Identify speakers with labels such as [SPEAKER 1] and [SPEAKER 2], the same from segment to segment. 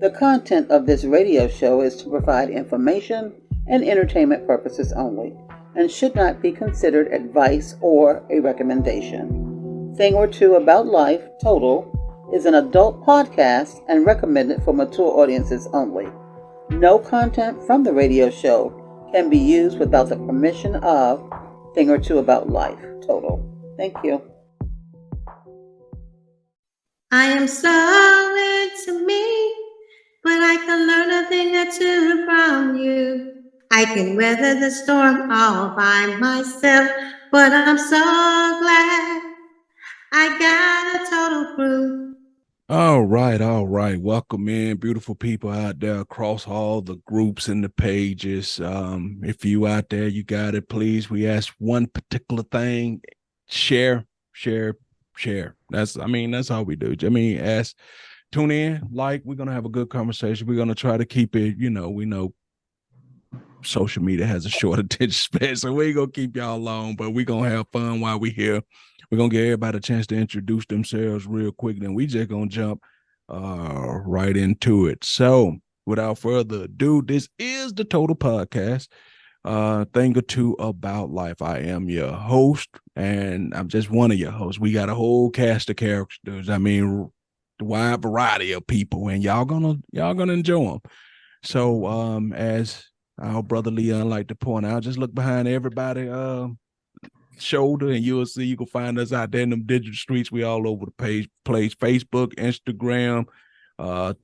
[SPEAKER 1] The content of this radio show is to provide information and entertainment purposes only and should not be considered advice or a recommendation. Thing or Two About Life, Total, is an adult podcast and recommended for mature audiences only. No content from the radio show can be used without the permission of Thing or Two About Life, Total. Thank you.
[SPEAKER 2] I am so into me, but I can learn a thing or two from you. I can weather the storm all by myself, but I'm so glad I got a total crew.
[SPEAKER 3] All right. Welcome in, beautiful people out there across all the groups and the pages. If you out there, you got it, please. We ask one particular thing: share. That's all we do. Tune in, we're gonna have a good conversation. We're gonna try to keep it, we know social media has a short attention span, so we ain't gonna keep y'all long, but we're gonna have fun while we're here. We're gonna give everybody a chance to introduce themselves real quick, then we just gonna jump right into it. So without further ado, this is the Total Podcast, Thing or Two About Life. I am your host, and I'm just one of your hosts. We got a whole cast of characters. The wide variety of people, and y'all gonna enjoy them. So as our brother Leon like to point out, just look behind everybody shoulder and you'll see you can find us out there in them digital streets. We all over the page, Facebook, Instagram,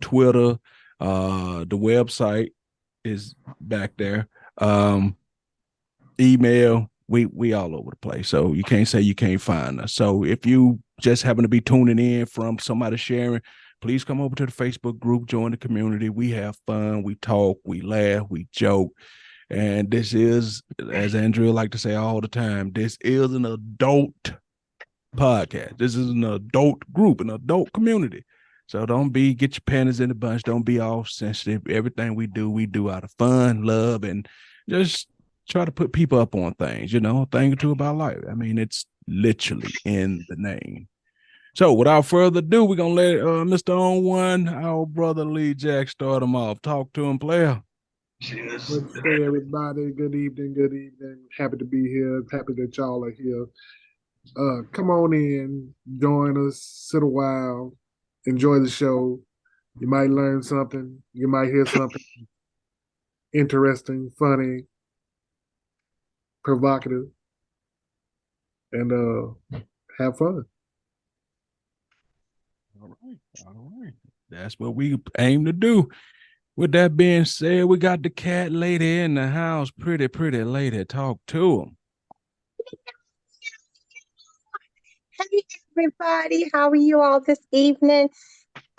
[SPEAKER 3] Twitter, the website is back there. Email, we all over the place. So you can't say you can't find us. So if you just happen to be tuning in from somebody sharing, please come over to the Facebook group, join the community. We have fun, we talk, we laugh, we joke. And this is, as Andrea like to say all the time, this is an adult podcast. This is an adult group, an adult community. So get your panties in a bunch. Don't be all sensitive. Everything we do out of fun, love, and just try to put people up on things, Thing or Two About Life. It's literally in the name. So without further ado, we're going to let Mr. On One, our brother Lee Jack, start him off. Talk to him, player.
[SPEAKER 4] Cheers. Let's say, everybody, good evening. Happy to be here. Happy that y'all are here. Come on in, join us, sit a while, enjoy the show. You might learn something. You might hear something interesting, funny, provocative, and have fun.
[SPEAKER 3] All right. That's what we aim to do. With that being said, we got the cat lady in the house. Pretty lady. Talk to him.
[SPEAKER 2] Hey, everybody. How are you all this evening?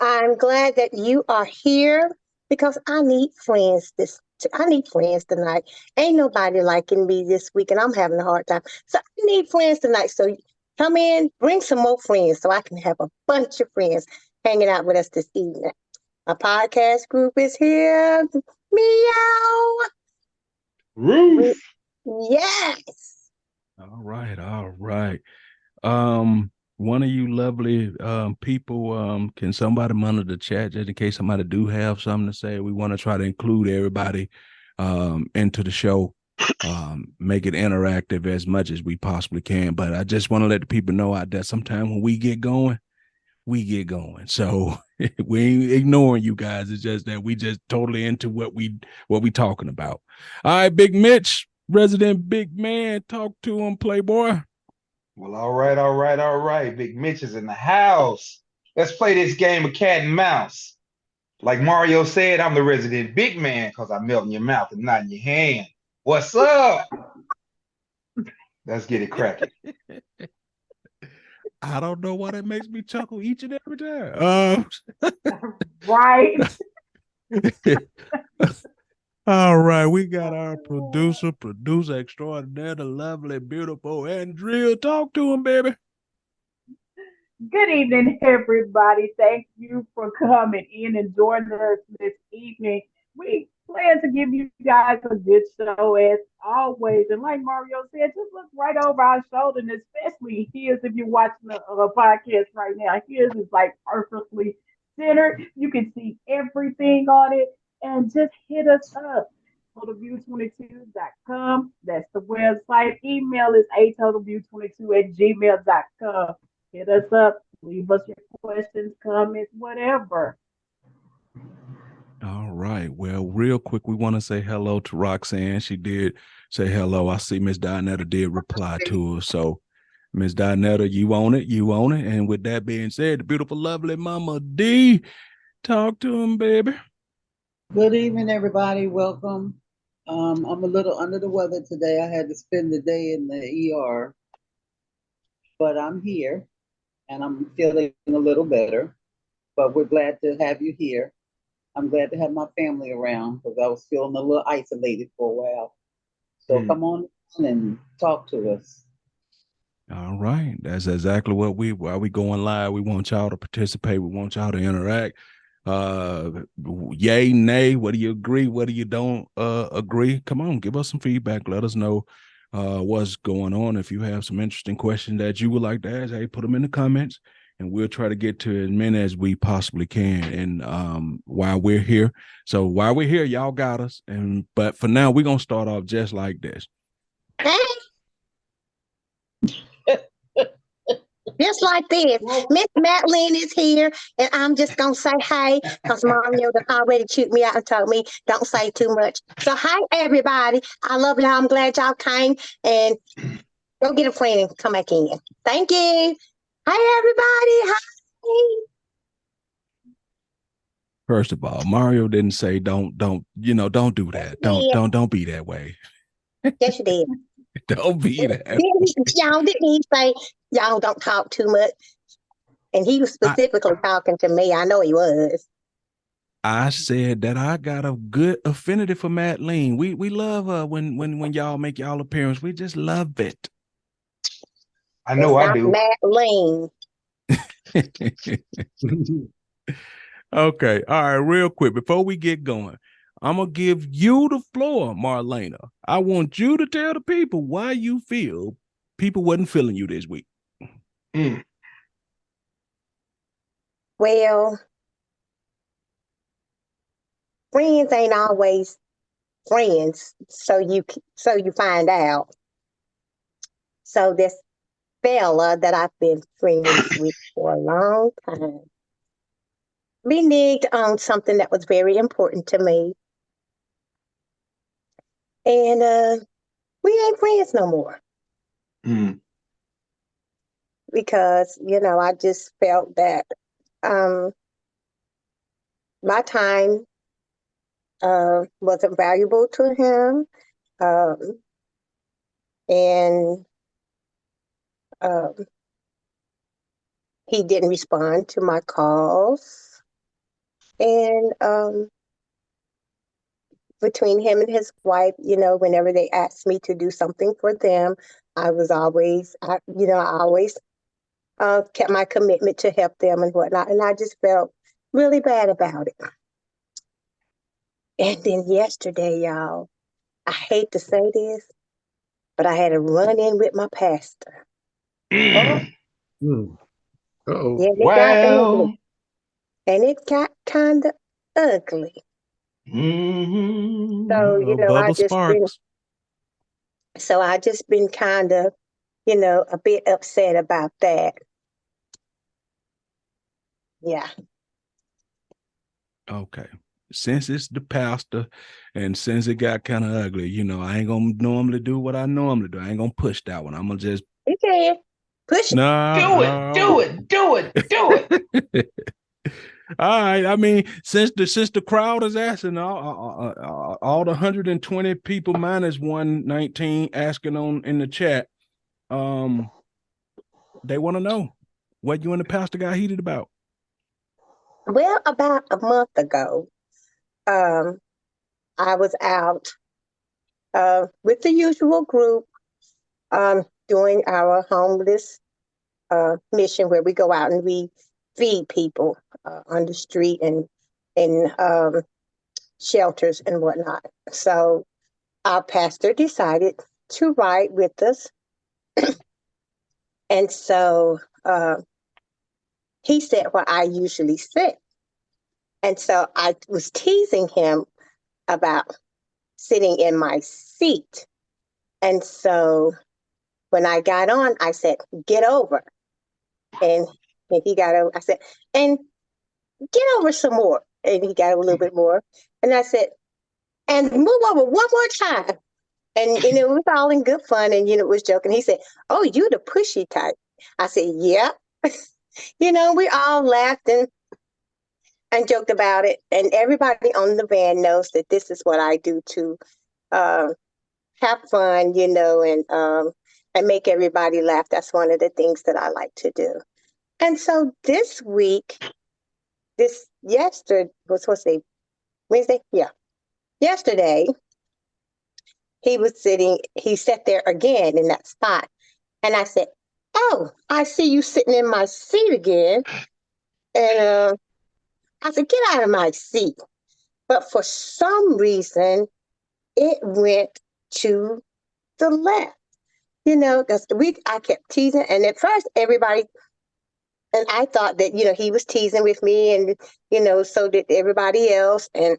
[SPEAKER 2] I'm glad that you are here because I need friends tonight. Ain't nobody liking me this week, and I'm having a hard time. So I need friends tonight. So come in, bring some more friends so I can have a bunch of friends hanging out with us this evening. A podcast group is here. Meow.
[SPEAKER 5] Ruth.
[SPEAKER 2] Yes.
[SPEAKER 3] All right. One of you lovely people, can somebody monitor the chat just in case somebody do have something to say? We want to try to include everybody into the show, make it interactive as much as we possibly can. But I just want to let the people know out there, sometime when we get going. So we ain't ignoring you guys. It's just that we just totally into what we talking about. All right, Big Mitch, resident big man, talk to him, Playboy.
[SPEAKER 5] Well, all right. Big Mitch is in the house. Let's play this game of cat and mouse. Like Mario said, I'm the resident big man because I melt in your mouth and not in your hand. What's up? Let's get it cracking.
[SPEAKER 3] I don't know why that makes me chuckle each and every time.
[SPEAKER 6] Right.
[SPEAKER 3] All right, we got our producer extraordinaire, the lovely, beautiful Andrea. Talk to him, baby.
[SPEAKER 6] Good evening, everybody. Thank you for coming in and joining us this evening. We plan to give you guys a good show as always. And like Mario said, just look right over our shoulder, and especially his if you're watching a podcast right now. His is like perfectly centered. You can see everything on it. And just hit us up. TotalView22.com. That's the website. Email is atotalview22@gmail.com. Hit us up. Leave us your questions, comments, whatever.
[SPEAKER 3] All right. Well, real quick, we want to say hello to Roxanne. She did say hello. I see Miss Dinetta did reply to her. So, Miss Dinetta, you own it. You own it. And with that being said, the beautiful, lovely Mama D, talk to him, baby.
[SPEAKER 1] Good evening, everybody. Welcome. I'm a little under the weather today. I had to spend the day in the ER, but I'm here and I'm feeling a little better. But we're glad to have you here. I'm glad to have my family around because I was feeling a little isolated for a while. So come on in and talk to us.
[SPEAKER 3] All right. That's exactly what while we going live, we want y'all to participate. We want y'all to interact. Yay, nay, whether you agree, whether you don't agree. Come on, give us some feedback. Let us know what's going on. If you have some interesting questions that you would like to ask, hey, put them in the comments and we'll try to get to as many as we possibly can. And while we're here, y'all got us. But for now, we're gonna start off just like this.
[SPEAKER 2] Just like this. Miss Madeline is here, and I'm just going to say hey, because Mario already chewed me out and told me don't say too much. So, hi, everybody. I love y'all. I'm glad y'all came, and go get a friend and come back in. Thank you. Hi, everybody. Hi.
[SPEAKER 3] First of all, Mario didn't say don't do that. Don't be that way.
[SPEAKER 2] Yes, you did.
[SPEAKER 3] Don't be that.
[SPEAKER 2] Didn't he say y'all don't talk too much? And he was specifically talking to me. I know he was.
[SPEAKER 3] I said that I got a good affinity for Madeline. We love her when y'all make y'all appearance. We just love it.
[SPEAKER 5] I know I do.
[SPEAKER 2] Madeline.
[SPEAKER 3] Okay. All right. Real quick, before we get going, I'm going to give you the floor, Marlena. I want you to tell the people why you feel people wasn't feeling you this week.
[SPEAKER 2] Well, friends ain't always friends, so you find out. So this fella that I've been friends with for a long time reneged on something that was very important to me. And we ain't friends no more. Because, I just felt that my time wasn't valuable to him. And he didn't respond to my calls. And between him and his wife, whenever they asked me to do something for them, I always kept my commitment to help them and whatnot. And I just felt really bad about it. And then yesterday, y'all, I hate to say this, but I had a run-in with my pastor.
[SPEAKER 4] Uh-oh.
[SPEAKER 2] Yeah, it got ugly. And it got kind of ugly. So, I just been kind of, a bit upset about that. Yeah.
[SPEAKER 3] Okay. Since it's the pastor and since it got kind of ugly, I ain't going to normally do what I normally do. I ain't going to push that one. I'm going to just.
[SPEAKER 2] You can. Push it.
[SPEAKER 5] Do it.
[SPEAKER 3] All right. I mean, since the crowd is asking, all the 120 people minus 119 asking in the chat, they want to know what you and the pastor got heated about.
[SPEAKER 2] Well, about a month ago, I was out with the usual group doing our homeless mission where we go out and we feed people on the street and in shelters and whatnot. So our pastor decided to ride with us. And so he said what I usually say. And so I was teasing him about sitting in my seat. And so when I got on, I said, get over. And he got over. I said, and get over some more. And he got a little bit more. And I said, and move over one more time. And it was all in good fun, and it was joking. He said, "Oh, you the pushy type." I said, "Yeah." We all laughed and joked about it, and everybody on the van knows that this is what I do to uh, have fun, and make everybody laugh. That's one of the things that I like to do. And so this week, this yesterday was supposed to be Wednesday, yeah, yesterday he sat there again in that spot. And I said, "Oh, I see you sitting in my seat again." And I said, "Get out of my seat." But for some reason, it went to the left, because I kept teasing. And at first, everybody, and I thought that, he was teasing with me, and, so did everybody else. And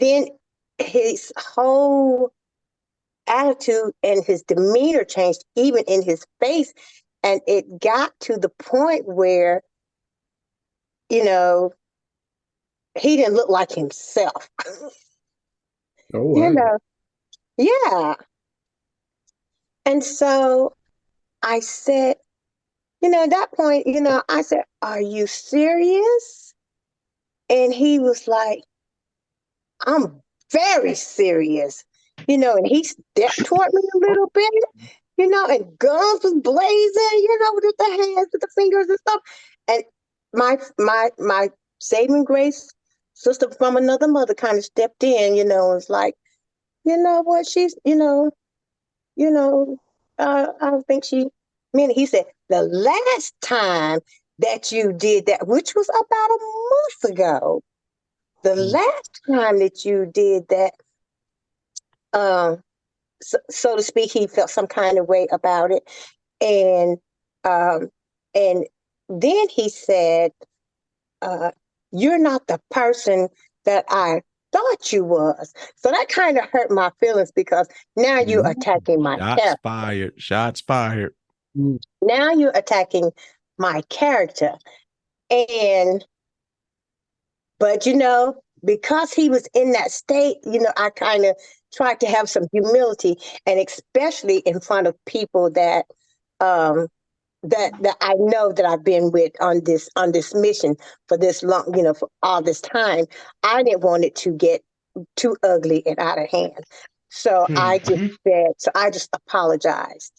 [SPEAKER 2] then his whole attitude and his demeanor changed, even in his face. And it got to the point where, he didn't look like himself.
[SPEAKER 4] Oh, wow.
[SPEAKER 2] Yeah. And so I said, at that point, I said, "Are you serious?" And he was like, "I'm very serious." And he stepped toward me a little bit, and guns was blazing, with the hands, with the fingers and stuff. And my saving grace sister from another mother kind of stepped in, and was like, what, she's, I don't think she meant it. He said, "The last time that you did that, which was about a month ago, the last time that you did that, um, so to speak, he felt some kind of way about it." And um, and then he said, "You're not the person that I thought you was." So that kind of hurt my feelings, because now you're attacking my
[SPEAKER 3] Shots
[SPEAKER 2] character.
[SPEAKER 3] fired. Shots fired.
[SPEAKER 2] Now you're attacking my character. And but because he was in that state, I kind of tried to have some humility, and especially in front of people that um that I know that I've been with on this mission for this long, for all this time. I didn't want it to get too ugly and out of hand. So I just apologized,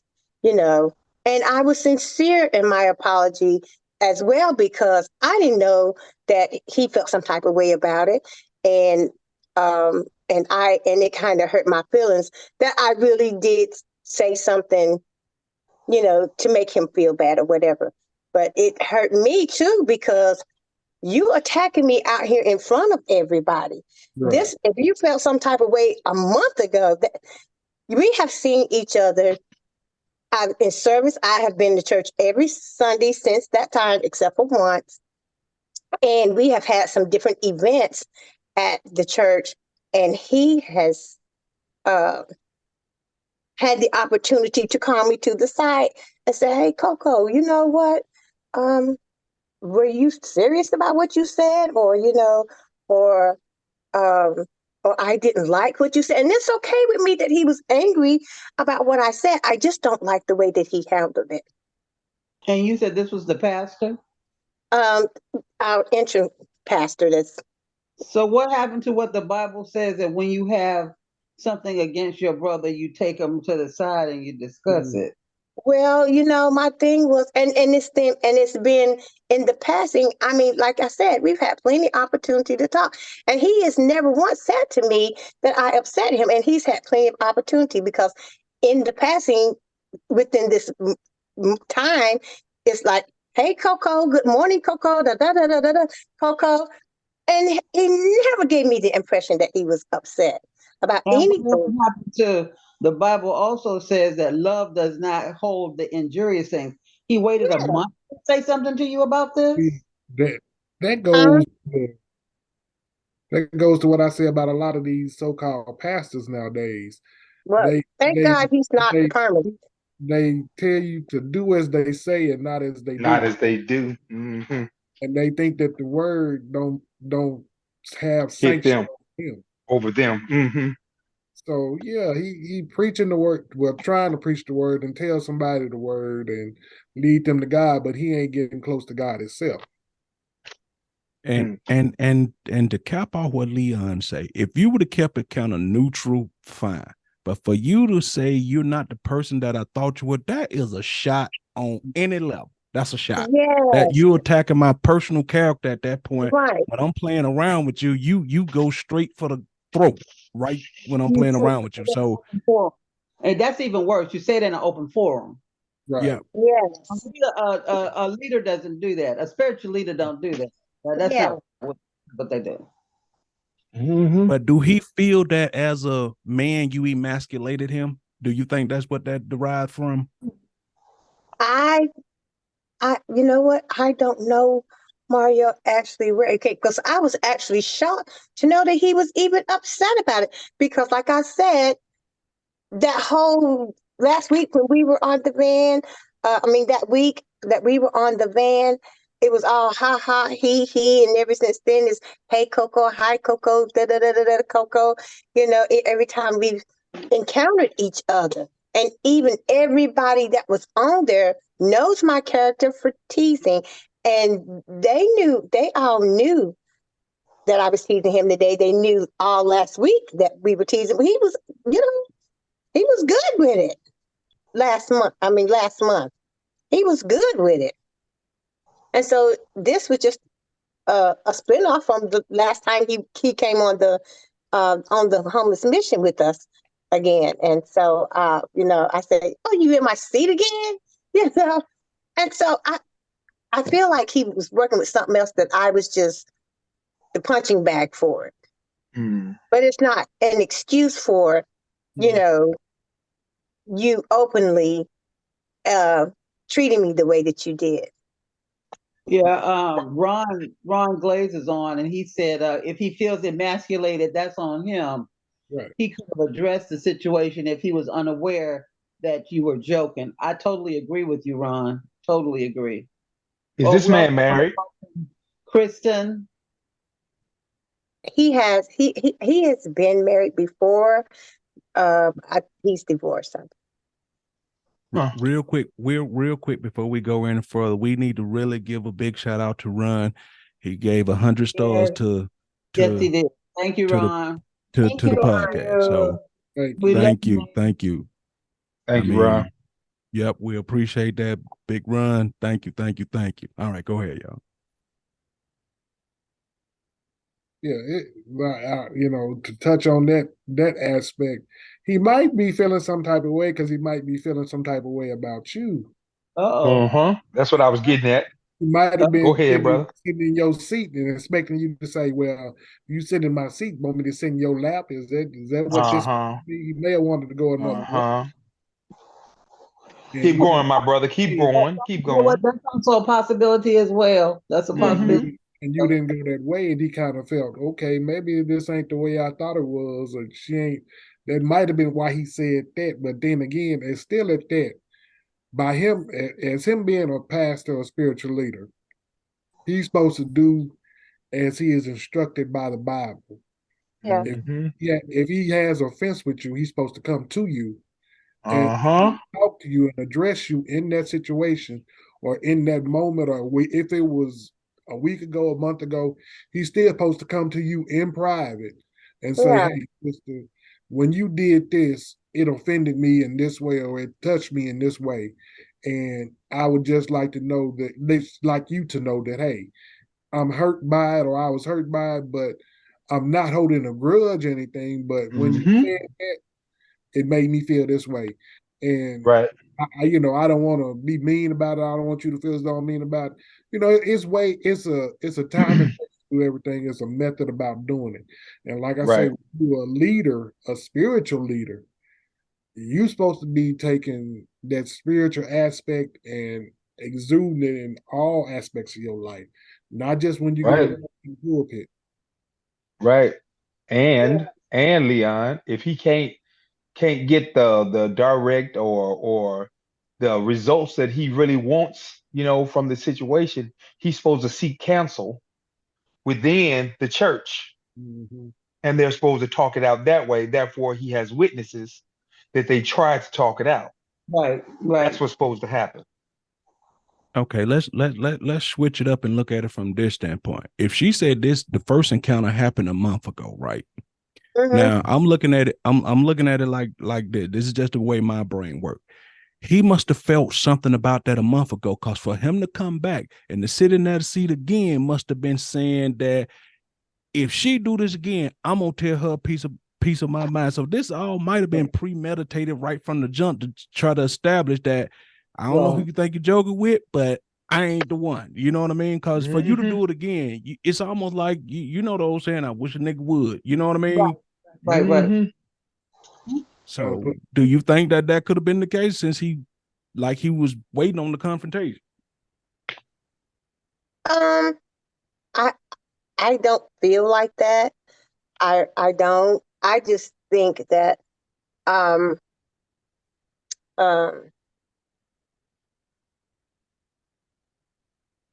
[SPEAKER 2] and I was sincere in my apology as well, because I didn't know that he felt some type of way about it. And it kind of hurt my feelings that I really did say something, to make him feel bad or whatever. But it hurt me too, because you attacking me out here in front of everybody.
[SPEAKER 4] Right.
[SPEAKER 2] If you felt some type of way a month ago, that we have seen each other in service. I have been to church every Sunday since that time, except for once. And we have had some different events at the church, and he has had the opportunity to call me to the side and say, "Hey, Coco, you know what? Were you serious about what you said, or um, or I didn't like what you said?" And it's okay with me that he was angry about what I said. I just don't like the way that he handled it.
[SPEAKER 7] And you said this was the pastor?
[SPEAKER 2] Um, our interim pastor.
[SPEAKER 7] So what happened to what the Bible says that when you have something against your brother, you take him to the side and you discuss it?
[SPEAKER 2] Well, my thing was, and it's been in the passing. I mean, like I said, we've had plenty opportunity to talk, and he has never once said to me that I upset him, and he's had plenty of opportunity, because in the passing, within this time, it's like, "Hey, Coco, good morning, Coco, da da da da da da, Coco," and he never gave me the impression that he was upset about
[SPEAKER 7] And what
[SPEAKER 2] anything.
[SPEAKER 7] happened to the Bible also says that love does not hold the injurious things. He waited a
[SPEAKER 2] Yeah.
[SPEAKER 7] month to say something to you about this?
[SPEAKER 4] That that
[SPEAKER 2] Huh?
[SPEAKER 4] goes to That goes to what I say about a lot of these so-called pastors nowadays.
[SPEAKER 2] Well,
[SPEAKER 4] They
[SPEAKER 2] thank
[SPEAKER 4] they
[SPEAKER 2] God he's not
[SPEAKER 4] they
[SPEAKER 2] permanent.
[SPEAKER 4] they tell you to do as they say and not as they
[SPEAKER 5] Not
[SPEAKER 4] do,
[SPEAKER 5] as they do. Hmm.
[SPEAKER 4] and they think that the word don't have
[SPEAKER 5] Hit
[SPEAKER 4] sanction
[SPEAKER 5] them
[SPEAKER 4] on him.
[SPEAKER 5] over them. Hmm.
[SPEAKER 4] So yeah, he preaching the word, well, trying to preach the word and tell somebody the word and lead them to God, but he ain't getting close to God himself.
[SPEAKER 3] And
[SPEAKER 5] Mm.
[SPEAKER 3] and to cap off what Leon say, if you would have kept it kind of neutral, fine. But for you to say you're not the person that I thought you were, that is a shot on any level. That's a shot. That
[SPEAKER 2] Yes,
[SPEAKER 3] you're attacking my personal character at that point.
[SPEAKER 2] right.
[SPEAKER 3] When I'm playing around with you, you go straight for the throat right when I'm
[SPEAKER 7] You
[SPEAKER 3] playing
[SPEAKER 7] say
[SPEAKER 3] around with you. So
[SPEAKER 7] and that's even worse. You say it in an open forum.
[SPEAKER 3] yeah,
[SPEAKER 4] Right.
[SPEAKER 2] Yes,
[SPEAKER 7] A leader doesn't do that. A spiritual leader don't do that. That's
[SPEAKER 2] yes.
[SPEAKER 7] not what they do.
[SPEAKER 5] Hmm.
[SPEAKER 3] but do he feel that as a man you emasculated him? Do you think that's what that derived from?
[SPEAKER 2] I, you know what? I don't know, Mario, actually, okay, because I was actually shocked to know that he was even upset about it. Because, like I said, that whole last week when we were on the van, that week that we were on the van, it was all ha ha, he, and ever since then is hey Coco, hi Coco, da da da da da Coco. Every time we encountered each other, and even everybody that was on there knows my character for teasing, and they all knew that I was teasing him today. They knew all last week that we were teasing. He was, you know. He was good with it last month. He was good with it. And so this was just a spinoff from the last time he came on the homeless mission with us again. And so I said, "Oh, you in my seat again?" You know. And so I feel like he was working with something else that I was just the punching bag for it.
[SPEAKER 5] Mm.
[SPEAKER 2] But it's not an excuse for, you know, you openly uh, treating me the way that you did.
[SPEAKER 7] Yeah, Ron Glaze is on, and he said if he feels emasculated, that's on him.
[SPEAKER 4] Right.
[SPEAKER 7] He could have addressed the situation if he was unaware that you were joking. I totally agree with you, Ron. Totally agree.
[SPEAKER 5] Is
[SPEAKER 7] Oh,
[SPEAKER 5] this
[SPEAKER 7] we also
[SPEAKER 5] man married?
[SPEAKER 7] Kristen.
[SPEAKER 2] He has been married before. He's divorced.
[SPEAKER 5] Huh.
[SPEAKER 3] Real quick before we go any further, we need to really give a big shout out to Ron. He gave 100 stars
[SPEAKER 7] Yes,
[SPEAKER 3] to
[SPEAKER 7] yes, he
[SPEAKER 3] to
[SPEAKER 7] did. Thank you,
[SPEAKER 3] to the
[SPEAKER 7] Ron.
[SPEAKER 2] Thank
[SPEAKER 3] to
[SPEAKER 2] you,
[SPEAKER 3] the
[SPEAKER 2] Ron.
[SPEAKER 3] podcast. So
[SPEAKER 4] Thank
[SPEAKER 7] We
[SPEAKER 4] you.
[SPEAKER 7] love
[SPEAKER 3] thank you, thank you. I
[SPEAKER 5] Thank you, Ron.
[SPEAKER 3] mean, yep, we appreciate that, big Ron. Thank you, thank you, thank you. All right, go ahead, y'all.
[SPEAKER 4] To touch on that aspect, he might be feeling some type of way because he might be feeling some type of way about you.
[SPEAKER 7] Uh-oh.
[SPEAKER 5] Uh-huh. That's what I was getting at.
[SPEAKER 4] He might have
[SPEAKER 5] Go
[SPEAKER 4] been
[SPEAKER 5] ahead, brother.
[SPEAKER 4] sitting in your seat and expecting you to say, "Well, you sit in my seat, want me to sit in your lap?" Is that what this?
[SPEAKER 5] Uh-huh.
[SPEAKER 4] He may have wanted to go another way,
[SPEAKER 5] Uh-huh.
[SPEAKER 4] and
[SPEAKER 5] Keep going, my brother. Keep going. Keep
[SPEAKER 7] You know what?
[SPEAKER 5] going.
[SPEAKER 7] That's also a possibility as well. That's a
[SPEAKER 5] Mm-hmm.
[SPEAKER 7] possibility.
[SPEAKER 4] and you didn't go that way, and he kind of felt, okay, maybe this ain't the way I thought it was, or she ain't. That might have been why he said that, but then again, it's still at that. By him, as him being a pastor or spiritual leader, he's supposed to do as he is instructed by the Bible.
[SPEAKER 2] Yeah.
[SPEAKER 4] If
[SPEAKER 5] Mm-hmm.
[SPEAKER 4] if he has offense with you, he's supposed to come to you and
[SPEAKER 5] Uh-huh.
[SPEAKER 4] talk to you and address you in that situation or in that moment, or if it was a week ago, a month ago, he's still supposed to come to you in private and say,
[SPEAKER 2] Yeah.
[SPEAKER 4] "Hey, sister, when you did this, it offended me in this way, or it touched me in this way, and I would just like to know that, like you to know that, hey, I'm hurt by it, or I was hurt by it, but I'm not holding a grudge or anything. But when you
[SPEAKER 5] Mm-hmm.
[SPEAKER 4] said that, it made me feel this way, and
[SPEAKER 5] Right.
[SPEAKER 4] I don't want to be mean about it. I don't want you to feel as though I'm mean about it. It's a time and place to do everything. It's a method about doing it. And like I say,
[SPEAKER 5] Right.
[SPEAKER 4] when you're a leader, a spiritual leader, you're supposed to be taking that spiritual aspect and exuding it in all aspects of your life, not just when you get up
[SPEAKER 5] Right.
[SPEAKER 4] in the pulpit.
[SPEAKER 5] Right. And Leon, if he can't get the direct or the results that he really wants, from the situation, he's supposed to seek counsel within the church,
[SPEAKER 4] Mm-hmm.
[SPEAKER 5] and they're supposed to talk it out that way. Therefore, he has witnesses that they tried to talk it out.
[SPEAKER 7] Right,
[SPEAKER 5] That's
[SPEAKER 7] right.
[SPEAKER 5] what's supposed to happen.
[SPEAKER 3] Okay, let's switch it up and look at it from this standpoint. If she said the first encounter happened a month ago, right?
[SPEAKER 2] Mm-hmm.
[SPEAKER 3] Now I'm looking at it, I'm looking at it like this. This is just the way my brain works. He must have felt something about that a month ago, because for him to come back and to sit in that seat again must have been saying that if she do this again, I'm gonna tell her a piece of my mind. So this all might have been premeditated right from the jump to try to establish that I don't know who
[SPEAKER 7] Right.
[SPEAKER 3] you think you're joking with, but I ain't the one. You know what I mean? Because for you to
[SPEAKER 5] Hmm.
[SPEAKER 3] do it again, it's almost like you know the old saying, "I wish a nigga would." You know what I mean?
[SPEAKER 7] Right, right.
[SPEAKER 5] Hmm.
[SPEAKER 3] So
[SPEAKER 4] But
[SPEAKER 3] do you think that could have been the case, since he was waiting on the confrontation?
[SPEAKER 2] Um, I I don't feel like that. I don't. I just think that um um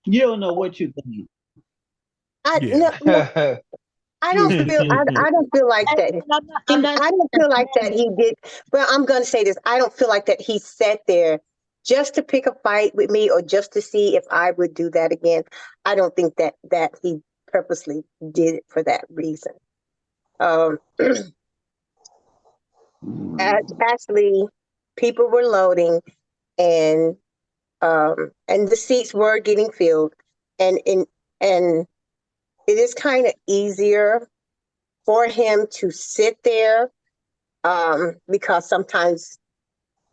[SPEAKER 7] You don't know what you think.
[SPEAKER 2] I
[SPEAKER 3] Yeah.
[SPEAKER 2] no, no, I don't feel I don't feel like that.
[SPEAKER 7] And I'm not
[SPEAKER 2] I don't feel like that he did. Well, I'm going to say this. I don't feel like that he sat there just to pick a fight with me or just to see if I would do that again. I don't think that he purposely did it for that reason. Um, Actually, people were loading, and and the seats were getting filled, and and it is kind of easier for him to sit there, because sometimes,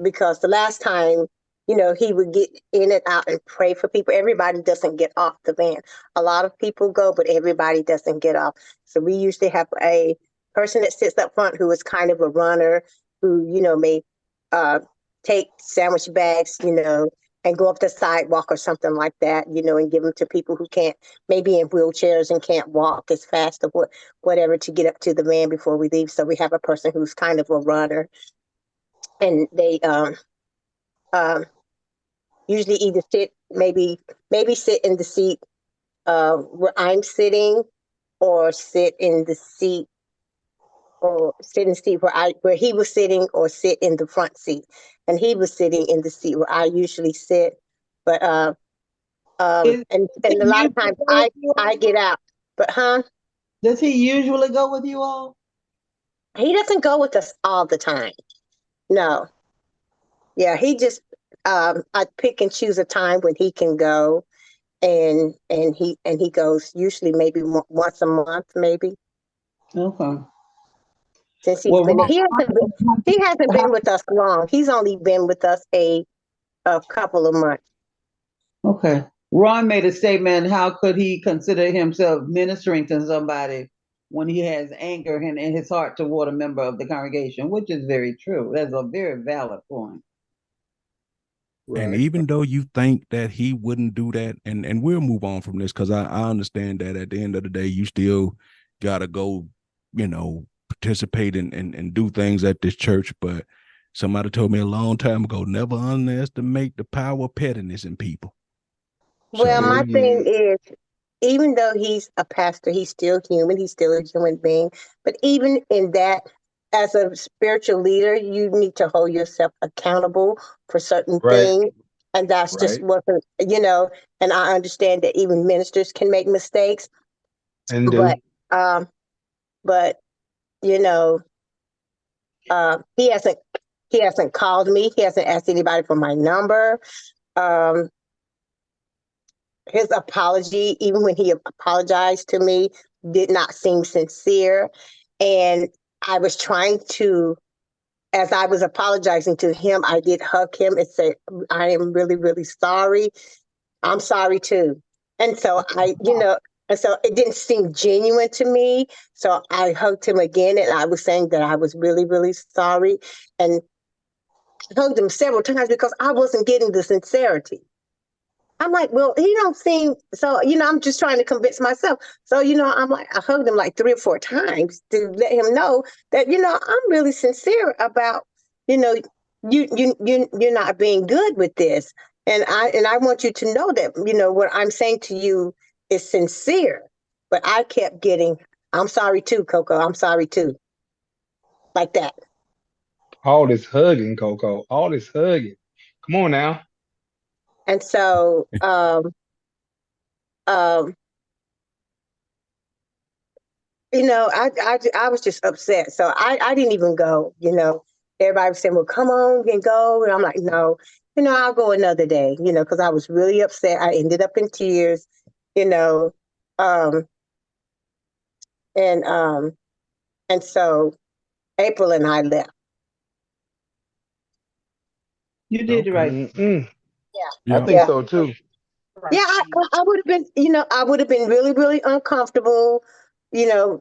[SPEAKER 2] because the last time, he would get in and out and pray for people. Everybody doesn't get off the van. A lot of people go, but everybody doesn't get off. So we usually have a person that sits up front who is kind of a runner, who, may uh, take sandwich bags, and go up the sidewalk or something like that, and give them to people who can't, maybe in wheelchairs and can't walk as fast or whatever, to get up to the van before we leave. So we have a person who's kind of a runner, and they um, usually either sit, maybe sit in the seat where I'm sitting, or sit in the seat where he was sitting, or sit in the front seat. And he was sitting in the seat where I usually sit. But
[SPEAKER 7] is
[SPEAKER 2] and a
[SPEAKER 7] he
[SPEAKER 2] lot of
[SPEAKER 7] usually
[SPEAKER 2] times
[SPEAKER 7] go with you
[SPEAKER 2] I
[SPEAKER 7] all?
[SPEAKER 2] get out. But
[SPEAKER 7] Does he usually go with you all?
[SPEAKER 2] he doesn't go with us all the time. No. Yeah, he just I pick and choose a time when he can go, and he goes usually maybe once a month, maybe,
[SPEAKER 7] Okay.
[SPEAKER 2] since he's
[SPEAKER 7] Well,
[SPEAKER 2] been
[SPEAKER 7] Ron,
[SPEAKER 2] he hasn't been with us long. He's only been with us a couple of months.
[SPEAKER 7] okay. Ron made a statement. How could he consider himself ministering to somebody when he has anger in his heart toward a member of the congregation? Which is very true. That's a very valid point.
[SPEAKER 3] And
[SPEAKER 4] right.
[SPEAKER 3] even though you think that he wouldn't do that, and we'll move on from this, because I understand that at the end of the day, you still gotta go, participate and do things at this church. But somebody told me a long time ago, never underestimate the power of pettiness in people.
[SPEAKER 2] Well,
[SPEAKER 3] So
[SPEAKER 2] my thing is, even though he's a pastor, he's still human. He's still a human being. But even in that, as a spiritual leader, you need to hold yourself accountable for certain
[SPEAKER 5] Right.
[SPEAKER 2] things. And that's just
[SPEAKER 5] Right.
[SPEAKER 2] wasn't, and I understand that even ministers can make mistakes,
[SPEAKER 5] And
[SPEAKER 2] but,
[SPEAKER 5] do.
[SPEAKER 2] um, but, you know, he hasn't called me. He hasn't asked anybody for my number. Um, his apology, even when he apologized to me, did not seem sincere. And I was trying to, as I was apologizing to him, I did hug him and say, I am really, really sorry. I'm sorry too. And so and so it didn't seem genuine to me. So I hugged him again, and I was saying that I was really, really sorry. And I hugged him several times because I wasn't getting the sincerity. I'm like, well, he don't seem so, I'm just trying to convince myself. So, I'm like, I hugged him like 3 or 4 times to let him know that, I'm really sincere about, you know, you're not being good with this. And I want you to know that, what I'm saying to you is sincere. But I kept getting, I'm sorry too, Coco. I'm sorry too. Like that.
[SPEAKER 5] All this hugging, Coco. All this hugging. Come on now.
[SPEAKER 2] And so um I was just upset. So I didn't even go, Everybody was saying, well, come on and go. And I'm like, no, I'll go another day, because I was really upset. I ended up in tears, you know. Um, and and so April and I left.
[SPEAKER 7] You did the right.
[SPEAKER 5] Mm-mm. I
[SPEAKER 2] Yeah.
[SPEAKER 3] Yeah.
[SPEAKER 5] think
[SPEAKER 2] Yeah.
[SPEAKER 5] so too.
[SPEAKER 2] Yeah, I would have been, I would have been really, really uncomfortable,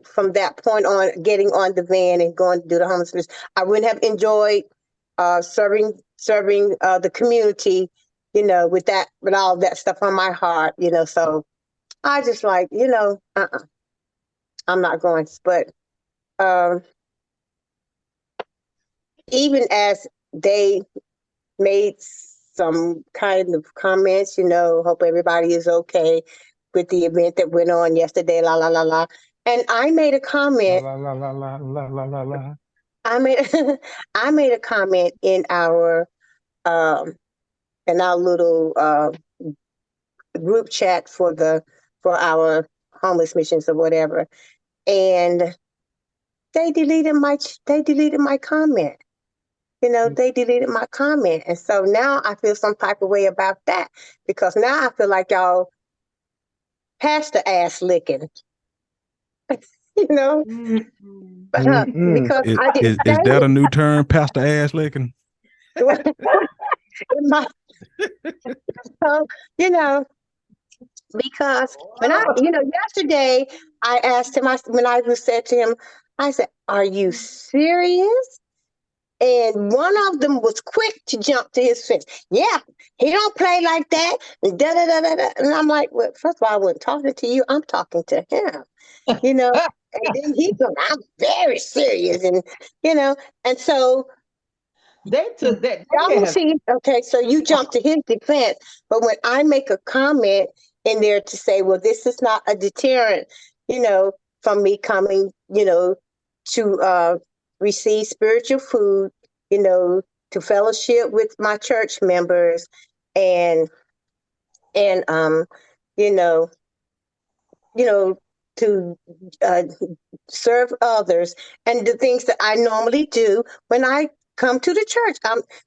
[SPEAKER 2] from that point on, getting on the van and going to do the homelessness. I wouldn't have enjoyed serving the community, with all that stuff on my heart, So I just like, I'm not going. But um, even as they made some kind of comments, hope everybody is okay with the event that went on yesterday, la la la la. And I made a
[SPEAKER 5] La
[SPEAKER 2] comment.
[SPEAKER 5] la la la la la la la la.
[SPEAKER 2] I made I made a comment um in our little group chat for our homeless missions or whatever, and they deleted my comment. They deleted my comment, and so now I feel some type of way about that, because now I feel like y'all pastor ass licking, you know,
[SPEAKER 6] Mm-mm.
[SPEAKER 5] Mm-mm.
[SPEAKER 2] because
[SPEAKER 3] Is
[SPEAKER 2] I didn't
[SPEAKER 3] is
[SPEAKER 2] say
[SPEAKER 3] that a new term, Pastor Ass licking?
[SPEAKER 2] it. My, so, you know, because yesterday I asked him, when I was said to him, I said, "Are you serious?" And one of them was quick to jump to his fence. Yeah, he don't play like that. And da da da da da. And I'm like, well, first of all, I wasn't talking to you. I'm talking to him. You know. And then he goes, "I'm very serious," and you know. And so
[SPEAKER 7] They took that. They
[SPEAKER 2] y'all
[SPEAKER 7] have.
[SPEAKER 2] see, okay, so you jump to his defense, but when I make a comment in there to say, well, this is not a deterrent, you know, from me coming, to receive spiritual food, you know, to fellowship with my church members, and and you know, to uh, serve others, and the things that I normally do when I come to the church.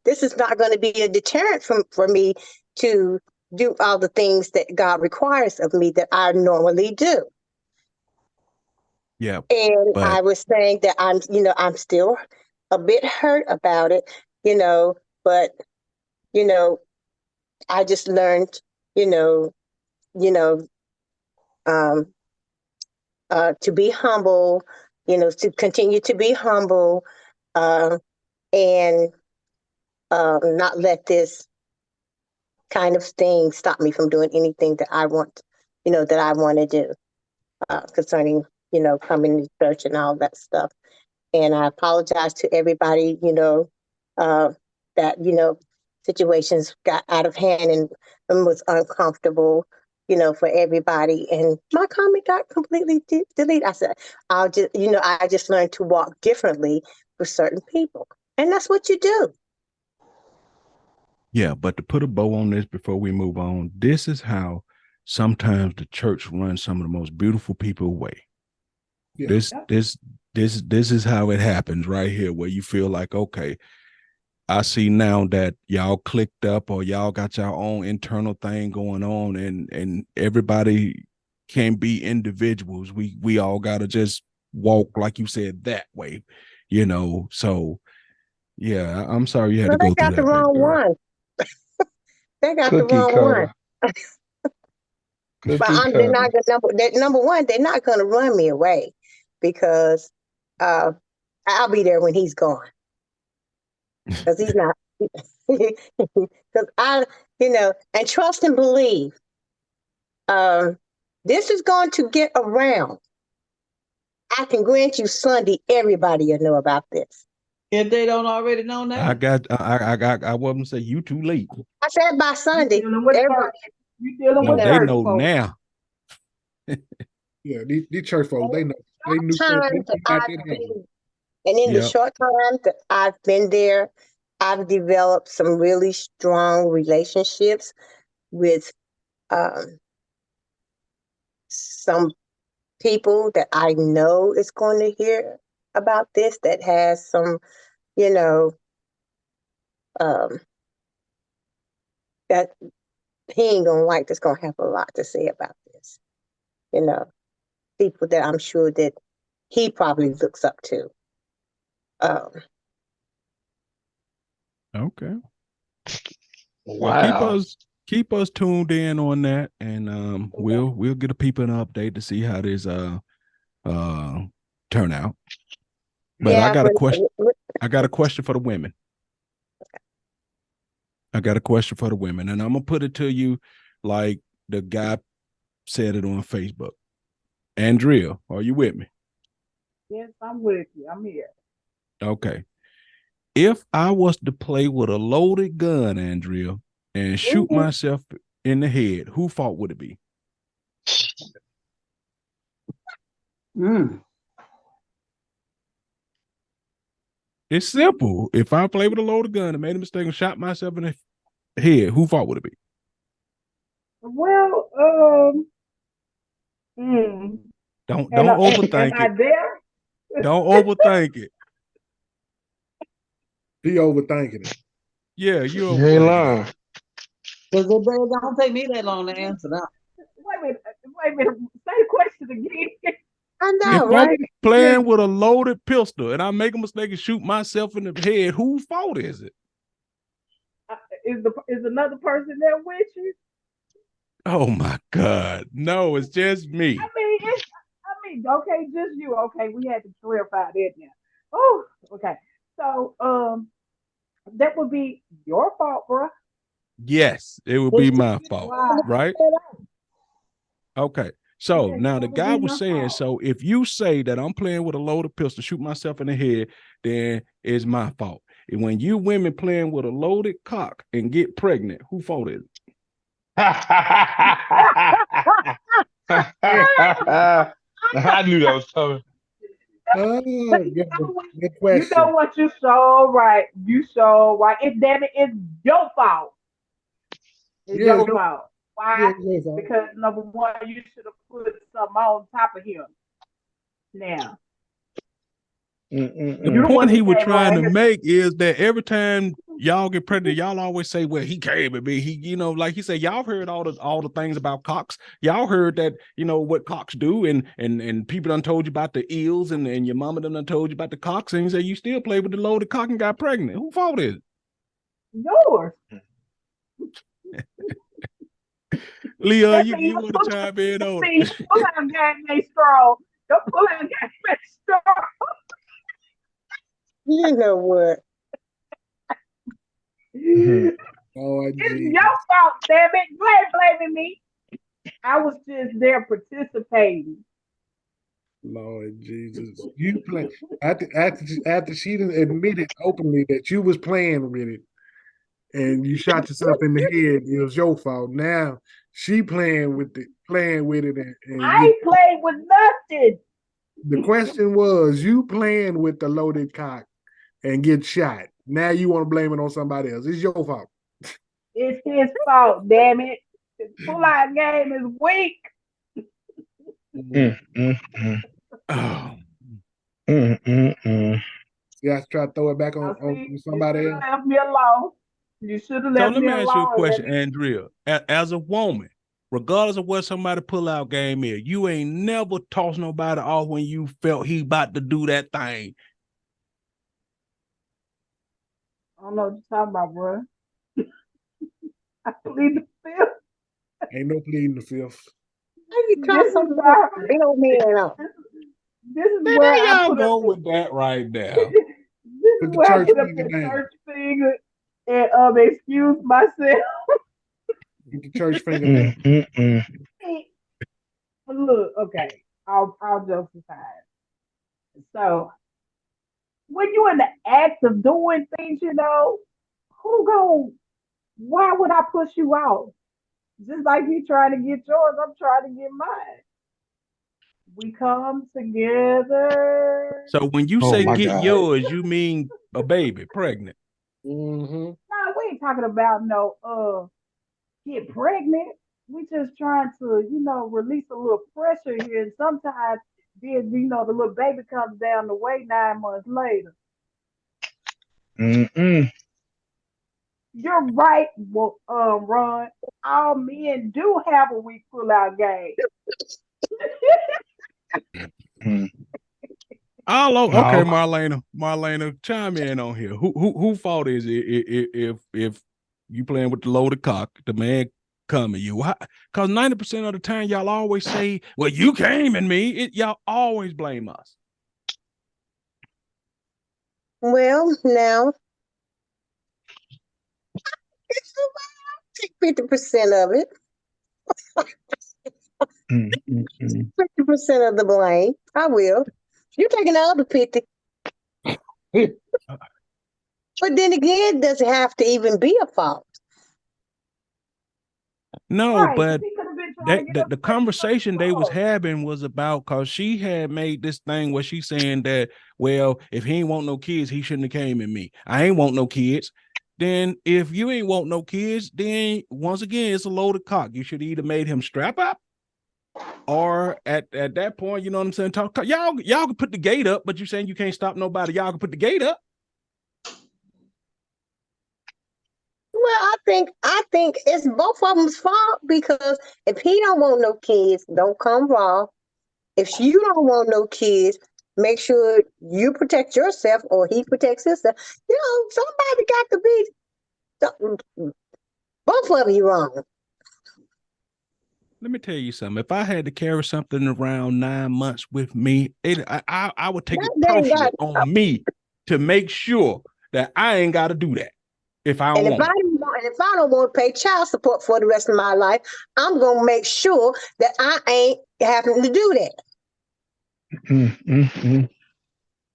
[SPEAKER 2] This is not going to be a deterrent for me to do all the things that God requires of me that I normally do.
[SPEAKER 3] Yeah,
[SPEAKER 2] And
[SPEAKER 3] but
[SPEAKER 2] I was saying that I'm still a bit hurt about it, but you know, I just learned, you know, you know, um, to be humble, to continue to be humble, uh, and not let this kind of thing stop me from doing anything that I want, that I want to do, concerning, coming to church and all that stuff. And I apologize to everybody, uh, that, situations got out of hand and was uncomfortable, for everybody. And my comment got completely deleted. I said, I just learned to walk differently with certain people. And that's what you do.
[SPEAKER 3] yeah, but to put a bow on this before we move on, this is how sometimes the church runs some of the most beautiful people away.
[SPEAKER 4] Yeah.
[SPEAKER 3] This is how it happens right here, where you feel like, okay, I see now that y'all clicked up or y'all got your own internal thing going on, and everybody can be individuals. We all gotta just walk, like you said, that way, So yeah, I'm sorry you had
[SPEAKER 2] Well,
[SPEAKER 3] to
[SPEAKER 2] they
[SPEAKER 3] go through
[SPEAKER 2] got the
[SPEAKER 3] that, baby
[SPEAKER 2] wrong
[SPEAKER 3] girl.
[SPEAKER 2] one. They got the
[SPEAKER 5] Cookie
[SPEAKER 2] wrong one.
[SPEAKER 5] cutter.
[SPEAKER 2] But
[SPEAKER 5] Cookie
[SPEAKER 2] they're
[SPEAKER 5] cutter.
[SPEAKER 2] not number one. They're not going to run me away, because uh, I'll be there when he's gone. Because he's not. Because because and trust and believe. This is going to get around. I can grant you Sunday, everybody will know about this.
[SPEAKER 7] If they don't already know now.
[SPEAKER 3] I wasn't say you too late.
[SPEAKER 2] I said by Sunday.
[SPEAKER 6] You dealing with
[SPEAKER 2] Everybody,
[SPEAKER 6] church. You dealing
[SPEAKER 3] No,
[SPEAKER 6] with
[SPEAKER 3] they
[SPEAKER 6] church
[SPEAKER 3] know
[SPEAKER 6] folks.
[SPEAKER 3] now.
[SPEAKER 4] Yeah, these church folks, they know. They knew
[SPEAKER 2] time
[SPEAKER 4] they
[SPEAKER 2] that
[SPEAKER 4] got
[SPEAKER 2] I've
[SPEAKER 4] that
[SPEAKER 2] been,
[SPEAKER 4] happen.
[SPEAKER 2] and in the
[SPEAKER 3] Yep.
[SPEAKER 2] short time that I've been there, I've developed some really strong relationships with some people that I know is going to hear about this, that has some, um, that he ain't gonna like, that's gonna have a lot to say about this. People that I'm sure that he probably looks up to.
[SPEAKER 3] Okay. Well,
[SPEAKER 5] Wow.
[SPEAKER 3] keep us tuned in on that, and we'll get the people an update to see how this turn out. But
[SPEAKER 2] Yeah,
[SPEAKER 3] I got a
[SPEAKER 2] but
[SPEAKER 3] question. I got a question for the women. I got a question for the women, and I'm gonna put it to you like the guy said it on Facebook. Andrea, are you with me?
[SPEAKER 6] Yes, I'm with you. I'm here.
[SPEAKER 3] Okay. If I was to play with a loaded gun, Andrea, and shoot
[SPEAKER 6] Mhm.
[SPEAKER 3] myself in the head, whose fault would it be?
[SPEAKER 7] Mm.
[SPEAKER 3] It's simple. If I play with a loaded gun and made a mistake and shot myself in the head, whose fault would it be?
[SPEAKER 6] Well, hmm.
[SPEAKER 3] Don't
[SPEAKER 6] Am
[SPEAKER 3] overthink
[SPEAKER 6] I
[SPEAKER 3] it.
[SPEAKER 6] there?
[SPEAKER 3] Don't overthink it.
[SPEAKER 4] He overthinking it.
[SPEAKER 3] Yeah, you
[SPEAKER 5] You ain't
[SPEAKER 3] overthinking
[SPEAKER 5] lying.
[SPEAKER 3] it.
[SPEAKER 7] Because it don't take me that long to answer that.
[SPEAKER 6] Wait a minute. Say the question again.
[SPEAKER 2] I
[SPEAKER 3] If
[SPEAKER 2] know,
[SPEAKER 3] I'm
[SPEAKER 2] right?
[SPEAKER 3] playing with a loaded pistol and I make a mistake and shoot myself in the head, whose fault is it?
[SPEAKER 6] Is another person there with you?
[SPEAKER 3] Oh my God. No, it's just
[SPEAKER 6] I
[SPEAKER 3] me.
[SPEAKER 6] mean, okay, just you. Okay, we had to clarify that now. Oh, okay. So, that would be your fault, bro.
[SPEAKER 3] Yes, it would be
[SPEAKER 2] It's
[SPEAKER 3] my fault,
[SPEAKER 6] Why?
[SPEAKER 3] right? Okay. So
[SPEAKER 6] Yes,
[SPEAKER 3] now the
[SPEAKER 6] that would
[SPEAKER 3] guy
[SPEAKER 6] be
[SPEAKER 3] was
[SPEAKER 6] your
[SPEAKER 3] saying,
[SPEAKER 6] fault.
[SPEAKER 3] so if you say that I'm playing with a loaded pistol, shoot myself in the head, then it's my fault. And when you women playing with a loaded cock and get pregnant, who fault is it?
[SPEAKER 5] I knew that was coming.
[SPEAKER 4] Oh, good
[SPEAKER 6] You know
[SPEAKER 4] question.
[SPEAKER 6] what? You so right. You so right. Damn it, it's your fault. It's
[SPEAKER 4] Yeah,
[SPEAKER 6] your fault. Why?
[SPEAKER 4] it's your fault.
[SPEAKER 6] Because number one, you should have put something on top of him. Now,
[SPEAKER 3] The
[SPEAKER 6] you the
[SPEAKER 5] Mm-mm-mm.
[SPEAKER 6] one
[SPEAKER 3] point he
[SPEAKER 6] that
[SPEAKER 3] was
[SPEAKER 6] came
[SPEAKER 3] trying
[SPEAKER 6] around
[SPEAKER 3] to
[SPEAKER 6] here.
[SPEAKER 3] make is that every time y'all get pregnant, y'all always say, well, he came at me. He, like he said, y'all heard all the things about cocks. Y'all heard that, what cocks do, and people done told you about the eels, and your mama done told you about the cocks, and you say you still play with the loaded cock and got pregnant. Who fault is
[SPEAKER 6] Yours.
[SPEAKER 3] it? Leah,
[SPEAKER 6] That
[SPEAKER 3] you
[SPEAKER 6] means
[SPEAKER 3] want to chime in on
[SPEAKER 6] see,
[SPEAKER 3] it?
[SPEAKER 6] pull out game ain't strong. Don't pull out game ain't strong.
[SPEAKER 2] You know what?
[SPEAKER 5] Mhm.
[SPEAKER 4] Lord
[SPEAKER 6] It's
[SPEAKER 4] Jesus.
[SPEAKER 6] your fault, damn it. You ain't blaming me. I was just there participating.
[SPEAKER 4] Lord Jesus. You play after she done admitted openly that you was playing with it and you shot yourself in the head, it was your fault. Now she playing with it and
[SPEAKER 6] I
[SPEAKER 4] get
[SPEAKER 6] ain't played with nothing.
[SPEAKER 4] the question was you playing with the loaded cock and get shot. Now you want to blame it on somebody else. It's your fault.
[SPEAKER 6] It's his fault, damn it. His pull out game is weak.
[SPEAKER 4] Mm.
[SPEAKER 5] Mm-mm-mm.
[SPEAKER 3] Oh,
[SPEAKER 5] Mm-mm-mm.
[SPEAKER 4] You guys try to throw it back
[SPEAKER 6] Now
[SPEAKER 4] on
[SPEAKER 6] see, you
[SPEAKER 4] somebody
[SPEAKER 6] should
[SPEAKER 4] else.
[SPEAKER 6] have left me alone. You should have
[SPEAKER 3] so
[SPEAKER 6] left
[SPEAKER 3] let
[SPEAKER 6] me
[SPEAKER 3] me ask you a
[SPEAKER 6] alone and let
[SPEAKER 3] question,
[SPEAKER 6] me.
[SPEAKER 3] Andrea. As a woman, regardless of what somebody pull out game is, you ain't never tossed nobody off when you felt he about to do that thing.
[SPEAKER 6] I don't know what you're talking about, bro. I plead the fifth.
[SPEAKER 4] Ain't no pleading the fifth.
[SPEAKER 2] How you
[SPEAKER 6] This
[SPEAKER 2] try
[SPEAKER 6] is
[SPEAKER 2] something with
[SPEAKER 6] where
[SPEAKER 2] a real man on?
[SPEAKER 6] this is
[SPEAKER 3] Now
[SPEAKER 6] where I
[SPEAKER 3] y'all
[SPEAKER 6] put up
[SPEAKER 3] go
[SPEAKER 6] the
[SPEAKER 3] with that right
[SPEAKER 6] this
[SPEAKER 3] now.
[SPEAKER 6] is
[SPEAKER 4] Put the
[SPEAKER 6] where I
[SPEAKER 4] church
[SPEAKER 6] put up
[SPEAKER 4] finger
[SPEAKER 6] the
[SPEAKER 4] down.
[SPEAKER 6] church finger and excuse myself.
[SPEAKER 4] Get the church finger.
[SPEAKER 6] Look, okay, I'll jokes aside. So when you're in the act of doing things, who go? Why would I push you out? Just like you trying to get yours, I'm trying to get mine. We come together.
[SPEAKER 3] So when you
[SPEAKER 5] Oh
[SPEAKER 3] say
[SPEAKER 5] my
[SPEAKER 3] get
[SPEAKER 5] God.
[SPEAKER 3] yours, you mean a baby, pregnant.
[SPEAKER 4] Mm-hmm.
[SPEAKER 6] Nah, we ain't talking about no get pregnant. We just trying to, release a little pressure here. And sometimes then, the little baby comes down the way 9 months later.
[SPEAKER 5] Mm-mm.
[SPEAKER 6] You're right, Ron. All men do have a weak pull out game.
[SPEAKER 5] Mm.
[SPEAKER 3] Okay,
[SPEAKER 5] No.
[SPEAKER 3] Marlena, chime in on here. Who fault is it if you playing with the loaded cock, the man coming you? Because 90% of the time y'all always say, "Well, you came in me." Y'all always blame us.
[SPEAKER 2] Well, now take 50% of it,
[SPEAKER 5] Mm-mm.
[SPEAKER 2] 50% of the blame. I will. You taking the other 50. But then again, does it have to even be a fault?
[SPEAKER 3] No,
[SPEAKER 6] Right, because
[SPEAKER 3] but
[SPEAKER 6] he could have been trying to
[SPEAKER 3] that
[SPEAKER 6] get us
[SPEAKER 3] the
[SPEAKER 6] pregnant from
[SPEAKER 3] conversation they was
[SPEAKER 6] before.
[SPEAKER 3] having was about because she had made this thing where she's saying that, well, if he ain't want no kids, he shouldn't have came in me. I ain't want no kids. Then if you ain't want no kids, then once again it's a load of cock. You should either made him strap up, or at that point, you know what I'm saying? Talk y'all can put the gate up, but you saying you can't stop nobody. Y'all can put the gate up.
[SPEAKER 2] Well, I think it's both of them's fault because if he don't want no kids, don't come raw. If you don't want no kids, make sure you protect yourself or he protects himself. Somebody got to be both of you wrong.
[SPEAKER 3] Let me tell you something. If I had to carry something around 9 months with me, I would take it
[SPEAKER 2] That ain't
[SPEAKER 3] personally
[SPEAKER 2] got.
[SPEAKER 3] on me to make sure that I ain't got to do that if I don't
[SPEAKER 2] And if
[SPEAKER 3] want it.
[SPEAKER 2] if I don't want to pay child support for the rest of my life, I'm gonna make sure that I ain't having to do that.
[SPEAKER 5] Mm-mm.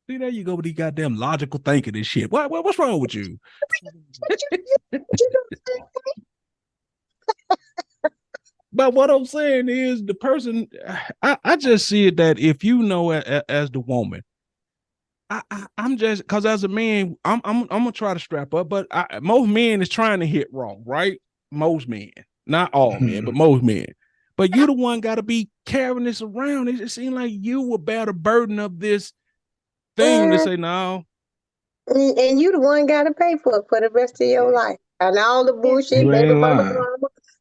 [SPEAKER 3] See, there you go with these goddamn logical thinking and shit. What's wrong with you?
[SPEAKER 2] You
[SPEAKER 3] But what I'm saying is the person, I just see it that if you know as the woman, I'm just because as a man, I'm gonna try to strap up, but most men is trying to hit wrong, right? Most men, not all men, but most men. But you the one got to be carrying this around. It just seems like you will bear the burden of this thing to
[SPEAKER 2] know,
[SPEAKER 3] say no.
[SPEAKER 2] and you the one got to pay for it for the rest of your life, and all the
[SPEAKER 6] And
[SPEAKER 2] bullshit,
[SPEAKER 5] You
[SPEAKER 6] see,
[SPEAKER 5] ain't lying.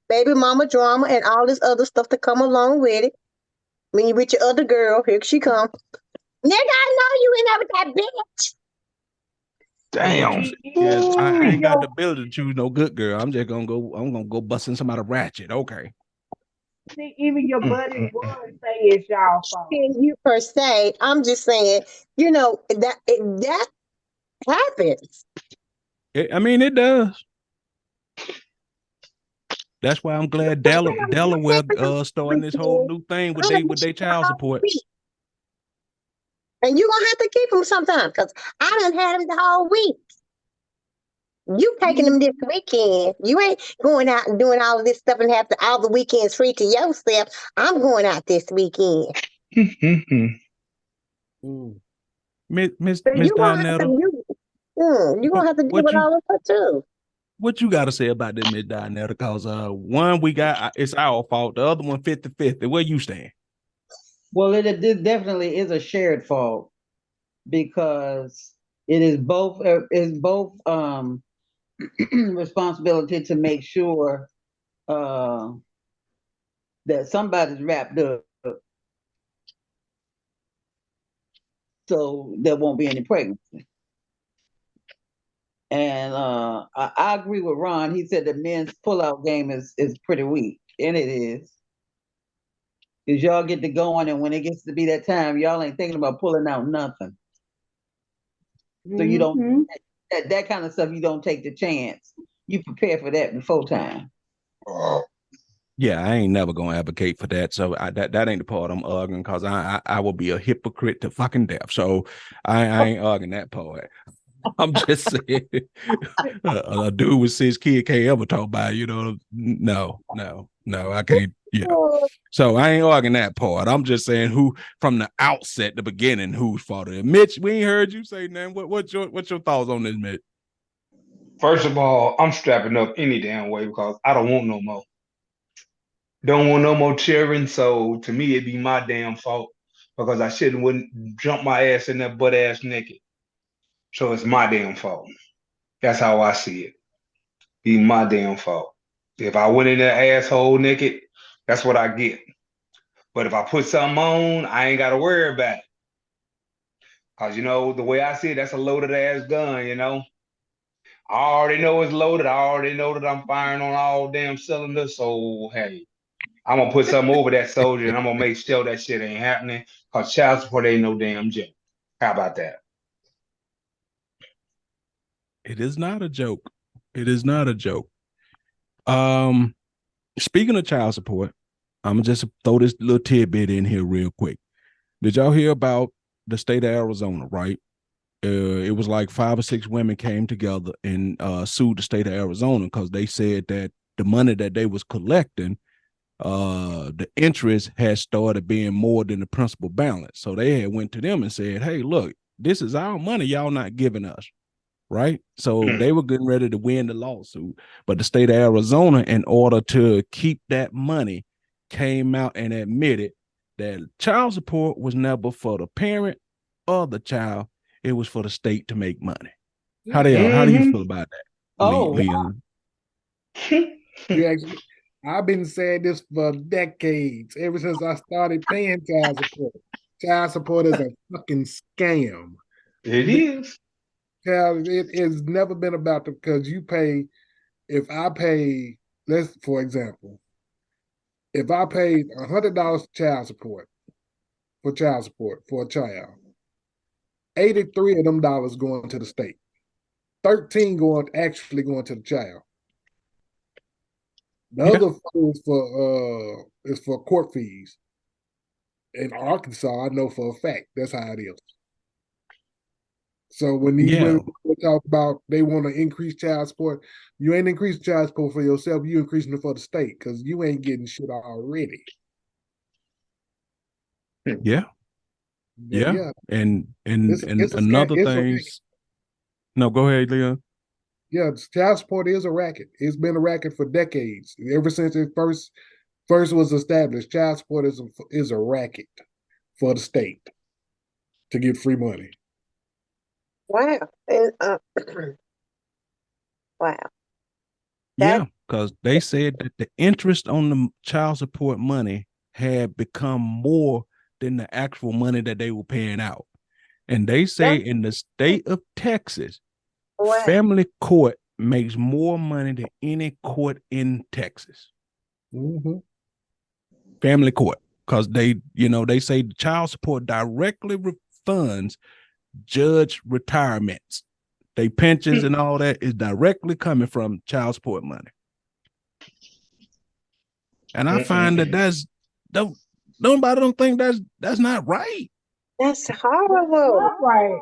[SPEAKER 2] baby mama drama, and all this other stuff to come along with it. When you with your other girl, here she come. Nigga, I know you ain't never that bitch.
[SPEAKER 3] But what you
[SPEAKER 5] Damn.
[SPEAKER 3] say
[SPEAKER 6] see,
[SPEAKER 3] is I
[SPEAKER 6] even
[SPEAKER 3] ain't got the
[SPEAKER 6] your
[SPEAKER 3] ability to choose no good girl. I'm just gonna go. I'm gonna go busting somebody ratchet. Okay.
[SPEAKER 6] even your buddy
[SPEAKER 5] Mm-mm.
[SPEAKER 6] would say it's y'all fault.
[SPEAKER 2] And you per se, I'm just saying, that happens.
[SPEAKER 3] I mean, it does. That's why I'm glad Delaware starting this whole new thing with they child support.
[SPEAKER 2] And you're gonna have to keep them sometime because I done had them the whole week. You taking them this
[SPEAKER 6] Mhm.
[SPEAKER 2] weekend. You ain't going out and doing all of this stuff and have all the weekends free to yourself. I'm going out this weekend.
[SPEAKER 5] Mm-mm.
[SPEAKER 3] Mm. Miss
[SPEAKER 2] So
[SPEAKER 3] Miss
[SPEAKER 2] you gonna have to
[SPEAKER 3] Dinetta,
[SPEAKER 2] you gonna have to deal
[SPEAKER 3] what
[SPEAKER 2] with
[SPEAKER 3] you
[SPEAKER 2] all of that too.
[SPEAKER 3] what you got to say about this, Miss Dinetta? Because one we got it's our fault. The other one 50-50. Where you stand?
[SPEAKER 7] Well, it definitely is a shared fault because it is both responsibility to make sure uh, that somebody's wrapped up so there won't be any pregnancy. And I agree with Ron. He said the men's pullout game is pretty weak, and it is. Because y'all get to going, and when it gets to be that time, y'all ain't thinking about pulling out nothing. So you don't
[SPEAKER 6] Mhm.
[SPEAKER 7] that kind of stuff, you don't take the chance. You prepare for that before time.
[SPEAKER 3] Yeah, I ain't never gonna advocate for that. So that ain't the part I'm arguing, because I will be a hypocrite to fucking death. So I ain't arguing that part. I'm just saying, a dude with 6 kids can't ever talk about, no, I can't. Yeah. So I ain't arguing that part. I'm just saying who from the outset, the beginning, whose fault it is. Mitch, we ain't heard you say nothing. What's your thoughts on this, Mitch?
[SPEAKER 5] First of all, I'm strapping up any damn way because I don't want no more. Don't want no more cheering. So to me, it'd be my damn fault because I wouldn't jump my ass in that butt ass naked. So it's my damn fault. That's how I see it. Be my damn fault. If I went in that asshole naked, that's what I get. But if I put something on, I ain't got to worry about it. Because, the way I see it, that's a loaded ass gun. I already know it's loaded. I already know that I'm firing on all damn cylinders. So, hey, I'm going to put something over that soldier and I'm going to make sure that shit ain't happening because child support ain't no damn joke. How about that?
[SPEAKER 3] It is not a joke. It is not a joke. Speaking of child support, I'm gonna just throw this little tidbit in here real quick. Did y'all hear about the state of Arizona, right? It was like 5 or 6 women came together and sued the state of Arizona because they said that the money that they was collecting, the interest had started being more than the principal balance. So they had went to them and said, hey, look, this is our money y'all not giving us. Right. So they were getting ready to win the lawsuit. But the state of Arizona, in order to keep that money, came out and admitted that child support was never for the parent or the child. It was for the state to make money. How do you feel about that?
[SPEAKER 7] Oh,
[SPEAKER 3] Leon?
[SPEAKER 4] You actually, I've been saying this for decades, ever since I started paying child support. Child support is a fucking scam.
[SPEAKER 5] It is.
[SPEAKER 4] Child, it has never been about because you pay. If I pay, for example, if I paid $100 child support for a child, 83 of them dollars going to the state, 13 going to the child. The other is for court fees. In Arkansas, I know for a fact that's how it is. So when these women talk about they want to increase child support, you ain't increasing child support for yourself. You increasing it for the state because you ain't getting shit already.
[SPEAKER 3] Yeah. And another thing. No, go ahead, Leon.
[SPEAKER 4] Yeah, child support is a racket. It's been a racket for decades. Ever since it first was established, child support is a racket for the state to get free money.
[SPEAKER 2] Wow. And, wow.
[SPEAKER 3] Yeah, because they said that the interest on the child support money had become more than the actual money that they were paying out. And they say in the state of Texas, family court makes more money than any court in Texas.
[SPEAKER 4] Mm-hmm.
[SPEAKER 3] Family court, because they say the child support directly refunds judge retirements. They pensions and all that is directly coming from child support money. And I find that nobody don't think that's not right.
[SPEAKER 2] That's horrible.
[SPEAKER 6] Not right.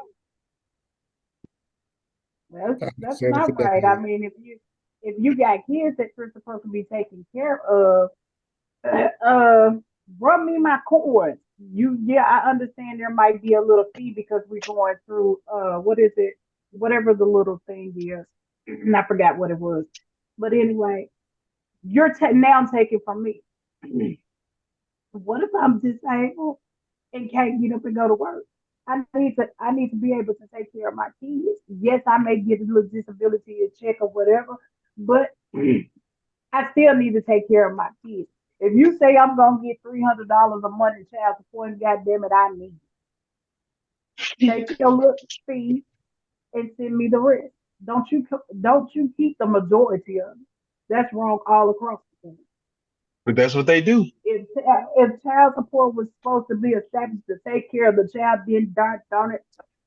[SPEAKER 6] That's not right. I mean, if you got kids that you're supposed to be taking care of, run me my cords. I understand there might be a little fee because we're going through what is it? Whatever the little thing is, and I forgot what it was. But anyway, you're now taking from me. What if I'm disabled and can't get up and go to work? I need to be able to take care of my kids. Yes, I may get a little disability check or whatever, but I still need to take care of my kids. If you say I'm gonna get $300 a month in child support, goddamn it, I need it. Take your little fee and send me the rest. Don't you keep the majority of it. That's wrong all across the board.
[SPEAKER 5] But that's what they do.
[SPEAKER 6] If child support was supposed to be established to take care of the child, then darn it,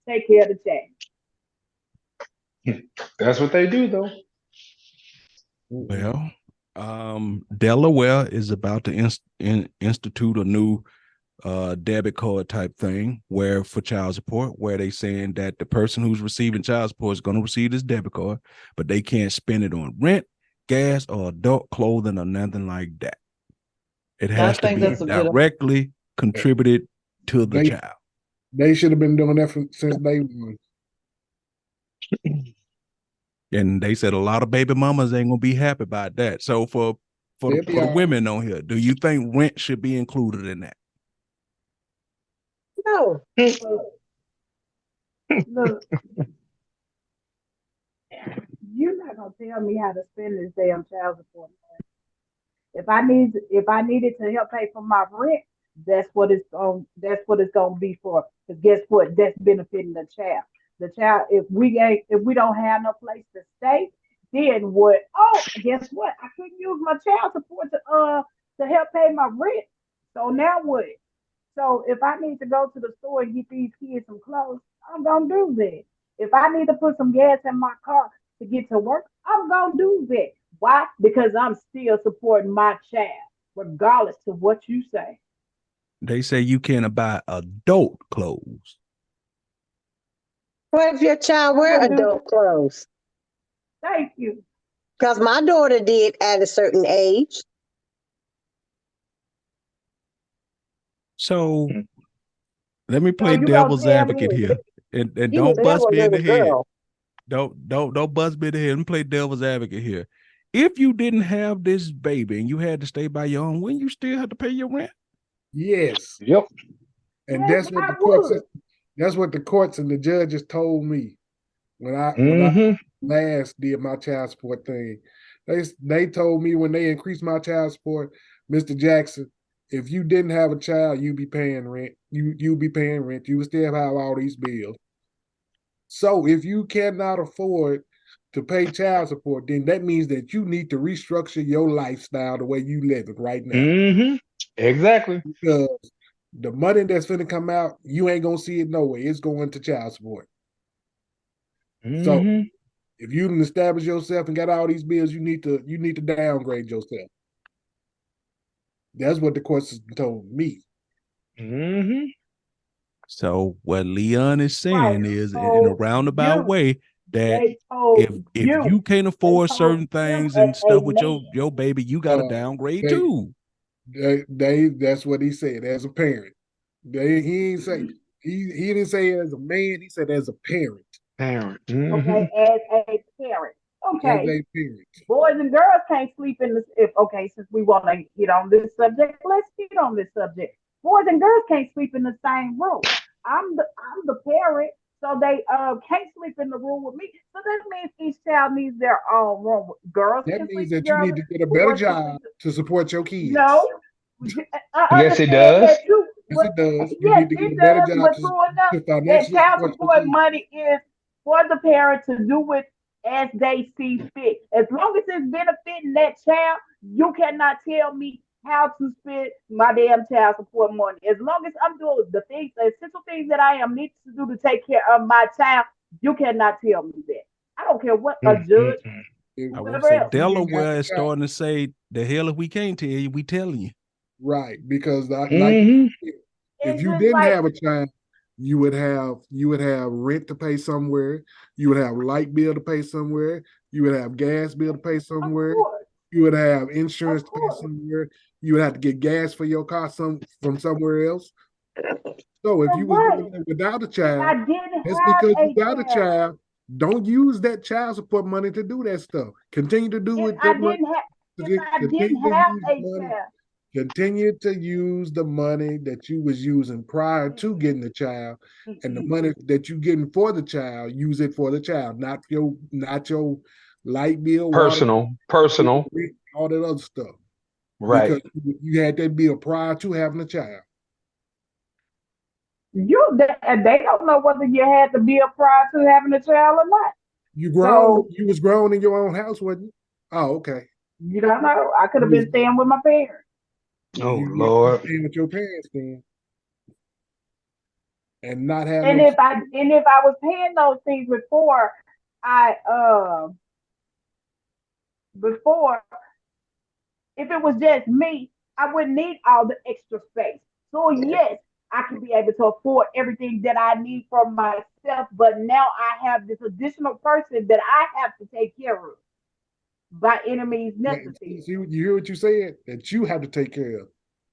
[SPEAKER 6] take care of the child.
[SPEAKER 5] That's what they do, though.
[SPEAKER 3] Well, Delaware is about to institute a new debit card type thing where for child support, where they saying that the person who's receiving child support is going to receive this debit card, but they can't spend it on rent, gas, or adult clothing or nothing like that. It
[SPEAKER 7] I
[SPEAKER 3] has to
[SPEAKER 7] think
[SPEAKER 3] be
[SPEAKER 7] that's a good.
[SPEAKER 3] directly contributed to the child.
[SPEAKER 4] They should have been doing that since day one.
[SPEAKER 3] And they said a lot of baby mamas ain't gonna be happy about that. So for the women on here, do you think rent should be included in that?
[SPEAKER 2] No.
[SPEAKER 6] Look, you're not gonna tell me how to spend this damn child support. If I needed to help pay for my rent, that's what it's gonna be for. Because guess what? That's benefiting the child. The child, if we don't have no place to stay, then what? Oh, guess what? I couldn't use my child support to help pay my rent. So now what? So if I need to go to the store and get these kids some clothes, I'm gonna do that. If I need to put some gas in my car to get to work, I'm gonna do that. Why? Because I'm still supporting my child, regardless of what you say.
[SPEAKER 3] They say you can't buy adult clothes.
[SPEAKER 2] What if your child wear adult clothes?
[SPEAKER 6] Thank you.
[SPEAKER 2] Because my daughter did at a certain age.
[SPEAKER 3] So let me play devil's advocate here. And don't bust me in the head. Don't bust me in the head. Let me play devil's advocate here. If you didn't have this baby and you had to stay by your own, wouldn't you still have to pay your rent?
[SPEAKER 4] Yes.
[SPEAKER 5] Yep.
[SPEAKER 4] And
[SPEAKER 6] Yes,
[SPEAKER 4] that's what the courts and the judges told me when I last did my child support thing. They told me when they increased my child support, Mr. Jackson, if you didn't have a child, you'd be paying rent. You'd be paying rent. You would still have all these bills. So if you cannot afford to pay child support, then that means that you need to restructure your lifestyle the way you live it right now.
[SPEAKER 5] Exactly.
[SPEAKER 4] Because the money that's going to come out, you ain't gonna see it no way. It's going to child support. So if you didn't establish yourself and got all these bills, you need to downgrade yourself. That's what the courts told me.
[SPEAKER 3] So what Leon is saying is in a roundabout way that if you can't afford certain things and stuff with your baby, you got to downgrade too.
[SPEAKER 4] That's what he said as a parent. He ain't say he didn't say as a man. He said as a parent.
[SPEAKER 6] Okay, as a parent. Okay.
[SPEAKER 4] As a parent.
[SPEAKER 6] Boys and girls can't sleep in this. Since we want to get on this subject, let's get on this subject. Boys and girls can't sleep in the same room. I'm the parent, so they can't sleep in the room with me. So that means each child needs their own room. Girls
[SPEAKER 4] that
[SPEAKER 6] can
[SPEAKER 4] means
[SPEAKER 6] sleep
[SPEAKER 4] that you
[SPEAKER 6] together.
[SPEAKER 4] need to get a better job to support your kids.
[SPEAKER 6] No.
[SPEAKER 5] Yes, it does.
[SPEAKER 4] Yes, it does. You
[SPEAKER 6] Yes,
[SPEAKER 4] need to get
[SPEAKER 6] it
[SPEAKER 4] a better
[SPEAKER 6] does.
[SPEAKER 4] job
[SPEAKER 6] But true enough,
[SPEAKER 4] to
[SPEAKER 6] that
[SPEAKER 4] financially
[SPEAKER 6] child
[SPEAKER 4] support your
[SPEAKER 6] support
[SPEAKER 4] kids.
[SPEAKER 6] money is for the parent to do it as they see fit. As long as it's benefiting that child, you cannot tell me how to spend my damn child support money. As long as I'm doing the things, the essential things that I am need to do to take care of my child, you cannot tell me that. I don't care what a judge,
[SPEAKER 3] I will
[SPEAKER 6] whatever
[SPEAKER 3] say
[SPEAKER 6] else.
[SPEAKER 3] Delaware is starting to say the hell if we can't tell you, we telling you.
[SPEAKER 4] Right, because if you didn't have a child, you would have rent to pay somewhere, you would have light bill to pay somewhere, you would have gas bill to pay somewhere, you would have insurance to pay somewhere, you would have to get gas for your car from somewhere else. So if you was doing that without a child, that's because you got a child. Don't use that child support money to do that stuff. Continue to do it.
[SPEAKER 6] If I didn't have a child.
[SPEAKER 4] Continue to use the money that you was using prior to getting the child, and the money that you getting for the child, use it for the child, not your light bill,
[SPEAKER 5] personal,
[SPEAKER 4] all that other stuff.
[SPEAKER 5] Right.
[SPEAKER 4] Because you had that bill prior to having a child.
[SPEAKER 6] They don't know whether you had the bill prior to having a child or not.
[SPEAKER 4] You was grown in your own house, wasn't you? Oh, okay.
[SPEAKER 6] You don't know. I could have been staying with my parents.
[SPEAKER 5] Oh, Lord.
[SPEAKER 4] Staying with your parents then. And not having
[SPEAKER 6] and if I was paying those things before I before, if it was just me, I wouldn't need all the extra space. So yes, I can be able to afford everything that I need for myself, but now I have this additional person that I have to take care of by any means necessary.
[SPEAKER 4] You hear what you said? That you have to take care of,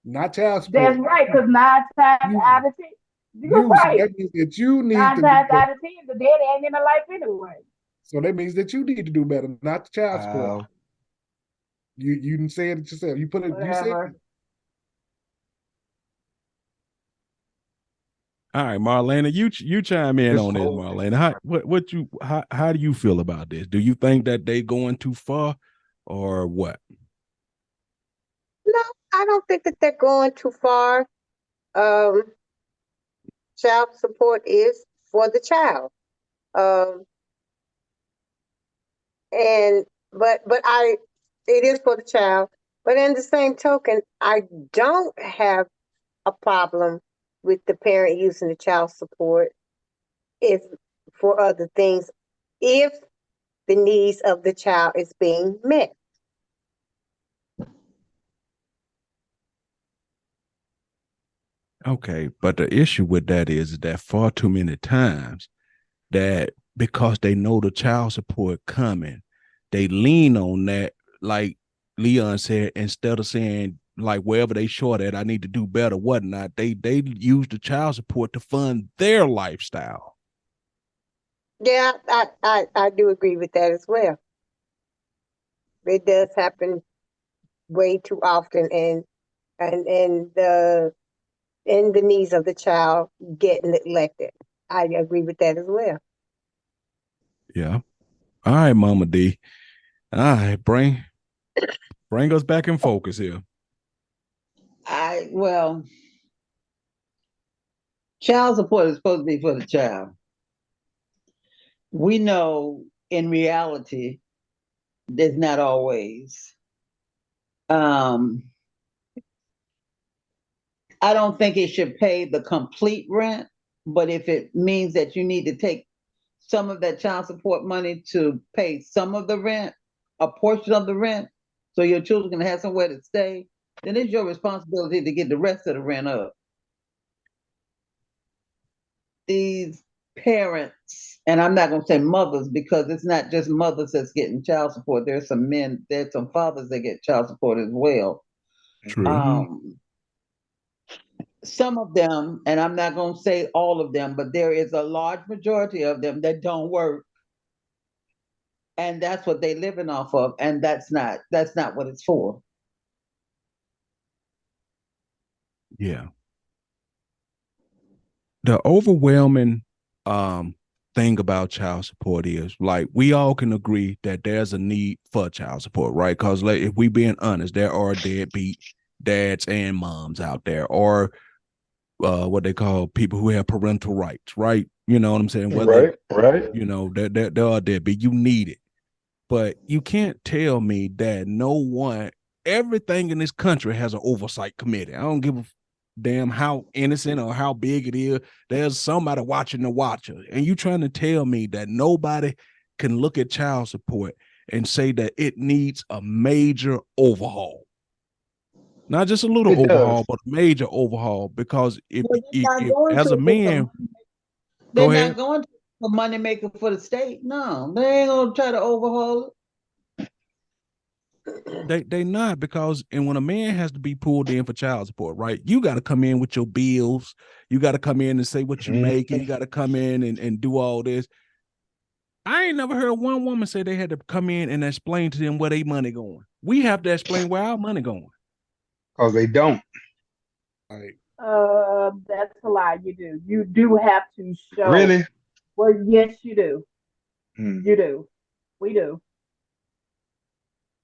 [SPEAKER 4] not child
[SPEAKER 6] That's
[SPEAKER 4] support.
[SPEAKER 6] right, because nine times
[SPEAKER 4] You,
[SPEAKER 6] out of ten, you're
[SPEAKER 4] so
[SPEAKER 6] right.
[SPEAKER 4] that means that you need
[SPEAKER 6] Nine
[SPEAKER 4] to do
[SPEAKER 6] times
[SPEAKER 4] better.
[SPEAKER 6] out of ten, the daddy ain't in the life anyway.
[SPEAKER 4] So that means that you need to do better, not the child support.
[SPEAKER 5] Wow.
[SPEAKER 4] You didn't say it yourself. You put it. You said it.
[SPEAKER 6] Whatever.
[SPEAKER 3] All right, Marlena, you chime in
[SPEAKER 5] This
[SPEAKER 3] on this,
[SPEAKER 5] whole
[SPEAKER 3] Marlena. How do you feel about this? Do you think that they going too far, or what?
[SPEAKER 2] No, I don't think that they're going too far. Um, Child support is for the child. Um, and but I it is for the child. But in the same token, I don't have a problem with the parent using the child support if for other things, if the needs of the child is being met.
[SPEAKER 3] Okay, but the issue with that is that far too many times that because they know the child support coming, they lean on that, like Leon said, instead of saying like wherever they short at, I need to do better, whatnot. They use the child support to fund their lifestyle.
[SPEAKER 2] Yeah, I do agree with that as well. It does happen way too often, and the needs of the child get neglected. I agree with that as well.
[SPEAKER 3] Yeah. All right, Mama D. All right, bring us back in focus here.
[SPEAKER 7] Well, child support is supposed to be for the child. We know in reality, there's not always. Um, I don't think it should pay the complete rent, but if it means that you need to take some of that child support money to pay some of the rent, a portion of the rent, so your children can have somewhere to stay, then it's your responsibility to get the rest of the rent up. These parents, and I'm not going to say mothers because it's not just mothers that's getting child support. There's some men, there's some fathers that get child support as well.
[SPEAKER 3] True.
[SPEAKER 7] Some of them, and I'm not going to say all of them, but there is a large majority of them that don't work, and that's what they're living off of, and that's not what it's for.
[SPEAKER 3] Yeah. The overwhelming thing about child support is like we all can agree that there's a need for child support, right? Because like, if we being honest, there are deadbeat dads and moms out there, or what they call people who have parental rights, right? You know what I'm saying? Whether
[SPEAKER 5] right.
[SPEAKER 3] you know there are deadbeat, you need it, but you can't tell me that no one, everything in this country has an oversight committee. I don't give a damn how innocent or how big it is. There's somebody watching the watcher. And you trying to tell me that nobody can look at child support and say that it needs a major overhaul. Not just a little
[SPEAKER 5] It
[SPEAKER 3] overhaul,
[SPEAKER 5] does.
[SPEAKER 3] but a major overhaul. Because
[SPEAKER 7] Well, they're not going
[SPEAKER 3] as
[SPEAKER 7] to
[SPEAKER 3] a man,
[SPEAKER 7] they're
[SPEAKER 3] go
[SPEAKER 7] not
[SPEAKER 3] ahead.
[SPEAKER 7] going to a money maker for the state. No, they ain't gonna try to overhaul it.
[SPEAKER 3] They not, because and when a man has to be pulled in for child support, right? You got to come in with your bills. You got to come in and say what you make. You got to come in and do all this. I ain't never heard one woman say they had to come in and explain to them where their money going. We have to explain where our money going.
[SPEAKER 5] Because they don't.
[SPEAKER 4] Like,
[SPEAKER 6] That's a lie. You do. You do have to show.
[SPEAKER 5] Really?
[SPEAKER 6] Well, yes, you do.
[SPEAKER 5] Hmm.
[SPEAKER 6] You do. We do.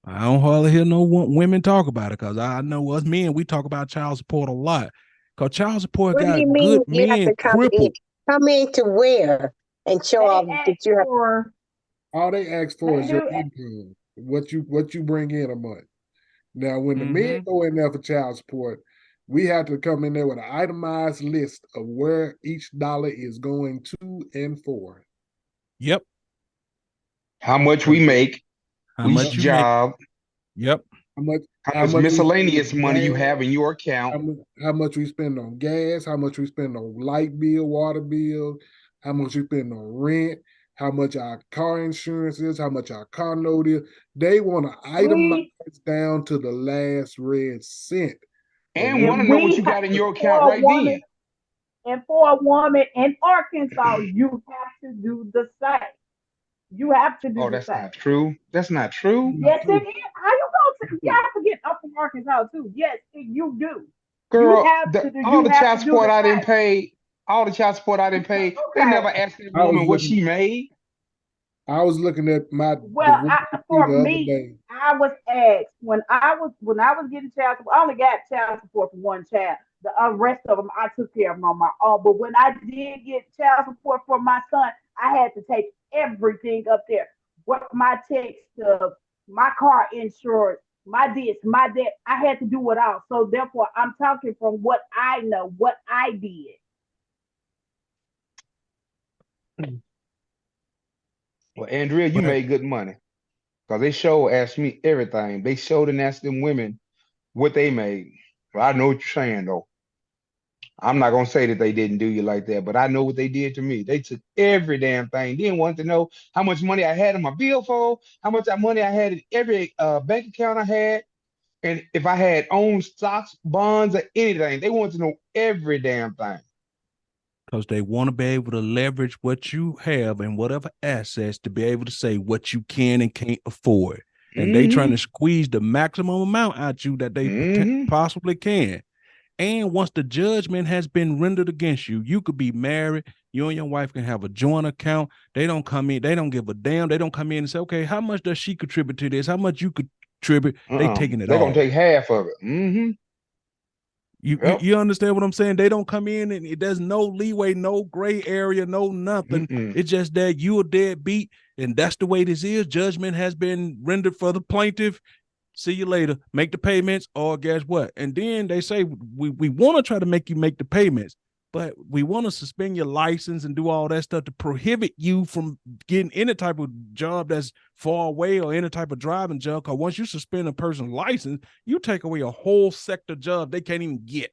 [SPEAKER 3] I don't hardly hear no women talk about it, because I know us men, we talk about child support a lot. Because child support
[SPEAKER 2] What do you
[SPEAKER 3] got good
[SPEAKER 2] mean you have
[SPEAKER 3] men
[SPEAKER 2] to come in?
[SPEAKER 3] crippled.
[SPEAKER 2] Come in to where and show
[SPEAKER 6] They
[SPEAKER 2] off that
[SPEAKER 6] ask
[SPEAKER 2] you have.
[SPEAKER 6] for.
[SPEAKER 4] all they ask for
[SPEAKER 6] They
[SPEAKER 4] is your
[SPEAKER 6] do.
[SPEAKER 4] income, what you bring in a month. Now, when the men
[SPEAKER 3] Mm-hmm.
[SPEAKER 4] go in there for child support, we have to come in there with an itemized list of where each dollar is going to and for.
[SPEAKER 3] Yep.
[SPEAKER 5] How much we make,
[SPEAKER 3] How
[SPEAKER 5] each
[SPEAKER 3] much you make?
[SPEAKER 5] job,
[SPEAKER 3] Yep.
[SPEAKER 4] How much
[SPEAKER 5] how
[SPEAKER 4] how
[SPEAKER 5] much
[SPEAKER 4] much we spend
[SPEAKER 5] miscellaneous
[SPEAKER 4] on
[SPEAKER 5] money you have in
[SPEAKER 4] gas,
[SPEAKER 5] your account.
[SPEAKER 4] how much we spend on gas, how much we spend on light bill, water bill, how much we spend on rent, how much our car insurance is, how much our car note is. They want to itemize
[SPEAKER 6] We
[SPEAKER 4] down to the last red cent of
[SPEAKER 5] And
[SPEAKER 4] what
[SPEAKER 5] want to
[SPEAKER 6] and
[SPEAKER 5] know what
[SPEAKER 6] we
[SPEAKER 5] you
[SPEAKER 6] have
[SPEAKER 5] got in your
[SPEAKER 6] for
[SPEAKER 5] account
[SPEAKER 6] a
[SPEAKER 5] right
[SPEAKER 6] woman
[SPEAKER 5] then.
[SPEAKER 6] and for a woman in Arkansas, you have to do the same. You have to do
[SPEAKER 5] Oh,
[SPEAKER 6] the
[SPEAKER 5] that's
[SPEAKER 6] same.
[SPEAKER 5] not true. That's not true.
[SPEAKER 6] Yes, it
[SPEAKER 4] true.
[SPEAKER 6] is. How you going to? Y'all forget I'm from Arkansas too. Yes, you do. You
[SPEAKER 5] Girl,
[SPEAKER 6] have to do.
[SPEAKER 5] all
[SPEAKER 6] You
[SPEAKER 5] the
[SPEAKER 6] have
[SPEAKER 5] child
[SPEAKER 6] to do
[SPEAKER 5] support
[SPEAKER 6] the
[SPEAKER 5] I didn't
[SPEAKER 6] same.
[SPEAKER 5] pay, all the child support I didn't pay, they
[SPEAKER 6] Okay.
[SPEAKER 5] never asked that
[SPEAKER 4] I was
[SPEAKER 5] woman what
[SPEAKER 4] looking
[SPEAKER 5] she made.
[SPEAKER 4] I was looking at my
[SPEAKER 6] Well,
[SPEAKER 4] divorce
[SPEAKER 6] for
[SPEAKER 4] the other
[SPEAKER 6] me,
[SPEAKER 4] day.
[SPEAKER 6] I was asked when I was getting child support. I only got child support for one child. The rest of them I took care of them on my own. But when I did get child support for my son, I had to take everything up there. What my text stub, my car insurance, my this, my that. I had to do it all. So therefore, I'm talking from what I know, what I did.
[SPEAKER 5] Well, Andrea, you
[SPEAKER 3] But
[SPEAKER 5] made good money. Because they show asked me everything. They showed and asked them women what they made. Well, I know what you're saying though. I'm not gonna say that they didn't do you like that, but I know what they did to me. They took every damn thing. They didn't want to know how much money I had in my billfold, how much money I had in every bank account I had, and if I had owned stocks, bonds, or anything. They wanted to know every damn thing.
[SPEAKER 3] because they want to be able to leverage what you have and whatever assets to be able to say what you can and can't afford. And they trying
[SPEAKER 5] Mm-hmm.
[SPEAKER 3] to squeeze the maximum amount out you that they
[SPEAKER 5] Mm-hmm.
[SPEAKER 3] possibly can. And once the judgment has been rendered against you, you could be married. You and your wife can have a joint account. They don't come in. They don't give a damn. They don't come in and say, okay, how much does she contribute to this? How much you could contribute? They taking it
[SPEAKER 5] They're gonna
[SPEAKER 3] all.
[SPEAKER 5] take half of it. Mm-hmm. Yep.
[SPEAKER 3] You understand what I'm saying? They don't come in and there's no leeway, no gray area, no nothing.
[SPEAKER 5] Mm-mm.
[SPEAKER 3] It's just that you a deadbeat, and that's the way this is. Judgment has been rendered for the plaintiff. See you later. Make the payments, or guess what? And then they say we want to try to make you make the payments, but we want to suspend your license and do all that stuff to prohibit you from getting any type of job that's far away or any type of driving job. Because once you suspend a person's license, you take away a whole sector job they can't even get.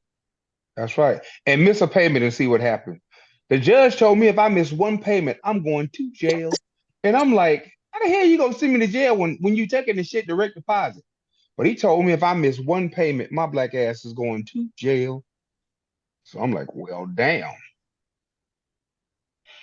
[SPEAKER 5] That's right. And miss a payment and see what happens. The judge told me if I miss one payment, I'm going to jail. And I'm like, how the hell you gonna send me to jail when you taking the shit direct deposit? But he told me if I miss one payment, my black ass is going to jail. So I'm like, well, damn.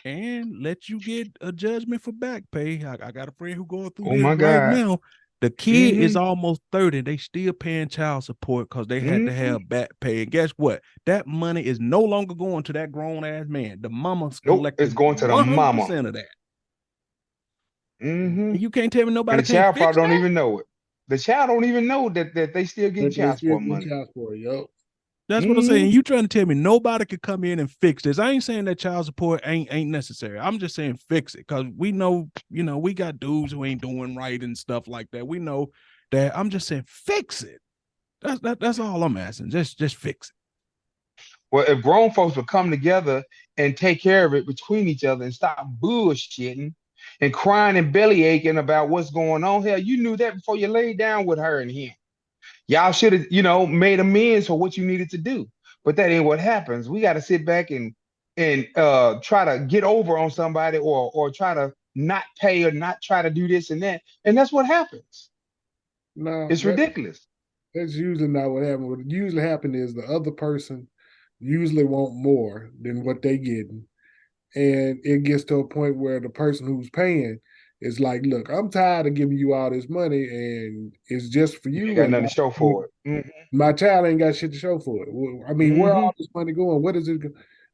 [SPEAKER 3] And let you get a judgment for back pay. I got a friend who going through
[SPEAKER 5] Oh
[SPEAKER 3] this
[SPEAKER 5] my
[SPEAKER 3] right
[SPEAKER 5] God.
[SPEAKER 3] now. The kid is
[SPEAKER 5] Mm-hmm.
[SPEAKER 3] almost 30. They still paying child support because they had to
[SPEAKER 5] Mm-hmm.
[SPEAKER 3] have back pay. And guess what? That money is no longer going to that grown ass man. The mama's
[SPEAKER 5] Nope, it's
[SPEAKER 3] collecting
[SPEAKER 5] going to the mama.
[SPEAKER 3] 100% of that.
[SPEAKER 5] Mm-hmm.
[SPEAKER 3] And you can't tell me
[SPEAKER 5] And
[SPEAKER 3] nobody
[SPEAKER 5] the
[SPEAKER 3] can't
[SPEAKER 5] child
[SPEAKER 3] fix
[SPEAKER 5] probably don't
[SPEAKER 3] that.
[SPEAKER 5] even know it. The child don't even know that they still getting
[SPEAKER 4] They
[SPEAKER 5] child
[SPEAKER 4] still
[SPEAKER 5] support
[SPEAKER 4] get
[SPEAKER 5] money.
[SPEAKER 4] child support, yup.
[SPEAKER 3] That's what I'm
[SPEAKER 5] Mm-hmm.
[SPEAKER 3] saying. You trying to tell me nobody could come in and fix this? I ain't saying that child support ain't necessary. I'm just saying fix it because we know, we got dudes who ain't doing right and stuff like that. We know that. I'm just saying fix it. That's all I'm asking. Just fix it.
[SPEAKER 5] Well, if grown folks would come together and take care of it between each other and stop bullshitting and crying and belly aching about what's going on, hell, you knew that before you laid down with her and him. Y'all should have, made amends for what you needed to do. But that ain't what happens. We got to sit back and try to get over on somebody or try to not pay or not try to do this and that. And that's what happens.
[SPEAKER 4] No,
[SPEAKER 5] It's ridiculous.
[SPEAKER 4] that's usually not what happens. What usually happens is the other person usually want more than what they getting. And it gets to a point where the person who's paying is like, look, I'm tired of giving you all this money and it's just for
[SPEAKER 5] You ain't
[SPEAKER 4] you
[SPEAKER 5] got
[SPEAKER 4] and
[SPEAKER 5] nothing to show for it.
[SPEAKER 4] my child ain't got shit to show for it. I mean, where
[SPEAKER 5] Mm-hmm.
[SPEAKER 4] all this money going? What is it?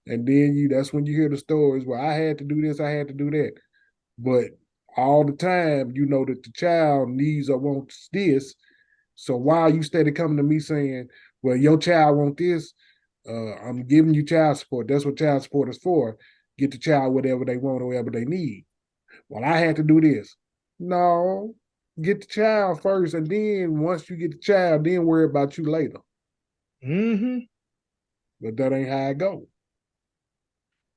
[SPEAKER 4] And then that's when you hear the stories where I had to do this, I had to do that. But all the time, you know that the child needs or wants this. So why are you steady coming to me saying, well, your child want this? I'm giving you child support. That's what child support is for. Get the child whatever they want or whatever they need. Well, I had to do this. No, get the child first, and then once you get the child, then worry about you later.
[SPEAKER 5] Mm-hmm.
[SPEAKER 4] But that ain't how it go.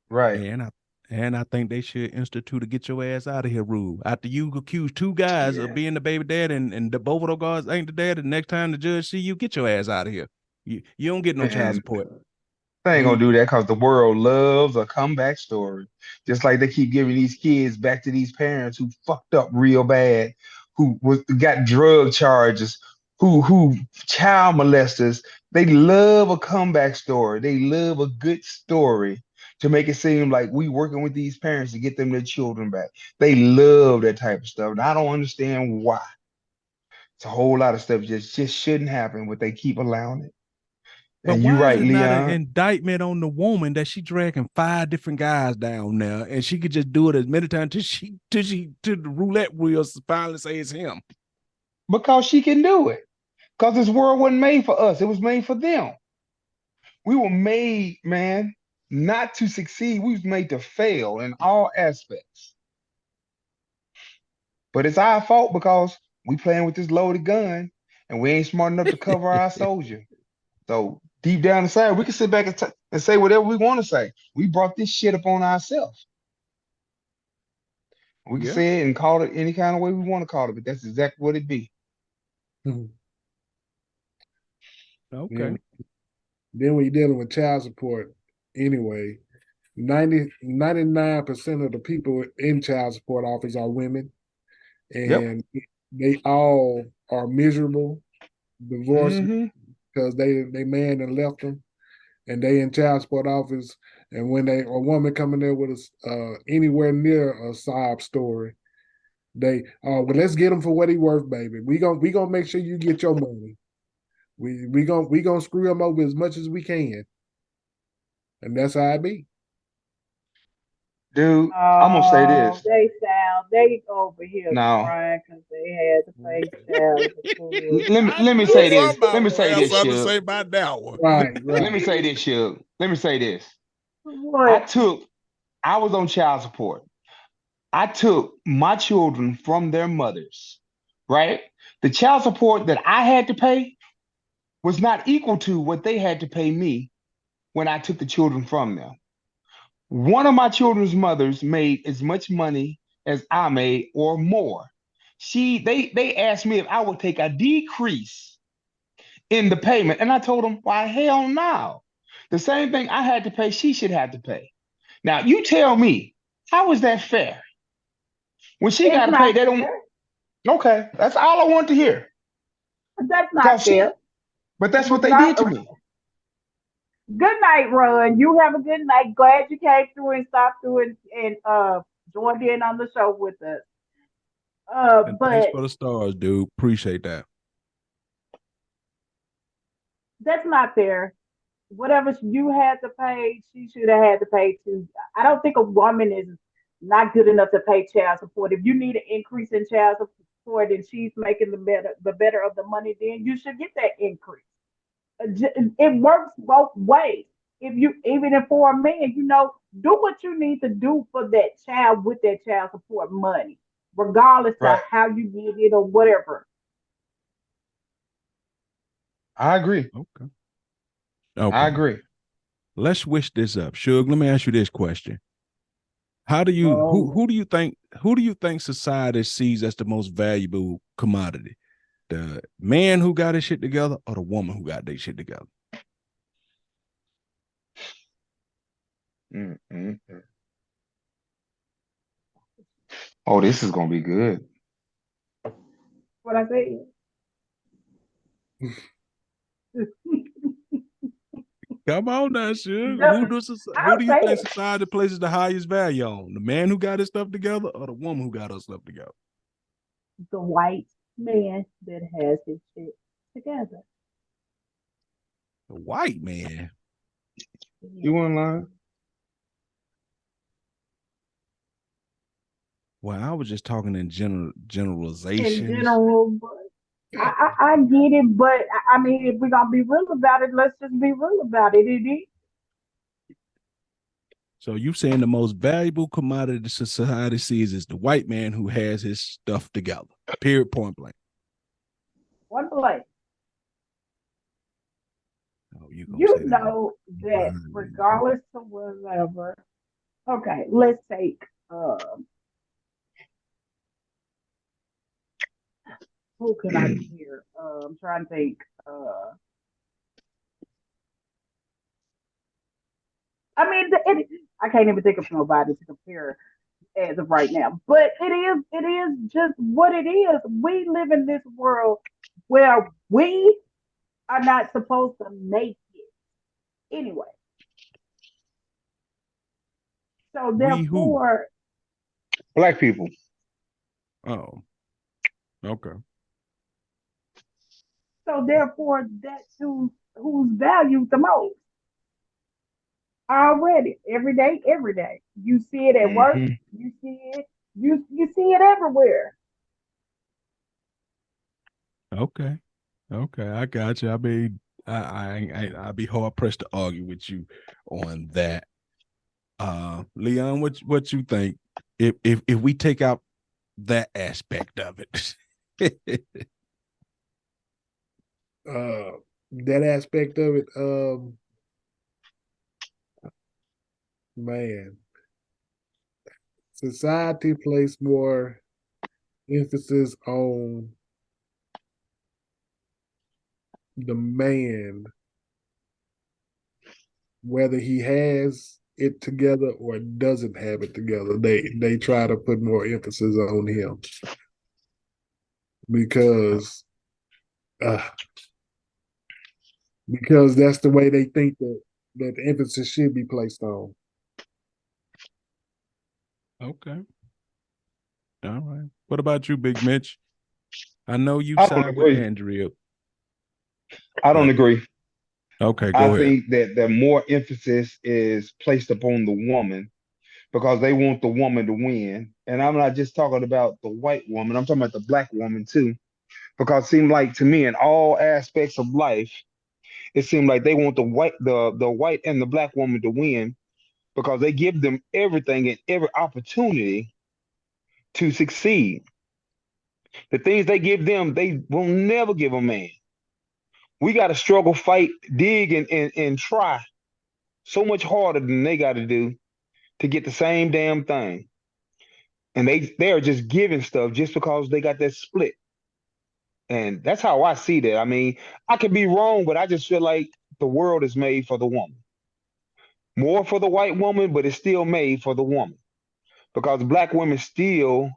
[SPEAKER 5] Right.
[SPEAKER 3] And And I think they should institute a get your ass out of here rule. After you accuse two guys of being the baby dad and the both of those guys ain't the dad, the next time the judge see you, get your ass out of here. You don't get no child
[SPEAKER 5] Man,
[SPEAKER 3] support.
[SPEAKER 5] they ain't gonna do that because the world loves a comeback story. Just like they keep giving these kids back to these parents who fucked up real bad, who got drug charges, who child molesters. They love a comeback story. They love a good story to make it seem like we working with these parents to get them their children back. They love that type of stuff. And I don't understand why. It's a whole lot of stuff just shouldn't happen, but they keep allowing it.
[SPEAKER 3] But
[SPEAKER 5] And you
[SPEAKER 3] why is
[SPEAKER 5] right,
[SPEAKER 3] it not an
[SPEAKER 5] Leon.
[SPEAKER 3] indictment on the woman that she dragging 5 different guys down there and she could just do it as many times till the roulette wheels finally say it's him?
[SPEAKER 5] Because she can do it. Because this world wasn't made for us. It was made for them. We were made, man, not to succeed. We was made to fail in all aspects. But it's our fault because we playing with this loaded gun and we ain't smart enough to cover our soldier. So deep down inside, we can sit back and say whatever we want to say. We brought this shit upon ourselves. We can
[SPEAKER 3] Yeah.
[SPEAKER 5] say it and call it any kind of way we want to call it, but that's exactly what it be.
[SPEAKER 3] Okay.
[SPEAKER 4] Then when you're dealing with child support, anyway, 99% of the people in child support office are women,
[SPEAKER 5] Yep.
[SPEAKER 4] and they all are miserable, divorced
[SPEAKER 5] Mm-hmm.
[SPEAKER 4] because they man and left them, and they in child support office. And when a woman coming there with anywhere near a sob story, they well, let's get him for what he worth, baby. We gonna make sure you get your money. We gonna screw him over as much as we can, and that's how it be.
[SPEAKER 5] Dude, I'm gonna say
[SPEAKER 6] Oh,
[SPEAKER 5] this.
[SPEAKER 6] they over here
[SPEAKER 5] Now,
[SPEAKER 6] crying because they had to pay child support.
[SPEAKER 3] I
[SPEAKER 5] let me
[SPEAKER 3] knew
[SPEAKER 5] say this. Let
[SPEAKER 3] somebody
[SPEAKER 5] me
[SPEAKER 3] was gonna
[SPEAKER 5] say
[SPEAKER 3] have
[SPEAKER 5] this,
[SPEAKER 3] something to
[SPEAKER 5] Shug.
[SPEAKER 3] say about that one.
[SPEAKER 5] Let me
[SPEAKER 4] Right.
[SPEAKER 5] say this, Shug. Let me say this.
[SPEAKER 6] What?
[SPEAKER 5] I was on child support. I took my children from their mothers, right? The child support that I had to pay was not equal to what they had to pay me when I took the children from them. One of my children's mothers made as much money as I made or more. They asked me if I would take a decrease in the payment. And I told them, why, hell no. The same thing I had to pay, she should have to pay. Now, you tell me, how is that fair? When she got
[SPEAKER 6] It's
[SPEAKER 5] to pay,
[SPEAKER 6] not
[SPEAKER 5] they don't.
[SPEAKER 6] fair.
[SPEAKER 5] Okay, that's all I want to hear.
[SPEAKER 6] That's not
[SPEAKER 5] Because
[SPEAKER 6] fair.
[SPEAKER 5] but
[SPEAKER 6] It
[SPEAKER 5] that's
[SPEAKER 6] was
[SPEAKER 5] what they
[SPEAKER 6] not.
[SPEAKER 5] did to me.
[SPEAKER 6] Good night, Ron. You have a good night. Glad you came through and stopped through and joined in on the show with us.
[SPEAKER 3] And thanks
[SPEAKER 6] But
[SPEAKER 3] for the stars, dude. Appreciate that.
[SPEAKER 6] that's not fair. Whatever you had to pay, she should have had to pay too. I don't think a woman is not good enough to pay child support. If you need an increase in child support and she's making the better of the money, then you should get that increase. It works both ways. If you even if for a man, do what you need to do for that child with that child support money, regardless of
[SPEAKER 5] Right.
[SPEAKER 6] how you did it or whatever.
[SPEAKER 5] I agree.
[SPEAKER 3] Okay.
[SPEAKER 5] I
[SPEAKER 3] Okay.
[SPEAKER 5] agree.
[SPEAKER 3] Let's switch this up. Suge, let me ask you this question. How do you
[SPEAKER 6] Um,
[SPEAKER 3] who do you think society sees as the most valuable commodity? The man who got his shit together or the woman who got their shit together?
[SPEAKER 5] Mm-mm. Oh, this is gonna be good.
[SPEAKER 6] what I said.
[SPEAKER 3] Come on now, Suge.
[SPEAKER 6] The-
[SPEAKER 3] Who
[SPEAKER 6] I'll
[SPEAKER 3] do you
[SPEAKER 6] say
[SPEAKER 3] think
[SPEAKER 6] it.
[SPEAKER 3] society places the highest value on? The man who got his stuff together or the woman who got her stuff together?
[SPEAKER 6] The white man that has his shit together.
[SPEAKER 3] The white man.
[SPEAKER 5] You
[SPEAKER 6] Yeah.
[SPEAKER 5] want to lie?
[SPEAKER 3] Well, I was just talking in
[SPEAKER 6] In
[SPEAKER 3] generalizations.
[SPEAKER 6] general, but I get it. But I mean, if we're gonna be real about it, let's just be real about it. It is
[SPEAKER 3] So you saying the most valuable commodity society sees is the white man who has his stuff together. Period. Point blank.
[SPEAKER 6] one place.
[SPEAKER 3] Oh, you gonna
[SPEAKER 6] You
[SPEAKER 3] say that?
[SPEAKER 6] know that
[SPEAKER 3] Behind me.
[SPEAKER 6] regardless of whatever, Okay, let's take who can I do here? I'm trying to think. I mean, I can't even think of nobody to compare as of right now. But it is just what it is. We live in this world where we are not supposed to make it anyway. So
[SPEAKER 3] We who?
[SPEAKER 6] therefore,
[SPEAKER 5] Black people.
[SPEAKER 3] Oh, okay.
[SPEAKER 6] that's who's valued the most already. Every day. You see it at work.
[SPEAKER 5] Hmm.
[SPEAKER 6] You see it. You see it everywhere.
[SPEAKER 3] Okay. Okay. I got you. I mean, I'd be hard pressed to argue with you on that. Leon, what you think? If we take out that aspect of it.
[SPEAKER 4] Uh, that aspect of it, man, society place more emphasis on the man, whether he has it together or doesn't have it together. They try to put more emphasis on him because uh, because that's the way they think that emphasis should be placed on.
[SPEAKER 3] Okay. All right. What about you, Big Mitch? I know you
[SPEAKER 5] I don't
[SPEAKER 3] side with
[SPEAKER 5] agree.
[SPEAKER 3] Andrea,
[SPEAKER 5] I don't
[SPEAKER 3] but
[SPEAKER 5] agree.
[SPEAKER 3] okay,
[SPEAKER 5] I
[SPEAKER 3] go ahead.
[SPEAKER 5] think that more emphasis is placed upon the woman because they want the woman to win. And I'm not just talking about the white woman, I'm talking about the black woman too. Because it seemed like to me in all aspects of life, it seemed like they want the white and the black woman to win because they give them everything and every opportunity to succeed. The things they give them, they will never give a man. We got to struggle, fight, dig, and try so much harder than they got to do to get the same damn thing. And they are just giving stuff just because they got that split. And that's how I see that. I mean, I could be wrong, but I just feel like the world is made for the woman. More for the white woman, but it's still made for the woman. Because black women still,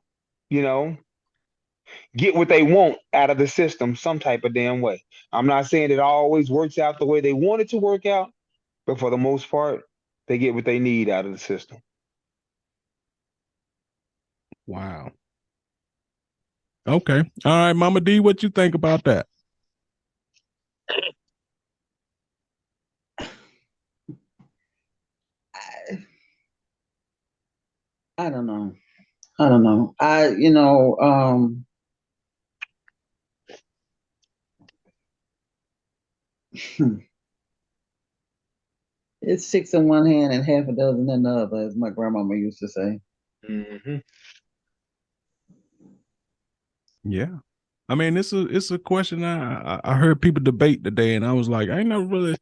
[SPEAKER 5] you know, get what they want out of the system some type of damn way. I'm not saying it always works out the way they want it to work out, but for the most part, they get what they need out of the system.
[SPEAKER 3] Wow. Okay. All right, Mama D, what you think about that?
[SPEAKER 7] I, I don't know. I don't know. It's six in one hand and half a dozen in the other, as my grandmama used to say.
[SPEAKER 5] Hmm.
[SPEAKER 3] Yeah. I mean, it's a question I heard people debate today, and I was like, I ain't never really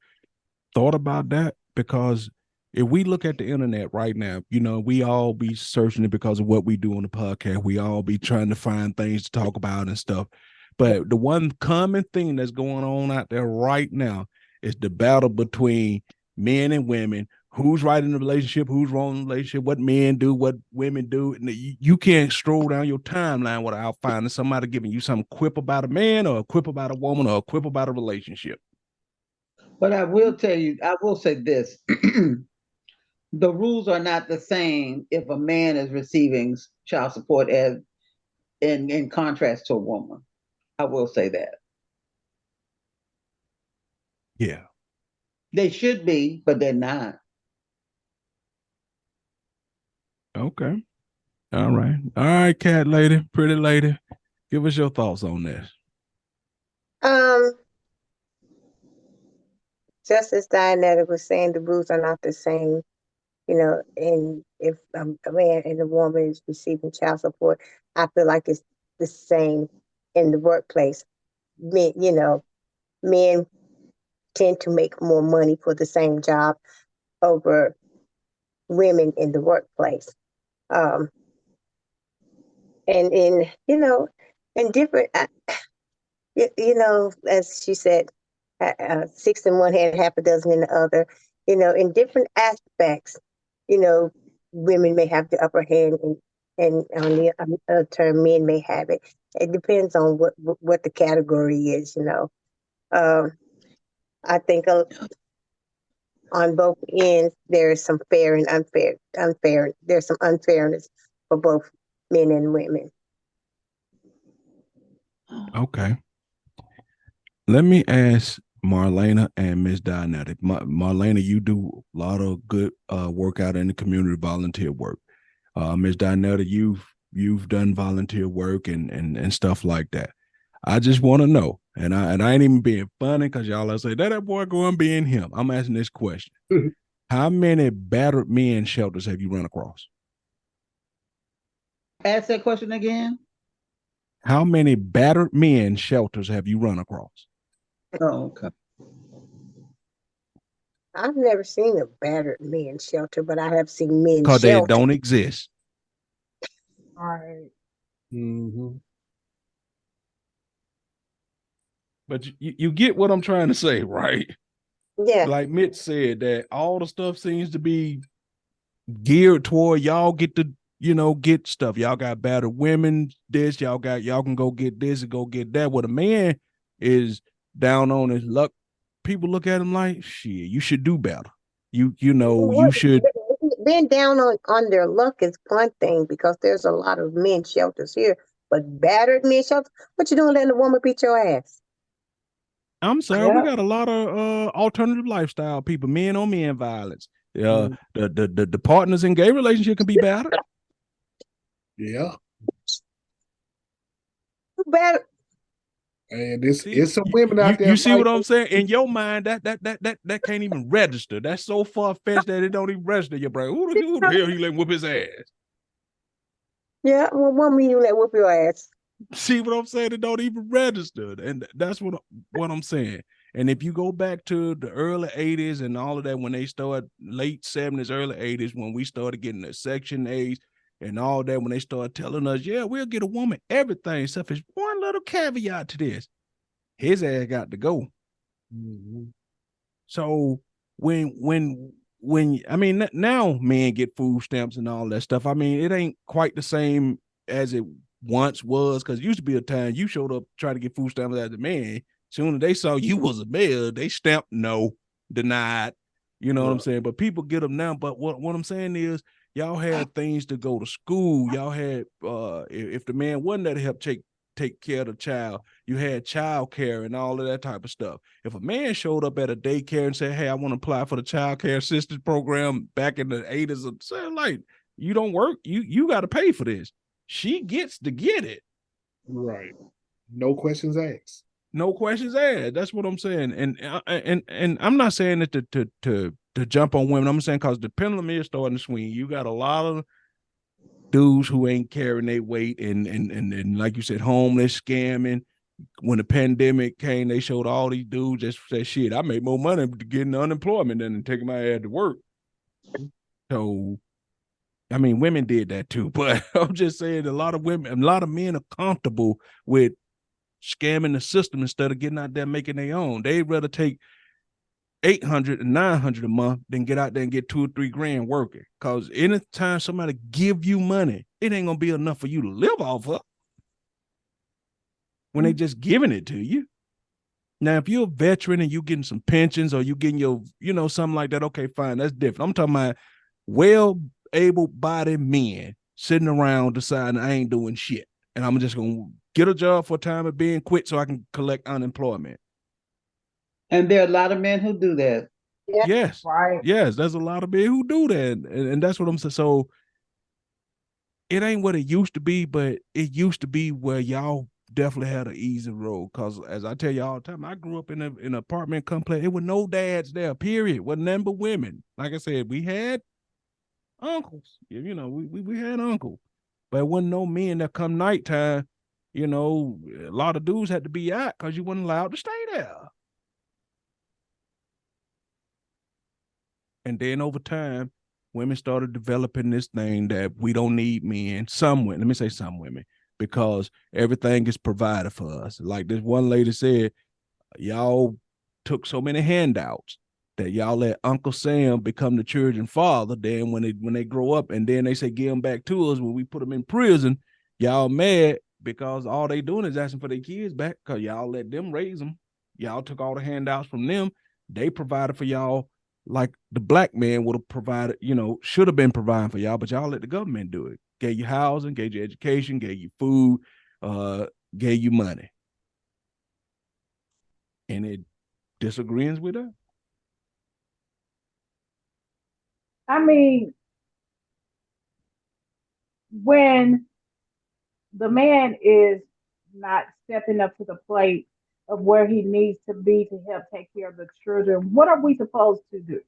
[SPEAKER 3] thought about that because if we look at the internet right now, we all be searching it because of what we do on the podcast. We all be trying to find things to talk about and stuff. But the one common thing that's going on out there right now is the battle between men and women. Who's right in the relationship? Who's wrong in the relationship? What men do? What women do? And you can't stroll down your timeline without finding somebody giving you some quip about a man or a quip about a woman or a quip about a relationship.
[SPEAKER 7] But I will tell you, I will say this. The rules are not the same if a man is receiving child support as in contrast to a woman. I will say that.
[SPEAKER 3] Yeah.
[SPEAKER 7] They should be, but they're not.
[SPEAKER 3] Okay. All right. All right, cat lady, pretty lady. Give us your thoughts on this.
[SPEAKER 2] Um, just as Dianetta was saying, the rules are not the same. And if a man and a woman is receiving child support, I feel like it's the same in the workplace. Men tend to make more money for the same job over women in the workplace. And in, in different, as she said, six in one hand, half a dozen in the other, in different aspects, you know, women may have the upper hand, and on the other term, men may have it. It depends on what the category is, I think on both ends there is some fair and unfair. There's some unfairness for both men and women.
[SPEAKER 3] Okay. Let me ask Marlena and Miss Dianetta. Marlena, you do a lot of good work out in the community, volunteer work. Miss Dianetta, you've done volunteer work and stuff like that. I just want to know, and I ain't even being funny because y'all are say that boy going being him. I'm asking this question: how many battered men shelters have you run across?
[SPEAKER 7] Ask that question again.
[SPEAKER 3] How many battered men shelters have you run across?
[SPEAKER 7] Oh, okay.
[SPEAKER 2] I've never seen a battered men's shelter, but I have seen men's
[SPEAKER 3] Because they
[SPEAKER 2] shelter.
[SPEAKER 3] don't exist.
[SPEAKER 6] All right.
[SPEAKER 4] Mm-hmm.
[SPEAKER 3] But you get what I'm trying to say, right?
[SPEAKER 2] Yeah.
[SPEAKER 3] Like Mitch said, that all the stuff seems to be geared toward y'all get to, get stuff. Y'all got battered women, this, y'all can go get this and go get that. What a man is down on his luck. People look at him like, shit, you should do better. You should.
[SPEAKER 2] Being down on their luck is one thing, because there's a lot of men's shelters here, but battered men's shelters, what you doing letting a woman beat your ass?
[SPEAKER 3] I'm sorry, we got a lot of alternative lifestyle people, men on men violence. The partners in gay relationship can be battered.
[SPEAKER 4] Yeah.
[SPEAKER 2] Better.
[SPEAKER 4] And it's some women out there.
[SPEAKER 3] You see what I'm saying? In your mind, that can't even register. That's so far fetched that it don't even register your brain. Who the hell he let whoop his ass?
[SPEAKER 2] Yeah, well, one mean you let whoop your ass.
[SPEAKER 3] See what I'm saying? It don't even register, and that's what I'm saying. And if you go back to the early 80s and all of that, when they started late 70s, early 80s, when we started getting the Section 8 and all that, when they started telling us, yeah, we'll get a woman everything, except there's one little caveat to this. His ass got to go.
[SPEAKER 4] Mm-hmm.
[SPEAKER 3] So when I mean, now men get food stamps and all that stuff. I mean, it ain't quite the same as it once was, because it used to be a time you showed up trying to get food stamps as a man. Soon as they saw you was a male, they stamped no, denied. You know what I'm saying? But people get them now. But what I'm saying is, y'all had things to go to school. Y'all had if the man wasn't there to help take care of the child, you had child care and all of that type of stuff. If a man showed up at a daycare and said, hey, I want to apply for the child care assistance program back in the 80s, and say, like, you don't work, you got to pay for this. She gets to get it.
[SPEAKER 4] Right. No questions asked.
[SPEAKER 3] No questions asked. That's what I'm saying. And I'm not saying it to jump on women. I'm saying because the pendulum is starting to swing. You got a lot of dudes who ain't carrying their weight and like you said, homeless, scamming. When the pandemic came, they showed all these dudes that said, shit, I made more money getting unemployment than taking my ass to work. So, I mean, women did that too, but I'm just saying a lot of men are comfortable with scamming the system instead of getting out there making their own. They'd rather take 800 and 900 a month than get out there and get $2 or $3 grand working. Because anytime somebody give you money, it ain't gonna be enough for you to live off of when they just giving it to you. Now, if you're a veteran and you getting some pensions or you getting your, something like that, okay, fine, that's different. I'm talking about well able-bodied men sitting around deciding I ain't doing shit, and I'm just gonna get a job for a time of being, quit so I can collect unemployment.
[SPEAKER 7] And there are a lot of men who do that.
[SPEAKER 2] Yeah.
[SPEAKER 3] Yes,
[SPEAKER 6] Right.
[SPEAKER 3] yes, there's a lot of men who do that, and that's what I'm saying. So it ain't what it used to be, but it used to be where y'all definitely had an easy road. Because as I tell you all the time, I grew up in an apartment complex. It was no dads there, period. Wasn't nothing but women. Like I said, we had uncles. We had uncles, but it wasn't no men that come nighttime. A lot of dudes had to be out because you weren't allowed to stay there. And then over time, women started developing this thing that we don't need men. Some women, let me say some women, because everything is provided for us. Like this one lady said, y'all took so many handouts that y'all let Uncle Sam become the children's father. Then when they grow up and then they say give them back to us when we put them in prison, y'all mad because all they doing is asking for their kids back because y'all let them raise them. Y'all took all the handouts from them. They provided for y'all like the black man would have provided, should have been providing for y'all, but y'all let the government do it. Gave you housing, gave you education, gave you food, gave you money. And it disagrees with her.
[SPEAKER 6] I mean, when the man is not stepping up to the plate of where he needs to be to help take care of the children, what are we supposed to do?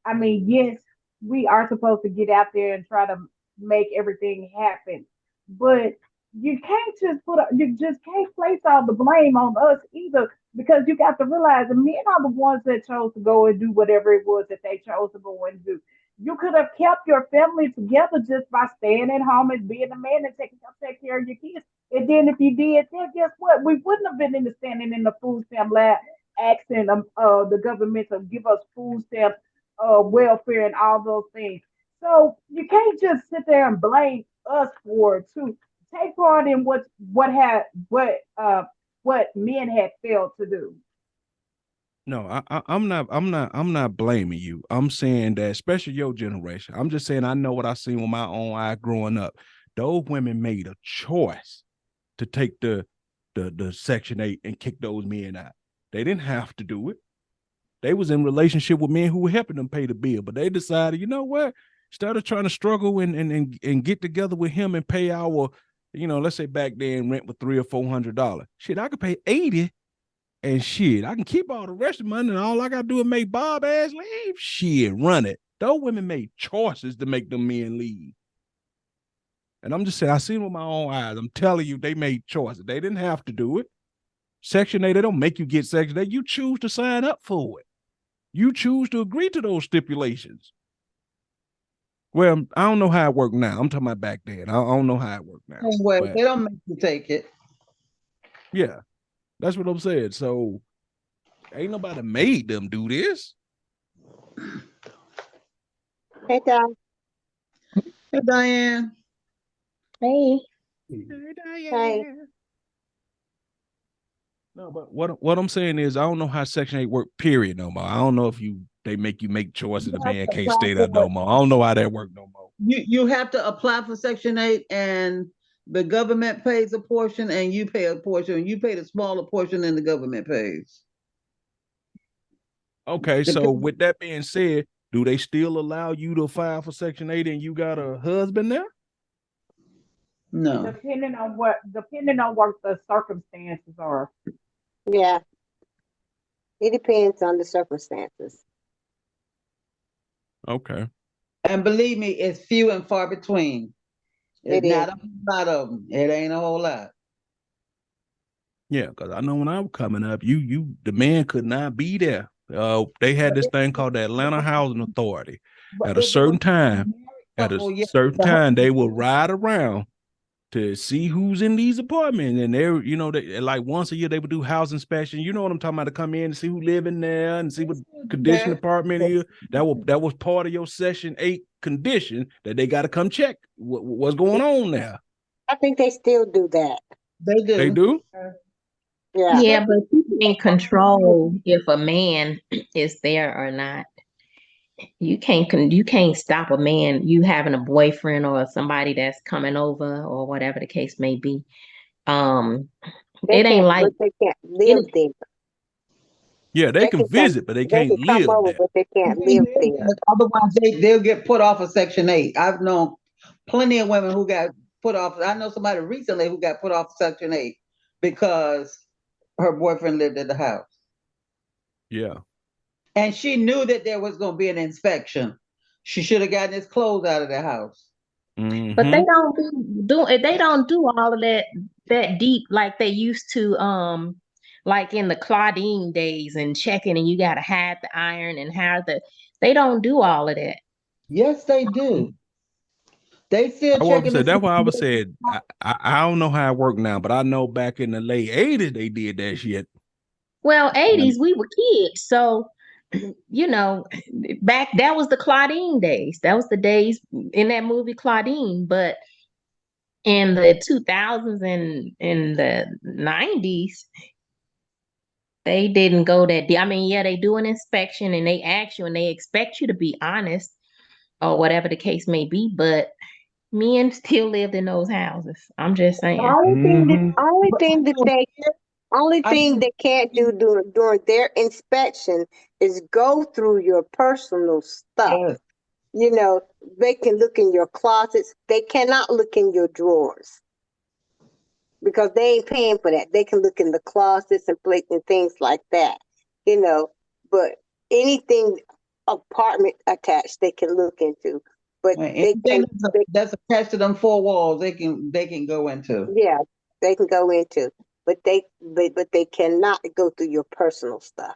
[SPEAKER 6] I mean, yes, we are supposed to get out there and try to make everything happen, but you just can't place all the blame on us either because you got to realize the men are the ones that chose to go and do whatever it was that they chose to go and do. You could have kept your family together just by staying at home and being a man and take care of your kids. And then if you did that, guess what? We wouldn't have been in the standing in the food stamp lab asking the government to give us food stamps, welfare, and all those things. So you can't just sit there and blame us for it too. Take part in what men had failed to do.
[SPEAKER 3] No, I'm not blaming you. I'm saying that, especially your generation. I'm just saying I know what I seen with my own eye growing up. Those women made a choice to take the Section 8 and kick those men out. They didn't have to do it. They was in relationship with men who were helping them pay the bill, but they decided, you know what? Instead of trying to struggle and get together with him and pay our, let's say back then rent was $300 or $400. Shit, I could pay 80 and shit. I can keep all the rest of the money and all I gotta do is make Bob ass leave. Shit, run it. Those women made choices to make them men leave. And I'm just saying, I seen with my own eyes. I'm telling you, they made choices. They didn't have to do it. Section 8, they don't make you get Section 8. You choose to sign up for it. You choose to agree to those stipulations. Well, I don't know how it worked now. I'm talking about back then. I don't know how it worked now.
[SPEAKER 7] Anyway,
[SPEAKER 3] But
[SPEAKER 7] they don't make you take it.
[SPEAKER 3] yeah, that's what I'm saying. So ain't nobody made them do this.
[SPEAKER 2] Hey, Don.
[SPEAKER 7] Hey, Diane.
[SPEAKER 8] Hey.
[SPEAKER 2] Hey.
[SPEAKER 3] No, but what I'm saying is I don't know how Section 8 work, period, no more. I don't know if they make you make choices. The man can't stay there no more. I don't know how that work no more.
[SPEAKER 7] You have to apply for Section 8 and the government pays a portion and you pay a portion. You pay the smaller portion and the government pays.
[SPEAKER 3] Okay, so with that being said, do they still allow you to file for Section 8 and you got a husband there?
[SPEAKER 7] No.
[SPEAKER 6] Depending on what the circumstances are.
[SPEAKER 2] Yeah, it depends on the circumstances.
[SPEAKER 3] Okay.
[SPEAKER 7] And believe me, it's few and far between. It's
[SPEAKER 2] It
[SPEAKER 7] not
[SPEAKER 2] is.
[SPEAKER 7] a whole lot of them. It ain't a whole lot.
[SPEAKER 3] Yeah, because I know when I was coming up, the man could not be there. They had this thing called the Atlanta Housing Authority.
[SPEAKER 7] But
[SPEAKER 3] At a
[SPEAKER 7] if it was
[SPEAKER 3] certain time,
[SPEAKER 7] a married couple, yeah,
[SPEAKER 3] they will ride around to see who's in these apartments. And they like once a year they would do house inspection. You know what I'm talking about, to come in and see who live in there and see what condition the apartment is. That was part of your Section 8 condition that they got to come check what's going on there.
[SPEAKER 2] I think they still do that.
[SPEAKER 7] They do.
[SPEAKER 3] They do?
[SPEAKER 2] Yeah.
[SPEAKER 8] Yeah, but you can't control if a man is there or not. You can't stop a man, you having a boyfriend or somebody that's coming over or whatever the case may be.
[SPEAKER 2] They
[SPEAKER 8] It ain't
[SPEAKER 2] can't,
[SPEAKER 8] like
[SPEAKER 2] but they can't live there.
[SPEAKER 3] Yeah, they can visit, but they can't
[SPEAKER 2] come
[SPEAKER 3] live
[SPEAKER 2] over,
[SPEAKER 3] there.
[SPEAKER 2] but they can't live there.
[SPEAKER 7] Otherwise, they'll get put off of Section 8. I've known plenty of women who got put off. I know somebody recently who got put off Section 8 because her boyfriend lived at the house.
[SPEAKER 3] Yeah.
[SPEAKER 7] And she knew that there was going to be an inspection. She should have gotten his clothes out of the house.
[SPEAKER 3] Mm-hmm.
[SPEAKER 8] But they don't do all of that deep like they used to, like in the Claudine days and checking and you gotta hide the iron and they don't do all of that.
[SPEAKER 7] Yes, they do. They still
[SPEAKER 3] I was
[SPEAKER 7] checking
[SPEAKER 3] say
[SPEAKER 7] to
[SPEAKER 3] that's
[SPEAKER 7] see.
[SPEAKER 3] why I was said I don't know how it worked now, but I know back in the late 80s they did that shit.
[SPEAKER 8] Well,
[SPEAKER 3] And
[SPEAKER 8] 80s, we were kids. So, back that was the Claudine days. That was the days in that movie Claudine. But in the 2000s and in the 90s, they didn't go that deep. I mean, yeah, they do an inspection and they ask you and they expect you to be honest or whatever the case may be. But men still lived in those houses. I'm just saying.
[SPEAKER 5] Mm-hmm.
[SPEAKER 7] But
[SPEAKER 2] only
[SPEAKER 7] I
[SPEAKER 2] thing
[SPEAKER 7] know
[SPEAKER 2] they can't do during their inspection is go through your personal stuff.
[SPEAKER 7] yes.
[SPEAKER 2] You know, they can look in your closets. They cannot look in your drawers because they ain't paying for that. They can look in the closets and plate and things like that. You know, but anything apartment attached, they can look into. But they
[SPEAKER 7] Anything
[SPEAKER 2] can, they,
[SPEAKER 7] that's attached to them four walls, they can go into.
[SPEAKER 2] yeah, they can go into. But they cannot go through your personal stuff.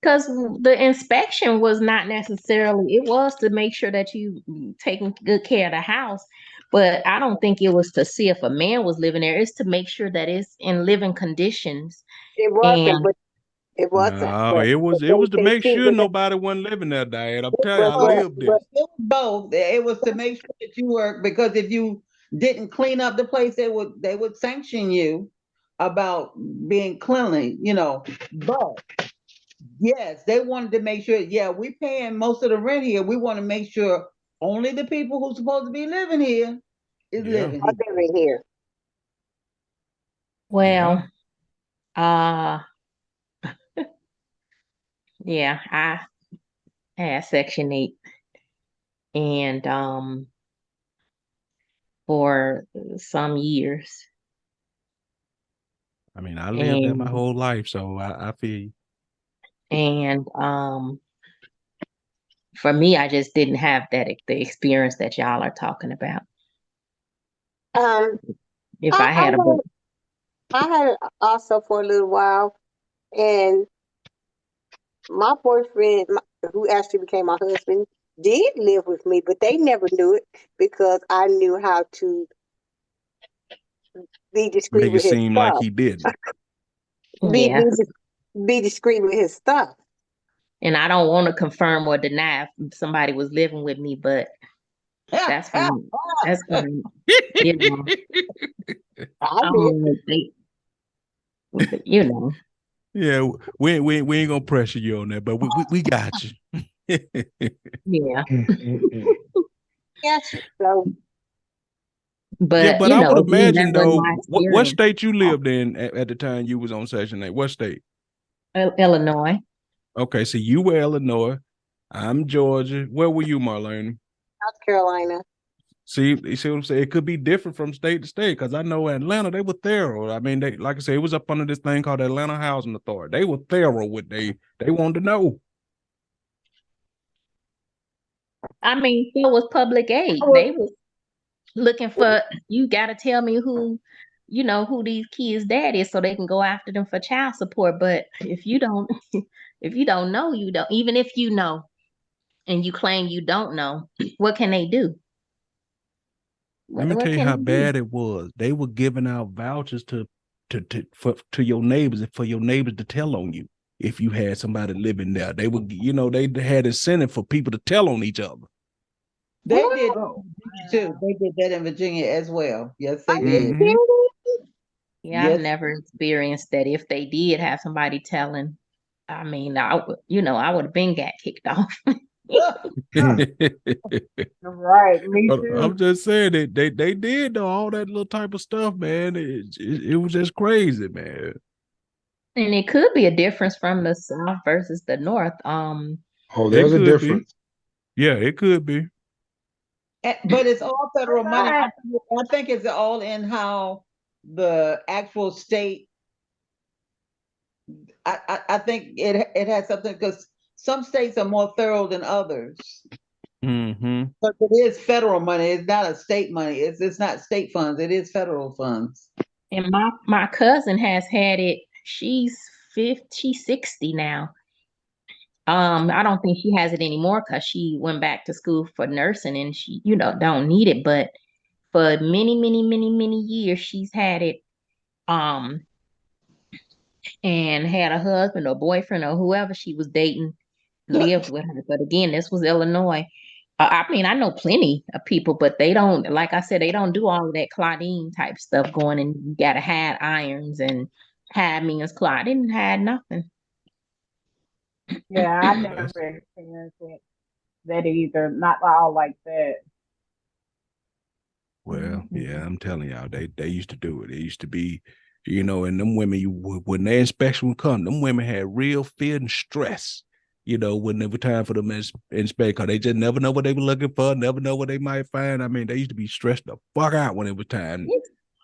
[SPEAKER 8] Because the inspection was not necessarily, it was to make sure that you taking good care of the house. But I don't think it was to see if a man was living there. It's to make sure that it's in living conditions.
[SPEAKER 2] It wasn't,
[SPEAKER 8] And
[SPEAKER 2] but it wasn't.
[SPEAKER 3] no, it was to
[SPEAKER 2] They
[SPEAKER 3] make
[SPEAKER 2] see,
[SPEAKER 3] sure nobody wasn't living there, Dad. I'm telling you, I
[SPEAKER 2] but
[SPEAKER 3] lived
[SPEAKER 2] but
[SPEAKER 3] this.
[SPEAKER 7] It was both. It was to make sure that you work, because if you didn't clean up the place, they would sanction you about being cleanly, But yes, they wanted to make sure, yeah, we paying most of the rent here. We want to make sure only the people who's supposed to be living here is
[SPEAKER 3] Yeah,
[SPEAKER 7] living
[SPEAKER 2] are
[SPEAKER 7] here.
[SPEAKER 2] living here.
[SPEAKER 3] yeah.
[SPEAKER 8] well, uh yeah, I had Section 8 and for some years.
[SPEAKER 3] I mean, I lived there my
[SPEAKER 8] And
[SPEAKER 3] whole life, so I feel you.
[SPEAKER 8] and for me, I just didn't have the experience that y'all are talking about.
[SPEAKER 2] Um,
[SPEAKER 8] If
[SPEAKER 2] I,
[SPEAKER 8] I
[SPEAKER 2] I
[SPEAKER 8] had a
[SPEAKER 2] had I had it also for a little while, and my boyfriend, who actually became my husband, did live with me, but they never knew it because I knew how to be discreet
[SPEAKER 3] Make it
[SPEAKER 2] with his
[SPEAKER 3] seem like
[SPEAKER 2] stuff.
[SPEAKER 3] he didn't.
[SPEAKER 2] Be
[SPEAKER 8] yeah.
[SPEAKER 2] be be discreet with his stuff.
[SPEAKER 8] And I don't want to confirm or deny if somebody was living with me, but that's when that's when you know
[SPEAKER 2] I
[SPEAKER 8] I
[SPEAKER 2] did.
[SPEAKER 8] don't know, you know.
[SPEAKER 3] Yeah, we ain't gonna pressure you on that, but we got you.
[SPEAKER 8] Yeah.
[SPEAKER 2] Yes. So
[SPEAKER 3] Yeah,
[SPEAKER 8] But
[SPEAKER 3] but I would
[SPEAKER 8] again, that
[SPEAKER 3] imagine
[SPEAKER 8] wasn't
[SPEAKER 3] though,
[SPEAKER 8] my
[SPEAKER 3] what
[SPEAKER 8] experience.
[SPEAKER 3] state you lived in at the time you was on Section 8? What state?
[SPEAKER 8] Illinois.
[SPEAKER 3] Okay, so you were Illinois. I'm Georgia. Where were you, Marlene?
[SPEAKER 2] South Carolina.
[SPEAKER 3] See, you see what I'm saying? It could be different from state to state because I know Atlanta, they were thorough. I mean, they like I said, it was up under this thing called the Atlanta Housing Authority. They were thorough with they wanted to know.
[SPEAKER 8] I mean, so was public aid. They was looking for, you gotta tell me who these kids' dad is so they can go after them for child support. But if you don't if you don't know, you don't. Even if you know and you claim you don't know, what can they do?
[SPEAKER 3] Let me
[SPEAKER 8] What
[SPEAKER 3] tell you
[SPEAKER 8] can
[SPEAKER 3] how
[SPEAKER 8] they do?
[SPEAKER 3] bad it was. They were giving out vouchers to your neighbors and for your neighbors to tell on you if you had somebody living there. They would, they had incentive for people to tell on each other.
[SPEAKER 7] They did
[SPEAKER 6] Oh,
[SPEAKER 7] Virginia too. They did that in Virginia as well. Yes,
[SPEAKER 2] Are
[SPEAKER 7] they
[SPEAKER 2] you
[SPEAKER 7] did.
[SPEAKER 3] Mm-hmm.
[SPEAKER 2] serious?
[SPEAKER 8] Yeah, I've
[SPEAKER 7] Yes.
[SPEAKER 8] never experienced that. If they did have somebody telling, I mean, I would have been got kicked off.
[SPEAKER 6] right. Me
[SPEAKER 3] But
[SPEAKER 6] too.
[SPEAKER 3] I'm just saying that they did though, all that little type of stuff, man. It was just crazy, man.
[SPEAKER 8] And it could be a difference from the South versus the North.
[SPEAKER 5] Oh,
[SPEAKER 3] It
[SPEAKER 5] there's a
[SPEAKER 3] could be.
[SPEAKER 5] difference.
[SPEAKER 3] Yeah, it could be.
[SPEAKER 7] But it's all federal money.
[SPEAKER 6] Right.
[SPEAKER 7] I think it's all in how the actual state. I think it has something, because some states are more thorough than others.
[SPEAKER 3] Mm-hmm.
[SPEAKER 7] But it is federal money. It's not a state money. It's not state funds. It is federal funds.
[SPEAKER 8] And my cousin has had it. She's 60 now, I don't think she has it anymore because she went back to school for nursing and she, don't need it. But for many, many, many, many years, she's had it. Um, and had a husband or boyfriend or whoever she was dating lived with her. But again, this was Illinois. I mean, I know plenty of people, but they don't, like I said, they don't do all of that Claudine type stuff going and you gotta hide irons and hide means Claude didn't hide nothing.
[SPEAKER 6] Yeah, I never experienced that either. Not all like that.
[SPEAKER 3] Well, yeah, I'm telling y'all, they used to do it. It used to be, and them women, when their inspection would come, them women had real fear and stress. When it was time for them to inspect, because they just never know what they were looking for, never know what they might find. I mean, they used to be stressed the fuck out when it was time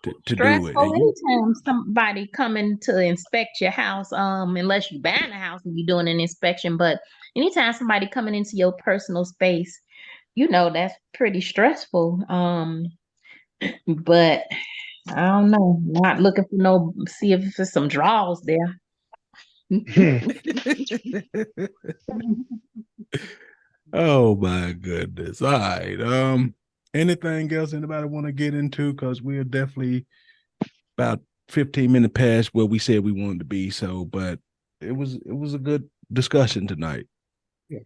[SPEAKER 3] to do it.
[SPEAKER 8] Stressful anytime somebody coming to inspect your house, unless you buying a house and you're doing an inspection. But anytime somebody coming into your personal space, that's pretty stressful. But I don't know. Not looking for see if there's some draws there.
[SPEAKER 3] Oh my goodness. All right. Anything else anybody want to get into? Because we're definitely about 15 minutes past where we said we wanted to be. So, but it was a good discussion tonight.
[SPEAKER 4] Yeah.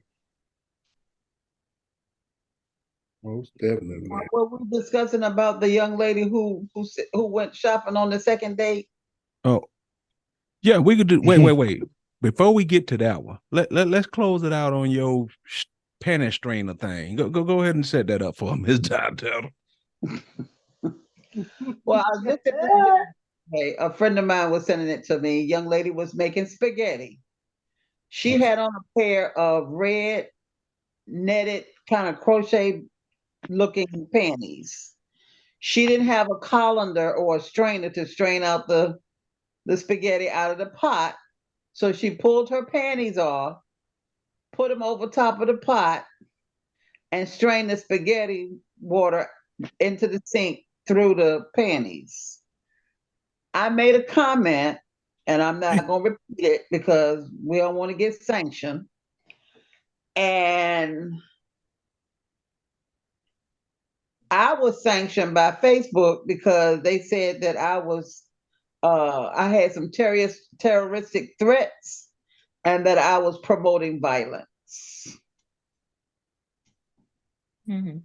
[SPEAKER 4] Most definitely.
[SPEAKER 7] Were we discussing about the young lady who went shopping on the second date?
[SPEAKER 3] Oh, yeah, we could do. Wait. Before we get to that one, let's close it out on your panty strainer thing. Go ahead and set that up for Ms. Dontel.
[SPEAKER 7] Well, I looked at a friend of mine was sending it to me. Young lady was making spaghetti. She had on a pair of red netted kind of crochet looking panties. She didn't have a colander or a strainer to strain out the spaghetti out of the pot. So she pulled her panties off, put them over top of the pot, and strained the spaghetti water into the sink through the panties. I made a comment, and I'm not going to repeat it because we don't want to get sanctioned. And I was sanctioned by Facebook because they said that I had some terroristic threats and that I was promoting violence.
[SPEAKER 8] Mm-hmm.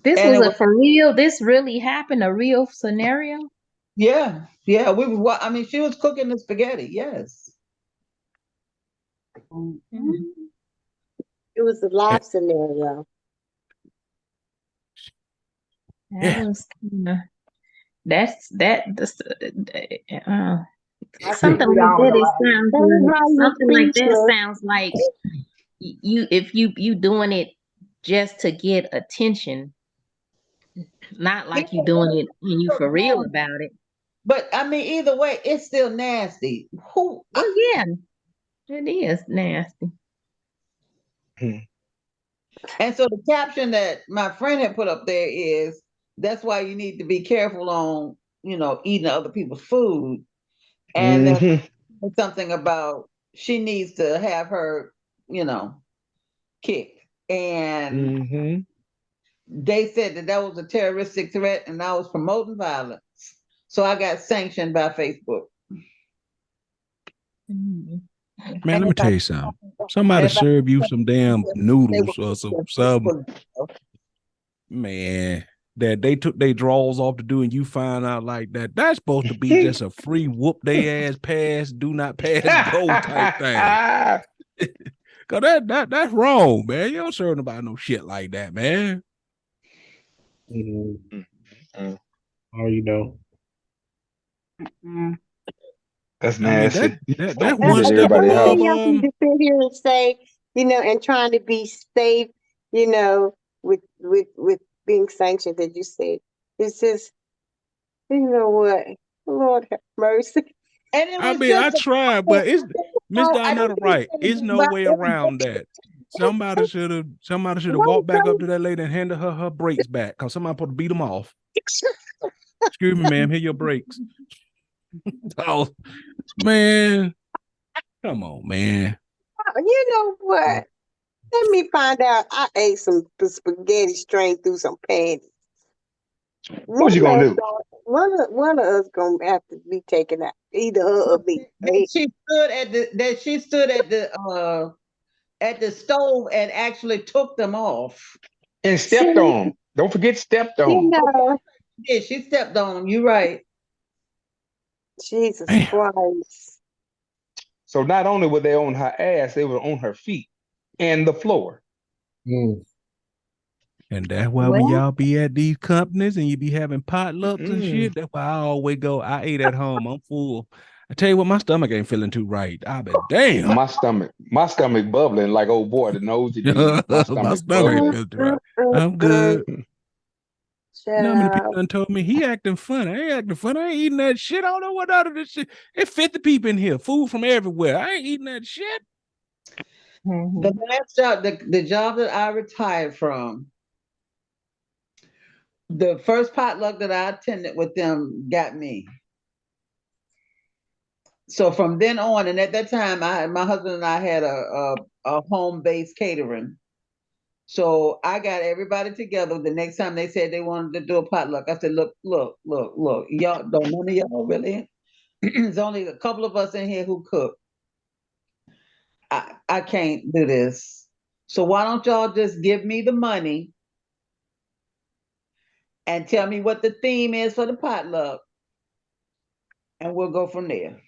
[SPEAKER 8] For real? This really happened? A real scenario?
[SPEAKER 7] Yeah. I mean, she was cooking the spaghetti. Yes.
[SPEAKER 2] Mm-hmm. It was a live scenario.
[SPEAKER 8] That's something like that sounds like if you doing it just to get attention, not like you doing it and you for real about it.
[SPEAKER 7] But I mean, either way, it's still nasty.
[SPEAKER 8] Yeah, it is nasty.
[SPEAKER 7] And so the caption that my friend had put up there is, that's why you need to be careful on, eating other people's food. And then something about she needs to have her, kicked. And they said that was a terroristic threat and I was promoting violence. So I got sanctioned by Facebook.
[SPEAKER 3] Man, let me tell you something. Somebody serve you some damn noodles or some man that they took their drawers off to do, and you find out like that. That's supposed to be just a free whoop they ass pass, do not pass go type thing. Cause that's wrong, man. You don't serve nobody no shit like that, man.
[SPEAKER 4] Oh, you know.
[SPEAKER 5] That's nasty.
[SPEAKER 3] I mean, that one step above
[SPEAKER 2] to sit here and say, and trying to be safe, with being sanctioned, that you said. It's just, you know what? Lord have mercy.
[SPEAKER 7] And it was
[SPEAKER 3] I tried, but it's Miss Donetta right. It's no way around that. Somebody should have walked back up to that lady and handed her brakes back, because somebody supposed to beat them off. Excuse me, ma'am. Here your brakes. Oh, Man, come on, man.
[SPEAKER 2] You know what? Let me find out. I ate some spaghetti strained through some panties.
[SPEAKER 5] What you gonna do?
[SPEAKER 2] One of us gonna have to be taken out. Either her or me.
[SPEAKER 7] That she stood at the stove and actually took them off.
[SPEAKER 5] And
[SPEAKER 2] See,
[SPEAKER 5] stepped on them. Don't forget stepped on
[SPEAKER 2] you
[SPEAKER 5] them.
[SPEAKER 2] know,
[SPEAKER 7] Yeah, she stepped on them. You're right.
[SPEAKER 2] Jesus
[SPEAKER 3] Damn.
[SPEAKER 2] Christ.
[SPEAKER 5] So not only were they on her ass, they were on her feet and the floor.
[SPEAKER 4] Mm.
[SPEAKER 3] And that's why when
[SPEAKER 8] Well,
[SPEAKER 3] y'all be at these companies and you be having potlucks and
[SPEAKER 5] Mm-mm.
[SPEAKER 3] shit, that's why I always go. I ate at home. I'm full. I tell you what, my stomach ain't feeling too right. I bet damn.
[SPEAKER 5] My stomach bubbling like old boy, the nose you need. My
[SPEAKER 3] My
[SPEAKER 5] stomach
[SPEAKER 3] stomach ain't
[SPEAKER 2] Mm,
[SPEAKER 5] bubbling.
[SPEAKER 3] feeling too
[SPEAKER 2] mm,
[SPEAKER 3] right.
[SPEAKER 2] mm,
[SPEAKER 3] I'm
[SPEAKER 2] mm.
[SPEAKER 3] good. You know how many people
[SPEAKER 2] Child.
[SPEAKER 3] done told me he acting funny? I ain't acting funny. I ain't eating that shit. I don't know what out of this shit. It's 50 people in here, food from everywhere. I ain't eating that shit.
[SPEAKER 7] The last job, the job that I retired from, the first potluck that I attended with them got me. So from then on, and at that time, my husband and I had a home based catering. So I got everybody together. The next time they said they wanted to do a potluck, I said, look, y'all don't none of y'all really. There's only a couple of us in here who cook. I can't do this. So why don't y'all just give me the money and tell me what the theme is for the potluck, and we'll go from there.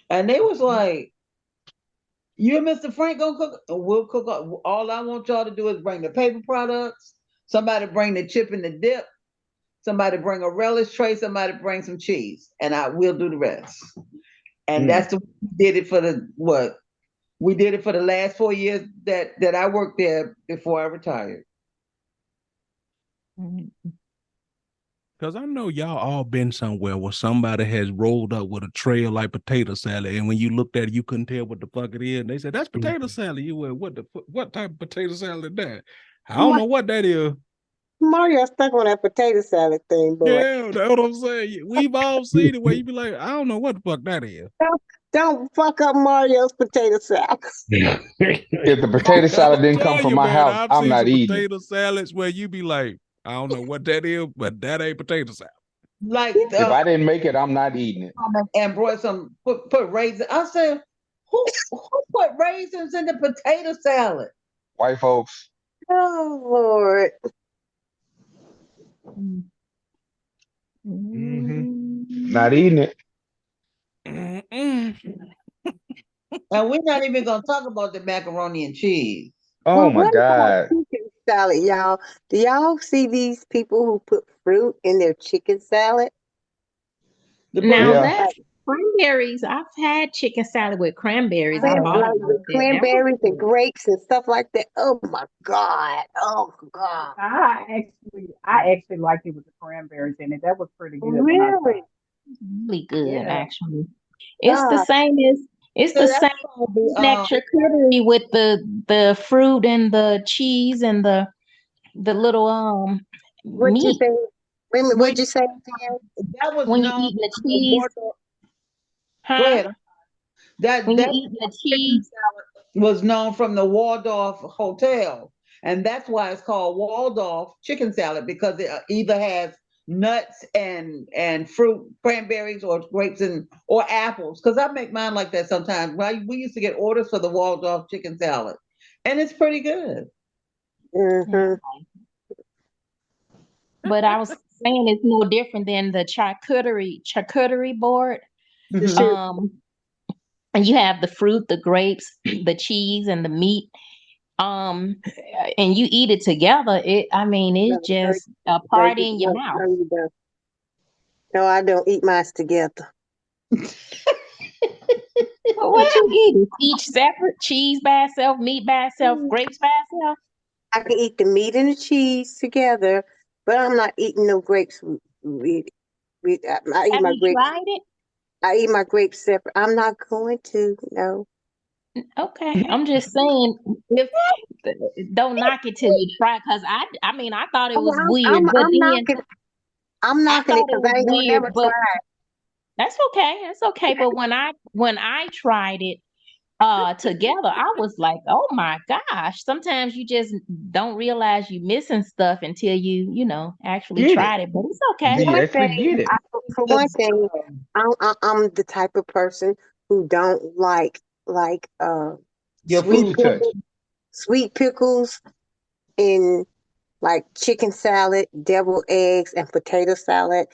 [SPEAKER 7] And they was like, you and Mr. Frank gonna cook? We'll cook. All I want y'all to do is bring the paper products. Somebody bring the chip and the dip. Somebody bring a relish tray. Somebody bring some cheese, and I will do the rest. And
[SPEAKER 5] Mm.
[SPEAKER 7] that's the we did it for the what? We did it for the last 4 years that I worked there before I retired.
[SPEAKER 3] Because I know y'all all been somewhere where somebody has rolled up with a tray of like potato salad, and when you looked at it, you couldn't tell what the fuck it is. And they said, that's potato salad. You went, what type of potato salad is that? I don't know what that is.
[SPEAKER 2] Mario stuck on that potato salad thing, boy.
[SPEAKER 3] Yeah, that's what I'm saying. We've all seen it where you be like, I don't know what the fuck that is.
[SPEAKER 2] Don't fuck up Mario's potato salad.
[SPEAKER 5] If the potato salad
[SPEAKER 3] I'm
[SPEAKER 5] didn't come
[SPEAKER 3] telling
[SPEAKER 5] from
[SPEAKER 3] you,
[SPEAKER 5] my
[SPEAKER 3] man,
[SPEAKER 5] house,
[SPEAKER 3] I've
[SPEAKER 5] I'm
[SPEAKER 3] seen
[SPEAKER 5] not
[SPEAKER 3] some
[SPEAKER 5] eating it.
[SPEAKER 3] potato salads where you be like, I don't know what that is, but that ain't potato salad.
[SPEAKER 7] Like
[SPEAKER 5] If I didn't make it, I'm not eating it.
[SPEAKER 7] and brought some put raisins. I said, who put raisins in the potato salad?
[SPEAKER 5] White folks.
[SPEAKER 2] Oh Lord.
[SPEAKER 5] Mm-hmm. Not eating it.
[SPEAKER 3] Mm-mm.
[SPEAKER 7] And we're not even gonna talk about the macaroni and cheese.
[SPEAKER 5] Oh
[SPEAKER 2] Well,
[SPEAKER 5] my
[SPEAKER 2] what about
[SPEAKER 5] God.
[SPEAKER 2] chicken salad, y'all? Do y'all see these people who put fruit in their chicken salad?
[SPEAKER 7] The
[SPEAKER 8] now
[SPEAKER 7] person
[SPEAKER 5] Yeah.
[SPEAKER 8] that's cranberries. I've had chicken salad with cranberries. I
[SPEAKER 2] Like
[SPEAKER 8] bought it
[SPEAKER 2] the
[SPEAKER 8] like that. That was
[SPEAKER 2] cranberries and
[SPEAKER 8] good.
[SPEAKER 2] grapes and stuff like that. Oh my God. Oh God.
[SPEAKER 6] I actually liked it with the cranberries in it. That was pretty good when I tried.
[SPEAKER 2] Really?
[SPEAKER 8] Really good,
[SPEAKER 6] Yeah.
[SPEAKER 8] actually. It's the
[SPEAKER 2] God.
[SPEAKER 8] same as it's
[SPEAKER 7] so
[SPEAKER 8] the
[SPEAKER 7] that's
[SPEAKER 8] same
[SPEAKER 7] called the
[SPEAKER 8] that charcuterie with the fruit and the cheese and the little
[SPEAKER 2] What'd you
[SPEAKER 8] meat
[SPEAKER 2] say? Wait a minute,
[SPEAKER 7] when
[SPEAKER 2] what'd you say again?
[SPEAKER 7] that was
[SPEAKER 8] when you
[SPEAKER 7] known
[SPEAKER 8] eating the
[SPEAKER 7] from the
[SPEAKER 8] cheese,
[SPEAKER 7] Waldorf. Go
[SPEAKER 8] huh?
[SPEAKER 7] ahead. That
[SPEAKER 8] When you
[SPEAKER 7] that
[SPEAKER 8] eating the
[SPEAKER 7] chicken
[SPEAKER 8] cheese,
[SPEAKER 7] salad was known from the Waldorf Hotel, and that's why it's called Waldorf chicken salad because it either has nuts and fruit, cranberries or grapes and or apples. Because I make mine like that sometimes. We used to get orders for the Waldorf chicken salad, and it's pretty good.
[SPEAKER 2] Mm-hmm.
[SPEAKER 8] but I was saying it's no different than the charcuterie board.
[SPEAKER 2] The
[SPEAKER 7] Mhm.
[SPEAKER 2] sugar.
[SPEAKER 8] And you have the fruit, the grapes, the cheese, and the meat. Um, and you eat it together. I mean,
[SPEAKER 2] No,
[SPEAKER 8] it's
[SPEAKER 2] no,
[SPEAKER 8] just a
[SPEAKER 2] no,
[SPEAKER 8] party in your mouth.
[SPEAKER 2] you don't. No, I don't eat mine together.
[SPEAKER 8] But what you eat? Is each separate? Cheese by itself, meat by itself, grapes by itself.
[SPEAKER 2] I can eat the meat and the cheese together, but I'm not eating no grapes I eat
[SPEAKER 8] Have
[SPEAKER 2] my
[SPEAKER 8] you
[SPEAKER 2] grapes.
[SPEAKER 8] tried it?
[SPEAKER 2] I eat my grapes separate. I'm not going to. No.
[SPEAKER 8] Okay, I'm just saying if don't knock it till you try. Cause I mean I thought it
[SPEAKER 2] Oh,
[SPEAKER 8] was weird, but
[SPEAKER 2] I'm
[SPEAKER 8] then
[SPEAKER 2] knocking. I'm
[SPEAKER 8] I
[SPEAKER 2] knocking it
[SPEAKER 8] thought it
[SPEAKER 2] because
[SPEAKER 8] was
[SPEAKER 2] I ain't gonna
[SPEAKER 8] weird,
[SPEAKER 2] never
[SPEAKER 8] but
[SPEAKER 2] try it.
[SPEAKER 8] That's okay. That's okay. But when I tried it together, I was like, oh my gosh. Sometimes you just don't realize you're missing stuff until you actually
[SPEAKER 5] Get it.
[SPEAKER 8] tried it. But it's
[SPEAKER 5] Until
[SPEAKER 8] okay.
[SPEAKER 5] you
[SPEAKER 2] One
[SPEAKER 5] actually
[SPEAKER 2] thing,
[SPEAKER 5] get it.
[SPEAKER 2] for one thing, I'm the type of person who don't like
[SPEAKER 7] Your
[SPEAKER 2] sweet
[SPEAKER 7] food
[SPEAKER 5] Food touch.
[SPEAKER 2] pickles, sweet pickles in like chicken salad, deviled eggs, and potato salad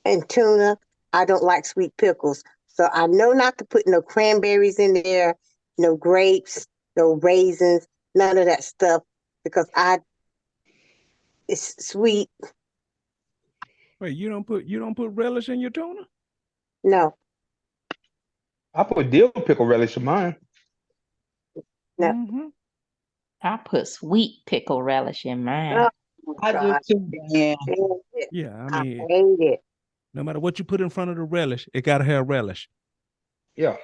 [SPEAKER 2] and tuna. I don't like sweet pickles, so I know not to put no cranberries in there, no grapes, no raisins, none of that stuff because it's sweet.
[SPEAKER 3] Wait, you don't put relish in your tuna?
[SPEAKER 2] No,
[SPEAKER 5] I put dill pickle relish in mine.
[SPEAKER 2] no.
[SPEAKER 3] Mm-hmm.
[SPEAKER 8] I put sweet pickle relish in
[SPEAKER 2] Oh
[SPEAKER 8] mine.
[SPEAKER 2] my
[SPEAKER 7] I do
[SPEAKER 2] God.
[SPEAKER 7] too, Diane.
[SPEAKER 2] I hate it.
[SPEAKER 3] Yeah, I
[SPEAKER 2] I
[SPEAKER 3] mean,
[SPEAKER 2] hate it.
[SPEAKER 3] no matter what you put in front of the relish, it gotta have relish.
[SPEAKER 5] Yeah.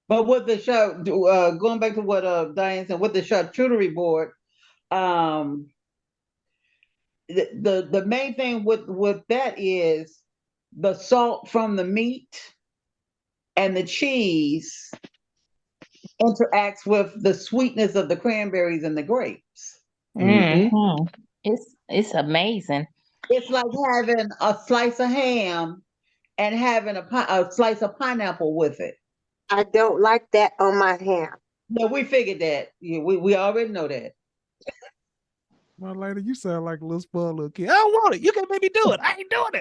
[SPEAKER 7] But with the going back to what Diane said, with the charcuterie board, um, the main thing with that is the salt from the meat and the cheese interacts with the sweetness of the cranberries and the grapes.
[SPEAKER 5] Mm-hmm.
[SPEAKER 8] It's amazing.
[SPEAKER 7] It's like having a slice of ham and having a slice of pineapple with it.
[SPEAKER 2] I don't like that on my ham.
[SPEAKER 7] Yeah, we figured that. Yeah, we already know that.
[SPEAKER 3] My lady, you sound like a little spoiled little kid. I don't want it. You can't make me do it. I ain't doing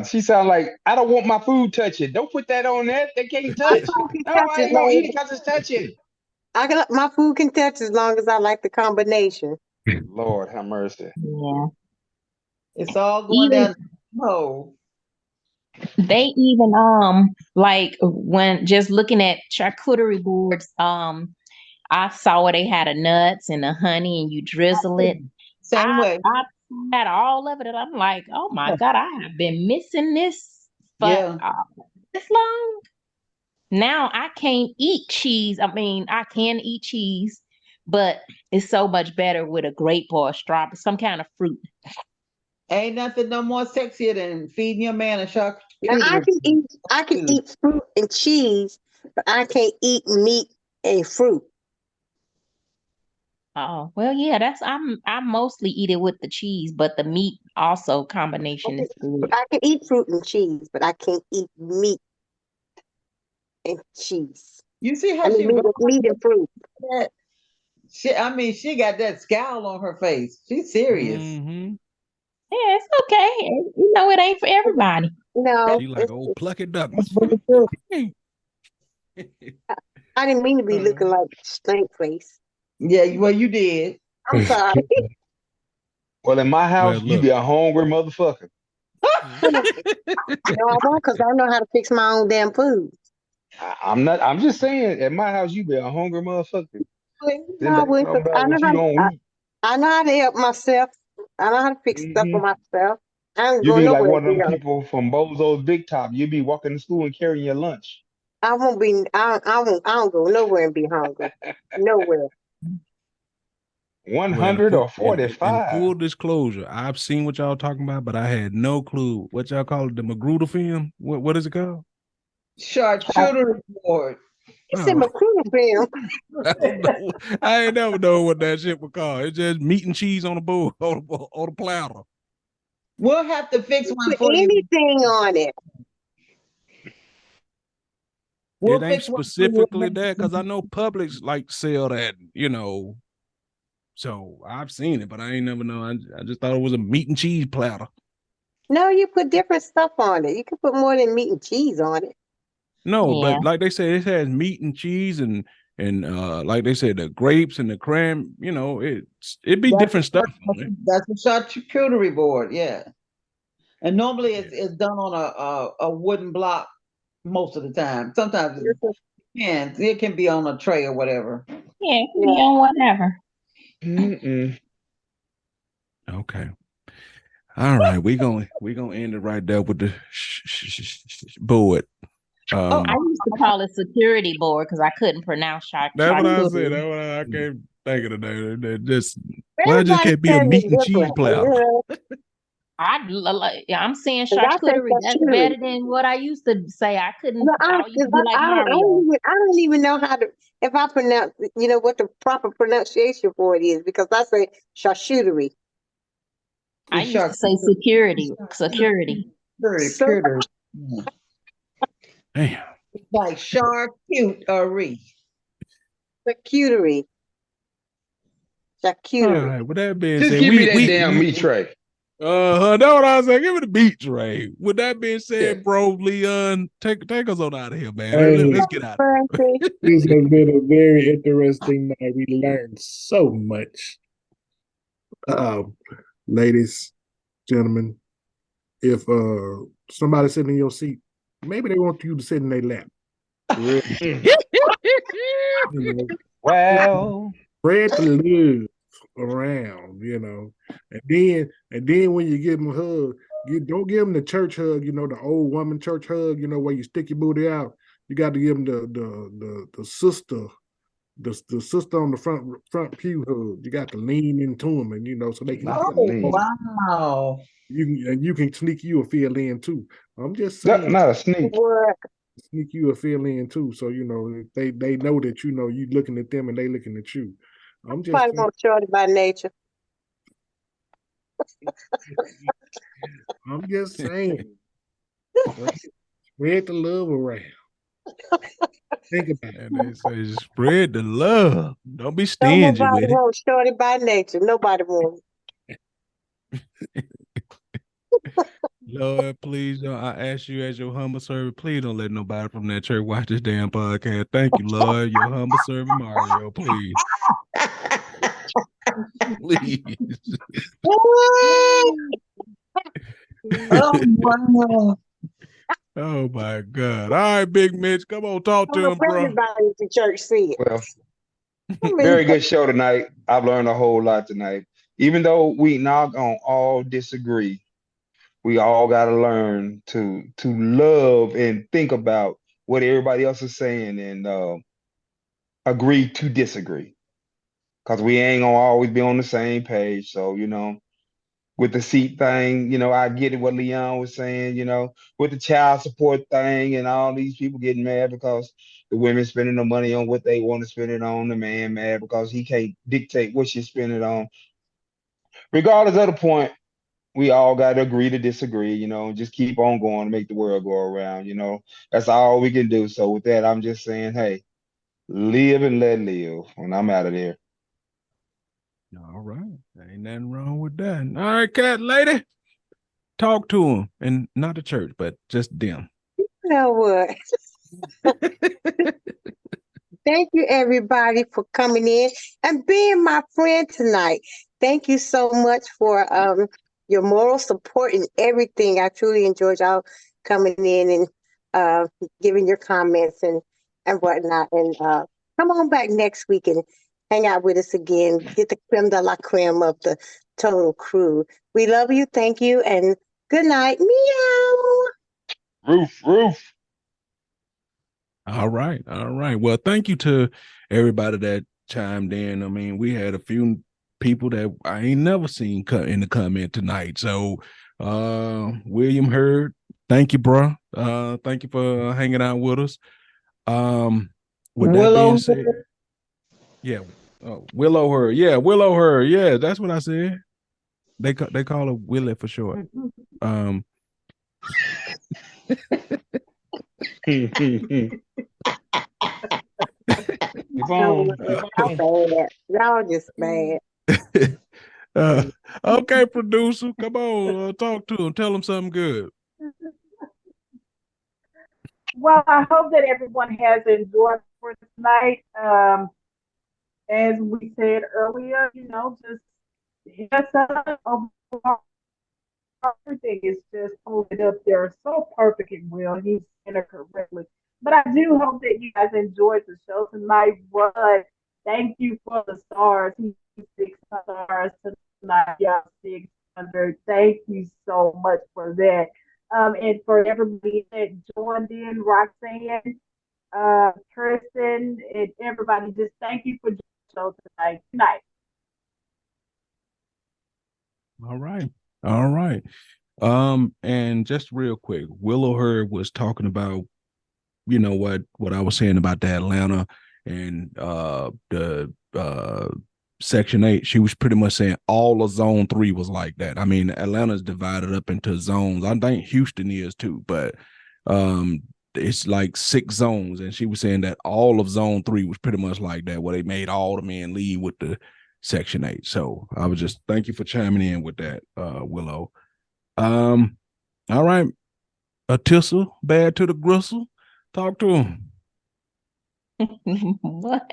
[SPEAKER 5] She sound like I don't want my food touching. Don't put that on there. They can't
[SPEAKER 2] My
[SPEAKER 5] touch.
[SPEAKER 2] food can
[SPEAKER 5] No,
[SPEAKER 2] touch
[SPEAKER 5] I
[SPEAKER 2] as
[SPEAKER 5] ain't gonna eat
[SPEAKER 2] long
[SPEAKER 5] it because it's touching.
[SPEAKER 2] my food can touch as long as I like the combination.
[SPEAKER 3] it.
[SPEAKER 5] Lord have mercy.
[SPEAKER 8] Yeah.
[SPEAKER 7] It's all going
[SPEAKER 8] Even
[SPEAKER 7] down the hole.
[SPEAKER 8] they even like when just looking at charcuterie boards, I saw where they had the nuts and the honey and you drizzle it.
[SPEAKER 7] Same
[SPEAKER 8] I
[SPEAKER 7] way.
[SPEAKER 8] I had all of it and I'm like, oh my God, I have been missing this for
[SPEAKER 7] Yeah.
[SPEAKER 8] this long. Now I can't eat cheese. I mean, I can eat cheese, but it's so much better with a grape or a strawberry, some kind of fruit.
[SPEAKER 7] Ain't nothing no more sexier than feeding your man a
[SPEAKER 2] Now
[SPEAKER 7] charcuterie.
[SPEAKER 2] I can eat fruit and cheese, but I can't eat meat and fruit.
[SPEAKER 8] Oh, well, yeah, I mostly eat it with the cheese, but the meat also combination is good.
[SPEAKER 2] I can eat fruit and cheese, but I can't eat meat and cheese.
[SPEAKER 7] You see
[SPEAKER 2] I
[SPEAKER 7] how
[SPEAKER 2] mean
[SPEAKER 7] she wrote
[SPEAKER 2] meat and fruit.
[SPEAKER 7] that? She got that scowl on her face. She's serious.
[SPEAKER 3] Mm-hmm.
[SPEAKER 8] Yeah, it's okay. It ain't for everybody.
[SPEAKER 2] No,
[SPEAKER 3] She like old plucky duck.
[SPEAKER 2] it's really good.
[SPEAKER 3] uh,
[SPEAKER 2] I didn't mean to be looking like stank face.
[SPEAKER 7] Yeah, well, you did.
[SPEAKER 2] I'm sorry.
[SPEAKER 5] Well, in my
[SPEAKER 3] well,
[SPEAKER 5] house, you
[SPEAKER 3] look.
[SPEAKER 5] be a hungry motherfucker.
[SPEAKER 2] No, I won't because I know how to fix my own damn food.
[SPEAKER 5] I'm not. I'm just saying. At my house, you be a hungry motherfucker.
[SPEAKER 2] No,
[SPEAKER 5] Sitting
[SPEAKER 2] I
[SPEAKER 5] back
[SPEAKER 2] wouldn't
[SPEAKER 5] talking
[SPEAKER 2] 'cause
[SPEAKER 5] about what you gonna eat.
[SPEAKER 2] I know how to help myself. I know how to fix stuff for
[SPEAKER 5] Hmm
[SPEAKER 2] myself. I ain't
[SPEAKER 5] You
[SPEAKER 2] going
[SPEAKER 5] be like
[SPEAKER 2] nowhere.
[SPEAKER 5] one of them people from Bozo's Big Top. You be walking to school and carrying your lunch.
[SPEAKER 2] I won't be. I don't go nowhere and be hungry. Nowhere.
[SPEAKER 3] Well,
[SPEAKER 5] 100 or
[SPEAKER 3] in
[SPEAKER 5] 45.
[SPEAKER 3] full disclosure, I've seen what y'all talking about, but I had no clue what y'all call it, the Magruder film. What is it called?
[SPEAKER 7] Charcuterie board.
[SPEAKER 2] He said
[SPEAKER 3] Oh,
[SPEAKER 2] recruiter film.
[SPEAKER 3] I don't know. I ain't never know what that shit was called. It's just meat and cheese on the board on the platter.
[SPEAKER 7] We'll have to fix one
[SPEAKER 2] Put
[SPEAKER 7] for you.
[SPEAKER 2] anything on it.
[SPEAKER 3] It
[SPEAKER 7] We'll
[SPEAKER 3] ain't
[SPEAKER 7] fix one for you.
[SPEAKER 3] specifically that because I know Publix like sell that. So I've seen it, but I ain't never know. I just thought it was a meat and cheese platter.
[SPEAKER 2] No, you put different stuff on it. You can put more than meat and cheese on it.
[SPEAKER 3] No,
[SPEAKER 8] Yeah.
[SPEAKER 3] but like they said, it has meat and cheese and like they said, the grapes and the cran. It'd be
[SPEAKER 7] That's
[SPEAKER 3] different stuff on it.
[SPEAKER 7] that's a charcuterie board, yeah. And normally it's done on a wooden block most of the time. Sometimes it can be on a tray or whatever.
[SPEAKER 8] Yeah, it can be
[SPEAKER 2] Yeah.
[SPEAKER 8] on whatever.
[SPEAKER 5] Mm-mm.
[SPEAKER 3] Okay. All right, we gonna end it right there with the board.
[SPEAKER 8] I used to call it security board because I couldn't pronounce
[SPEAKER 3] That's what I said.
[SPEAKER 8] charcuterie.
[SPEAKER 3] That's what I can't think of the name. That just why it just
[SPEAKER 2] Everybody
[SPEAKER 3] can't be a
[SPEAKER 2] says
[SPEAKER 3] meat
[SPEAKER 2] it
[SPEAKER 3] and cheese
[SPEAKER 2] different.
[SPEAKER 3] platter.
[SPEAKER 8] I'm saying
[SPEAKER 2] 'Cause I think
[SPEAKER 8] charcuterie. That's
[SPEAKER 2] charcuterie.
[SPEAKER 8] better than what I used to say. I couldn't.
[SPEAKER 2] No,
[SPEAKER 8] I used to be like Mario.
[SPEAKER 2] I don't even know how to, if I pronounce, what the proper pronunciation for it is, because I say charcuterie.
[SPEAKER 8] I
[SPEAKER 7] It's
[SPEAKER 8] used to say security. Security.
[SPEAKER 2] So,
[SPEAKER 7] charcuterie.
[SPEAKER 3] Damn.
[SPEAKER 7] It's like charcuterie.
[SPEAKER 2] charcuterie.
[SPEAKER 3] All
[SPEAKER 2] Charcuterie.
[SPEAKER 3] right. With that being
[SPEAKER 5] Just
[SPEAKER 3] said,
[SPEAKER 5] give me that damn meat tray.
[SPEAKER 3] Know what I was saying? Give me the beat tray. With that being
[SPEAKER 5] Yeah.
[SPEAKER 3] said, bro, Leon, take us on out of here, man.
[SPEAKER 4] Hey.
[SPEAKER 3] Let's get out.
[SPEAKER 2] Francie.
[SPEAKER 4] This has been a very interesting night. We learned so much. Ladies, gentlemen, if somebody sitting in your seat, maybe they want you to sit in their lap.
[SPEAKER 5] Well,
[SPEAKER 4] Spread the love around, and then when you give them a hug, don't give them the church hug, the old woman church hug, where you stick your booty out. You got to give them the sister, the sister on the front pew hug. You got to lean into them, and so they can.
[SPEAKER 5] not the
[SPEAKER 2] Oh,
[SPEAKER 5] lean.
[SPEAKER 7] Wow.
[SPEAKER 4] You can sneak you a feel in too. I'm just
[SPEAKER 5] Not,
[SPEAKER 4] saying,
[SPEAKER 5] not a sneak.
[SPEAKER 2] what?
[SPEAKER 4] sneak you a feel in too. So they know that you looking at them and they looking at you. I'm just
[SPEAKER 2] Somebody
[SPEAKER 4] saying,
[SPEAKER 2] want shorty by nature.
[SPEAKER 4] I'm just saying, spread the love around. Think about it.
[SPEAKER 3] And they say spread the love. Don't be
[SPEAKER 2] Don't
[SPEAKER 3] stingy
[SPEAKER 2] nobody
[SPEAKER 3] with it.
[SPEAKER 2] want shorty by nature. Nobody wants.
[SPEAKER 3] Lord, please don't. I ask you as your humble servant, please don't let nobody from that church watch this damn podcast. Thank you, Lord. Your humble servant Mario, please. Please.
[SPEAKER 7] Oh, wow.
[SPEAKER 3] Oh my God. All right, Big Mitch. Come on, talk
[SPEAKER 2] I
[SPEAKER 3] to
[SPEAKER 2] hope
[SPEAKER 3] him, bro.
[SPEAKER 2] everybody at the church see it.
[SPEAKER 5] Well,
[SPEAKER 2] I mean,
[SPEAKER 5] very good show tonight. I've learned a whole lot tonight. Even though we not gonna all disagree, we all gotta learn to love and think about what everybody else is saying and agree to disagree. Cause we ain't gonna always be on the same page. So, with the seat thing, I get it what Leon was saying, with the child support thing and all these people getting mad because the women spending the money on what they want to spend it on, the man mad because he can't dictate what she spend it on. Regardless of the point, we all got to agree to disagree, just keep on going to make the world go around, That's all we can do. So with that, I'm just saying, hey, live and let live. And I'm out of there.
[SPEAKER 3] All right. Ain't nothing wrong with that. All right, cat lady. Talk to him. And not the church, but just them.
[SPEAKER 2] you know what? Thank you, everybody, for coming in and being my friend tonight. Thank you so much for your moral support and everything. I truly enjoyed y'all coming in and giving your comments and whatnot. And come on back next week and hang out with us again. Get the creme de la creme of the total crew. We love you. Thank you. And good night. Meow.
[SPEAKER 5] Roof.
[SPEAKER 3] All right. All right. Well, thank you to everybody that chimed in. I mean, we had a few people that I ain't never seen cut in the comment tonight. So William Hurd, thank you, bro. Thank you for hanging out with us. With that
[SPEAKER 7] Willow
[SPEAKER 3] being said, yeah, Willow Hurd. Yeah, Willow Hurd. Yeah, that's what I said. They call her Willie for short.
[SPEAKER 5] Keep on.
[SPEAKER 2] Y'all bad. Y'all just bad.
[SPEAKER 3] Okay, producer, come on, talk to him. Tell him something good.
[SPEAKER 6] Well, I hope that everyone has enjoyed for tonight. As we said earlier, just hit us up. Everything is just posted up there so perfect and well. He's in it correctly. But I do hope that you guys enjoyed the show tonight. But thank you for the stars. He's 6 stars tonight. Y'all 600. Thank you so much for that. And for everybody that joined in, Roxanne, Tristan, and everybody, just thank you for joining the show tonight. Good night.
[SPEAKER 3] All right. All right. And just real quick, Willow Hurd was talking about, what I was saying about the Atlanta and the Section 8. She was pretty much saying all of Zone 3 was like that. I mean, Atlanta's divided up into zones. I think Houston is too, but it's like 6 zones, and she was saying that all of Zone 3 was pretty much like that, where they made all the men leave with the Section 8. So I was just thank you for chiming in with that, Willow. All right, a tissel, bad to the gristle. Talk to him.
[SPEAKER 8] What?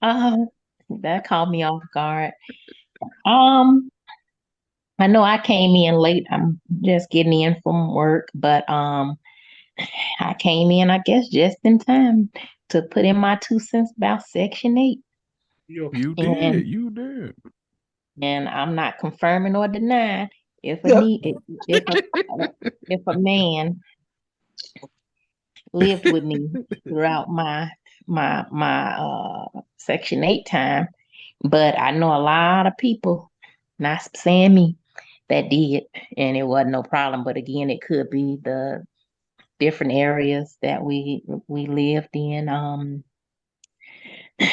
[SPEAKER 8] Um, that caught me off guard. Um, I know I came in late. I'm just getting in from work, but I came in, I guess, just in time to put in my 2 cents about Section 8.
[SPEAKER 3] You
[SPEAKER 8] And
[SPEAKER 3] did. You did.
[SPEAKER 8] and I'm not confirming or denying if a need if a man lived with me throughout my Section 8 time, but I know a lot of people, not saying me, that did, and it wasn't no problem. But again, it could be the different areas that we lived in.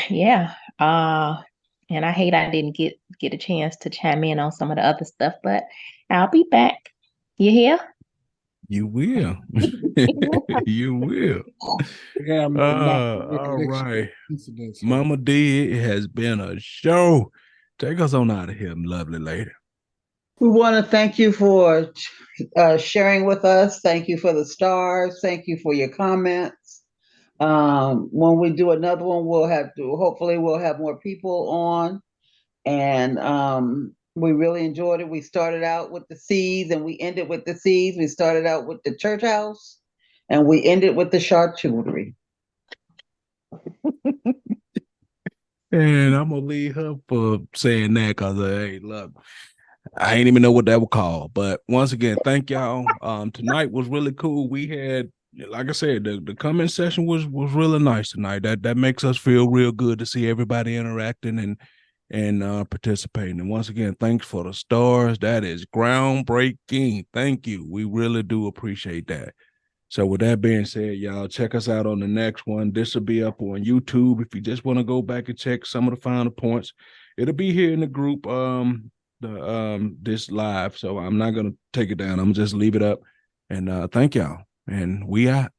[SPEAKER 8] Yeah. And I hate I didn't get a chance to chime in on some of the other stuff, but I'll be back. You hear?
[SPEAKER 3] You will. You will.
[SPEAKER 4] We have no
[SPEAKER 3] All right.
[SPEAKER 4] incidents.
[SPEAKER 3] Mama D, it has been a show. Take us on out of here, lovely lady.
[SPEAKER 7] We want to thank you for sharing with us. Thank you for the stars. Thank you for your comments. When we do another one, hopefully we'll have more people on. And we really enjoyed it. We started out with the C's and we ended with the C's. We started out with the church house and we ended with the charcuterie.
[SPEAKER 3] And I'm gonna leave her for saying that because hey, look, I ain't even know what that was called. But once again, thank y'all. Tonight was really cool. We had, like I said, the comment session was really nice tonight. That makes us feel real good to see everybody interacting and participating. And once again, thanks for the stars. That is groundbreaking. Thank you. We really do appreciate that. So with that being said, y'all check us out on the next one. This will be up on YouTube. If you just want to go back and check some of the final points, it'll be here in the group. This live. So I'm not gonna take it down. I'm gonna just leave it up. And thank y'all. And we out.